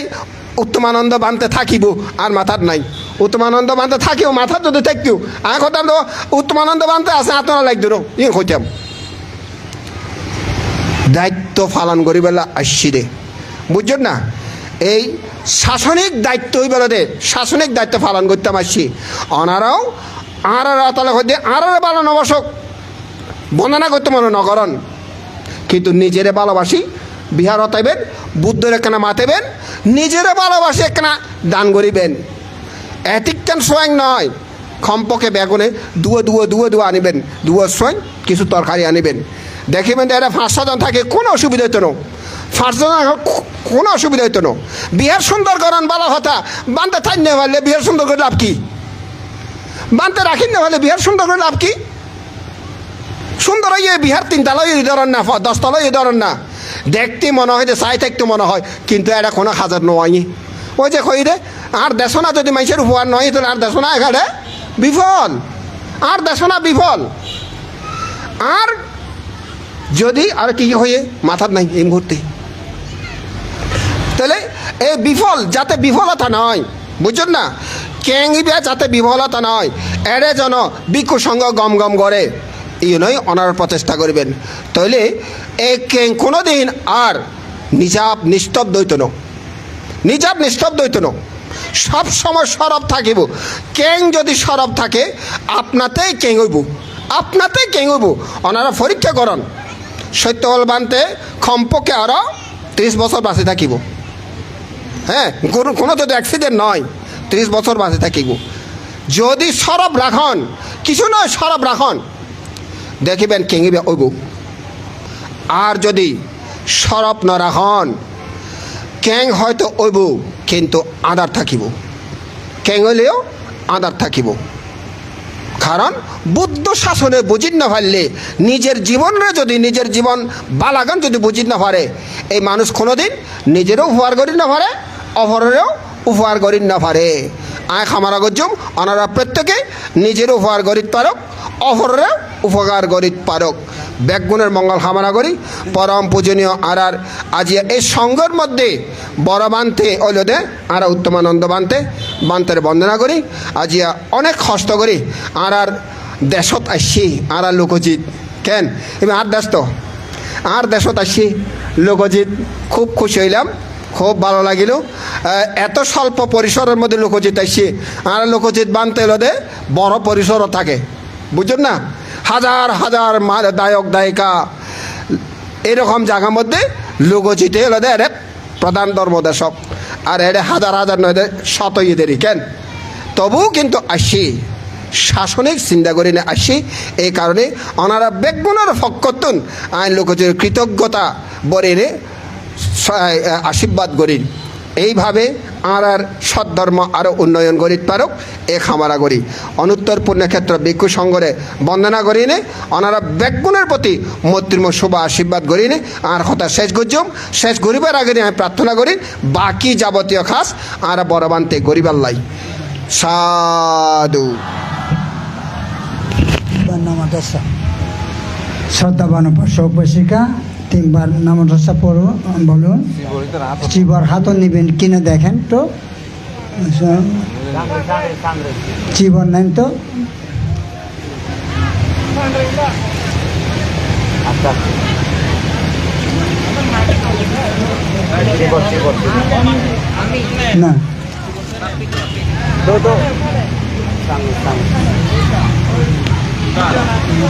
উত্তমানন্দ বানতে থাকিব আর মাথার নাই উত্তমানন্দ বানতে থাকিও মাথার যদি থাকিও আমি কথা তো উত্তমানন্দ বানতে আছে আপনারা লাগতো ইয়ে কইতাম দায়িত্ব পালন করি বেলা আসছি রে বুঝছেন না এই শাসনিক দায়িত্ব বেলাতে শাসনিক দায়িত্ব পালন করতাম আসছি অনারাও আর তাহলে হইতে আর পালন অবশ্যক বন্দনা করতে মনে নগরণ কিন্তু নিজেরে ভালোবাসি বিহার হতাইবেন বুদ্ধের একখানা মাতেবেন নিজেরে ভালোবাসি একখানা দান করিবেন এটিকটান সোয়াং নয় খম্পকে বেগুনে দুয়ো আনিবেন দুয়ো সোয়াং কিছু তরকারি আনিবেন দেখিবেন এরা 5-6 জন থাকে কোনো অসুবিধা হইতো না 5 জন কোনো অসুবিধা হইতো না বিহার সুন্দর করেন ভালো কথা বানতে থাই না পারলে বিহার সুন্দর করে লাভ কি বানতে রাখিন না পারলে বিহার সুন্দর করে লাভ কি সুন্দর হয়ে বিহার 3 তলায় ধরেন না 10 তলায় ধরেন না দেখতে মনে হয় যে চাই থাকতে মনে হয় কিন্তু এটা কোনো হাজার নয় ওই যে কই রে আর দেশনা যদি মানুষের উপহার নয় তাহলে আর দেশনা এখানে বিফল আর দেশনা বিফল আর যদি আর কি হয়ে মাথার নাই এই মুহূর্তে তাহলে এই বিফল যাতে বিফলতা নয় বুঝছেন না কেঙ্গিবে যাতে বিফলতা নয় এরে যেন বিক্ষু সঙ্গ গম করে এই নয় অনার প্রচেষ্টা করবেন তাহলে এই কেং কোনো দিন আর নিস্তব্ধ হইত না নিস্তব্ধ হইত না সব সময় সরব থাকিব কেং যদি সরব থাকে আপনাতেই কেং হইব ওনারা পরীক্ষা করন সত্যল বানতে কমপক্ষে আরও 30 বছর বাঁচে থাকিব হ্যাঁ কোনো যদি অ্যাক্সিডেন্ট নয় 30 বছর বাঁচে থাকিব যদি সরব রাখন কিছু নয় সরব রাখন দেখিবেন কেঙ্গিবে ওইব আর যদি সরব ন রাখন কেং হয়তো ওইব কিন্তু আদার থাকিব কেং হইলেও আদার থাকিব কারণ বুদ্ধ শাসনে বুঝিত না পারলে নিজের জীবন বালাগান যদি বুঝিত না পারে এই মানুষ কোনোদিন নিজেরও উপহার করি না পারে অপরেরও উপহার করি না পারে আয় খামারা গজুম ওনারা প্রত্যেকে নিজের উপহার করিত পারক অপরের উপকার করিত পারক ব্যাগুণের মঙ্গল কামনা করি পরম পূজনীয় আর আজিয়া এই সঙ্গের মধ্যে বড় বানতে ওইলদে আর উত্তমানন্দ বান্তের বন্দনা করি আজিয়া অনেক কষ্ট করি আর দেশত আসছি আর লোকজিৎ কেন এবার আর দেশত আসছি লোকজিৎ খুব খুশি হইলাম খুব ভালো লাগিল এত স্বল্প পরিসরের মধ্যে লোকজিৎ আসছি আর লোকজিৎ বানতে এলদে বড় পরিসরও থাকে বুঝছেন না হাজার হাজার দায়ক দায়িকা এরকম জায়গার মধ্যে লোকজিতে এলদে এর প্রধান ধর্মদেশক আর এর হাজার হাজার নয় শত ইদেরই কেন তবুও কিন্তু আসি শাসনিক চিন্তা করি না আসি এই কারণে ওনারা বেগুনের ফক্কতুন আইন লোকজির কৃতজ্ঞতা বরে আশীর্বাদ করি এইভাবে আর সদ্ধর্ম আরও উন্নয়ন করিতে পারুক এ খামারা করি অনুত্তর পুণ্যক্ষেত্র ভিক্ষু সংঘরে বন্দনা করি নে ওনারা ব্যাগুণের প্রতি মৈত্রীম শুভ আশীর্বাদ করি নে আর কথা শেষ করছম শেষ গরিবের আগে আমি প্রার্থনা করি বাকি যাবতীয় খাস আর বড়বান্তে গরিবার লাই সাধু নামদশা শ্রদ্ধাবান উপাসিকা তিনবার নামদশা পড়ো বলুন চিবর হাতও নেবেন কিনে দেখেন তো চিবর নেন তো না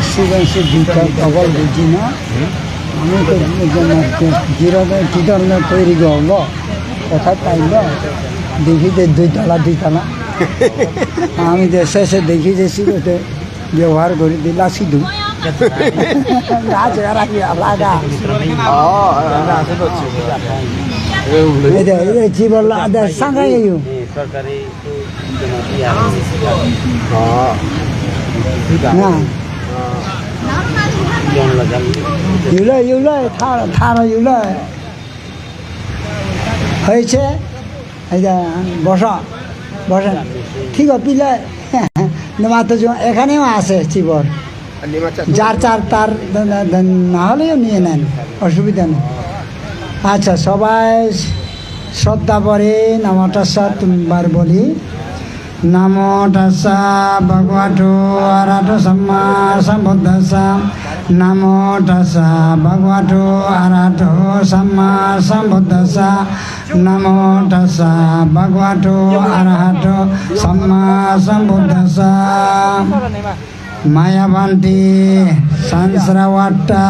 শিবাংশী দুইটা ডবল বুঝি না আমি তো কি ধরনের তৈরি করব কোথায় পাইল দেখি যে দুইতলা আমি যে শেষে দেখি যে সিলেটে ব্যবহার করে দিলা সিধু কি বললো সাংঘাই না হয়েছে বসা বসেন ঠিক আছে পিলে মাত্র এখানেও আছে চিবর যার চার তার না হলেও নিয়ে নেন অসুবিধা নেই আচ্ছা সবাই শ্রদ্ধা পরে নামটা তিনবার বলি नमो तस्सा भगवतो अरहतो सम्मा सम्बुद्धस्सा नमो तस्सा भगवतो अरहतो सम्मा सम्बुद्धस्सा नमो तस्सा भगवतो अरहतो सम्मा सम्बुद्धस्सा मायावन्ती संस्रवट्टा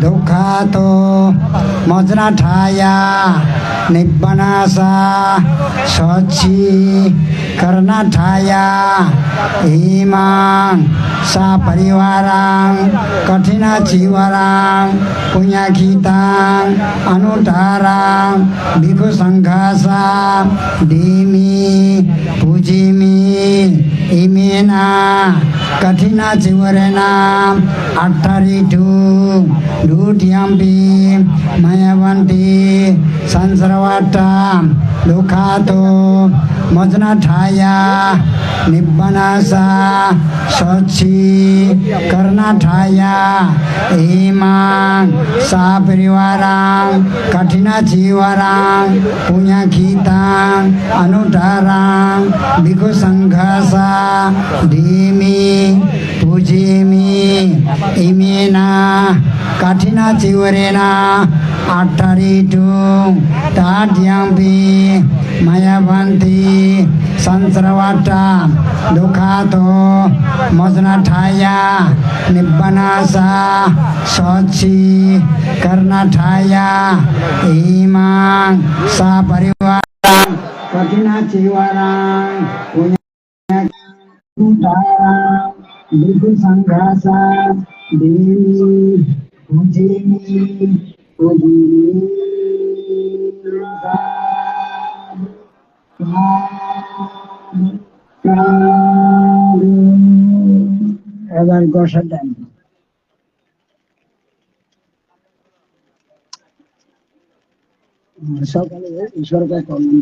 दुःखातो मज्नाठाया निब्बनासा सच्ची कर्णाठाया हिमां सा परिवारां कठिना चिवरां पुण्यखितां अनुतारां भिक्षु संघासा धीमी पूजिमी इमेना कठिना चिवरेना अट्ठारिटु डूट्यम्पि मायावन्ती संस्रवट्टा दुःखातो मज्नाठाया निब्बनासा सच्ची कर्णाठाया हिमां सा परिवारां कठिना चिवरां पुण्यखितां अनुतारां भिक्षु संघासा धीमी पूजिमी इमेना कठिना चिवरेना अट्ठारिटु ताड्यम्पि मायावन्ती संस्रवट्टा दुःखातो मज्नाठाया निब्बनासा सच्ची कर्णाठाया हिमां सा परिवारां कठिना चिवरां पुण्यखितां भिक्षु संघासा धीमी पूजिमी এবার গোসা দেন সকালে সরকার কর্মী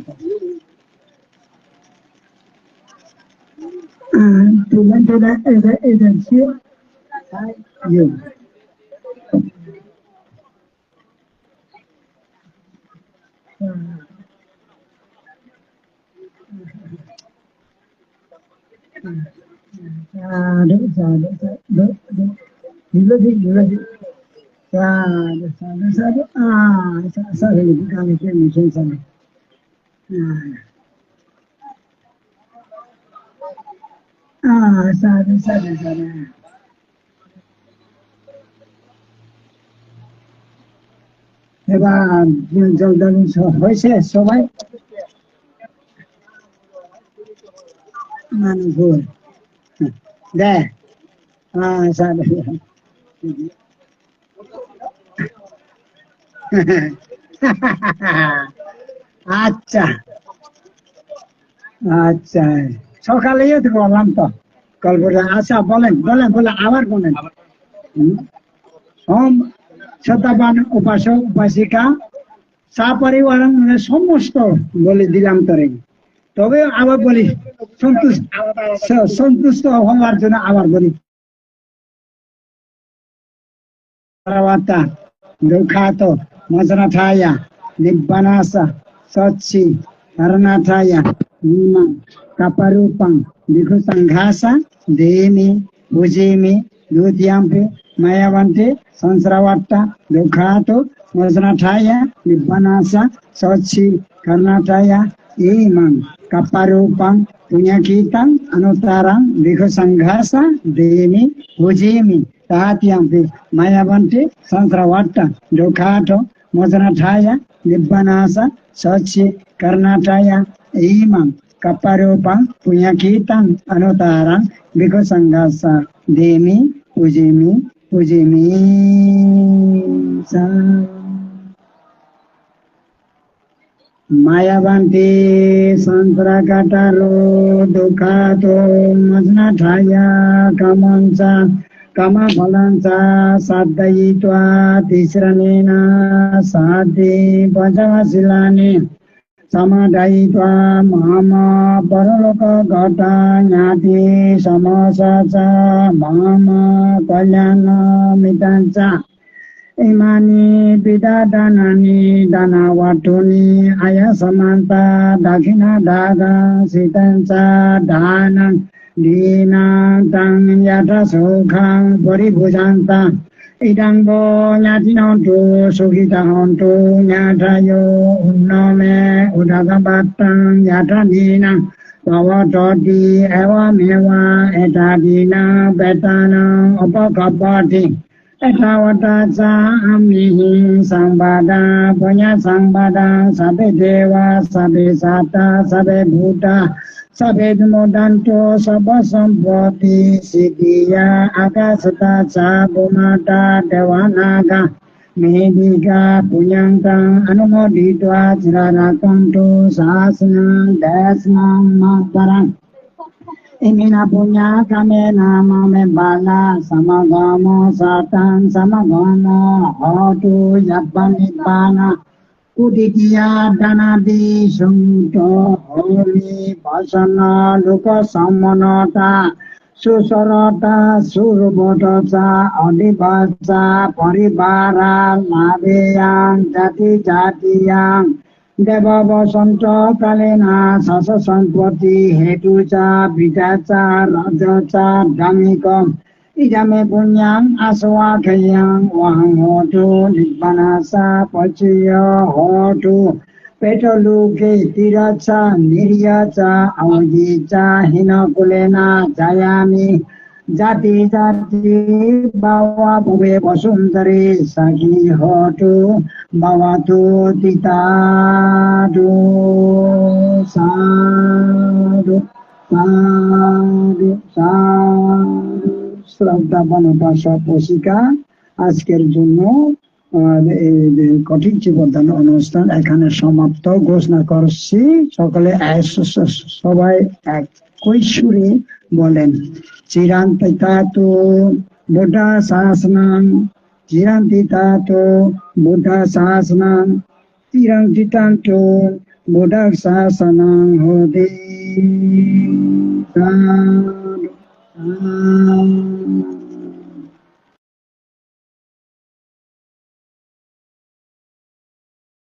এবার জলদান হয়েছে সবাই মানুষ দে আচ্ছা আচ্ছা, সকালেই তো বললাম তো গল্পটা। আচ্ছা বলেন বলেন বলেন, আবার বলেন। সোম শতবান উপাসক উপাসিকা সাপরিবার সমস্ত বলে দিলাম তোরে। তবে আবার বলি, সন্তুষ্ট হওয়ার জন্য আবার বলি, দুঃখাত মজনাথায়া নিব্বানাসা সচ্ছি করনাথায়া কাপারূপং ভিক্ষু সংঘাসা দেমি ভুজিমি দ্বিতীয়াম্পি মায়াবন্তে সংস্রবট্টা দুঃখাত মজনাথায়া নিব্বানাসা সচ্ছি করনাথায়া ইমং কাপারূপং পুণ্যকীর্তং অনুত্তরং ভিক্ষু সংঘাসা দেমি ভুজিমি তাহাতিয়াম্পি মায়াবন্তে সংস্রবট্টা দুঃখাত মজনাথায়া নিব্বানাসা সচ্ছি করনাথায়া Emon kaparupang punyakitang anutarang biko sanggasa demi pujimi pujimi sa mayavanti santrakatalo dukhato majnathaya kamansa kama balansa saddayitva tisranena sadhi panchamasilani samadayitva mama paraloka gata nyati samasasa mama kalyana mitanca imani pidadanani danavatuni ayasamanta dakina daga sitanca danang dina tang yata sukhang paribhujanta idang bo nyati nontu sukhita hontu nyatayo unname udagabatang yata dina bhavatoti eva meva etadina betana upakapati etavata ca amihi sambada punya sambada sabe deva sabe sata sabe bhuta sabe modanto sabha sampati siddhiya akasata ca bhumata devanaga medika punyantang anumoditva cirarakanto sasanang desnang matarang imina punya kamena mame bala samagamo satang samagamo hotu yabbanibbana Uditiya danadi sungto holi basana luka samanata susarata surubodasa adibasa paribara labeyang jati jatiyang deva basanto kalena sasa sampati hetuca bidaca rajaca damikam idame punyang aswakayang wahang hotu nibbanasa paciya hotu petoluke tiraca niryaca aujica hinakulena jayami jati jati bawa bube basundari sagi hotu bawatu titadu sadu sadu sadu শ্রদ্ধাবান উপাসক উপাসিকা, আজকের জন্য কঠিন জীবনদান অনুষ্ঠান এখানে সমাপ্ত ঘোষণা করছি। সকলে সবাই একই সুরে বলেন, চিরান্তি তাতো বুদ্ধা শাসনাং, চিরান্তি তাতো বুদ্ধা শাসনাং, চিরান্তি তাতো বুদ্ধা শাসনাং হদে।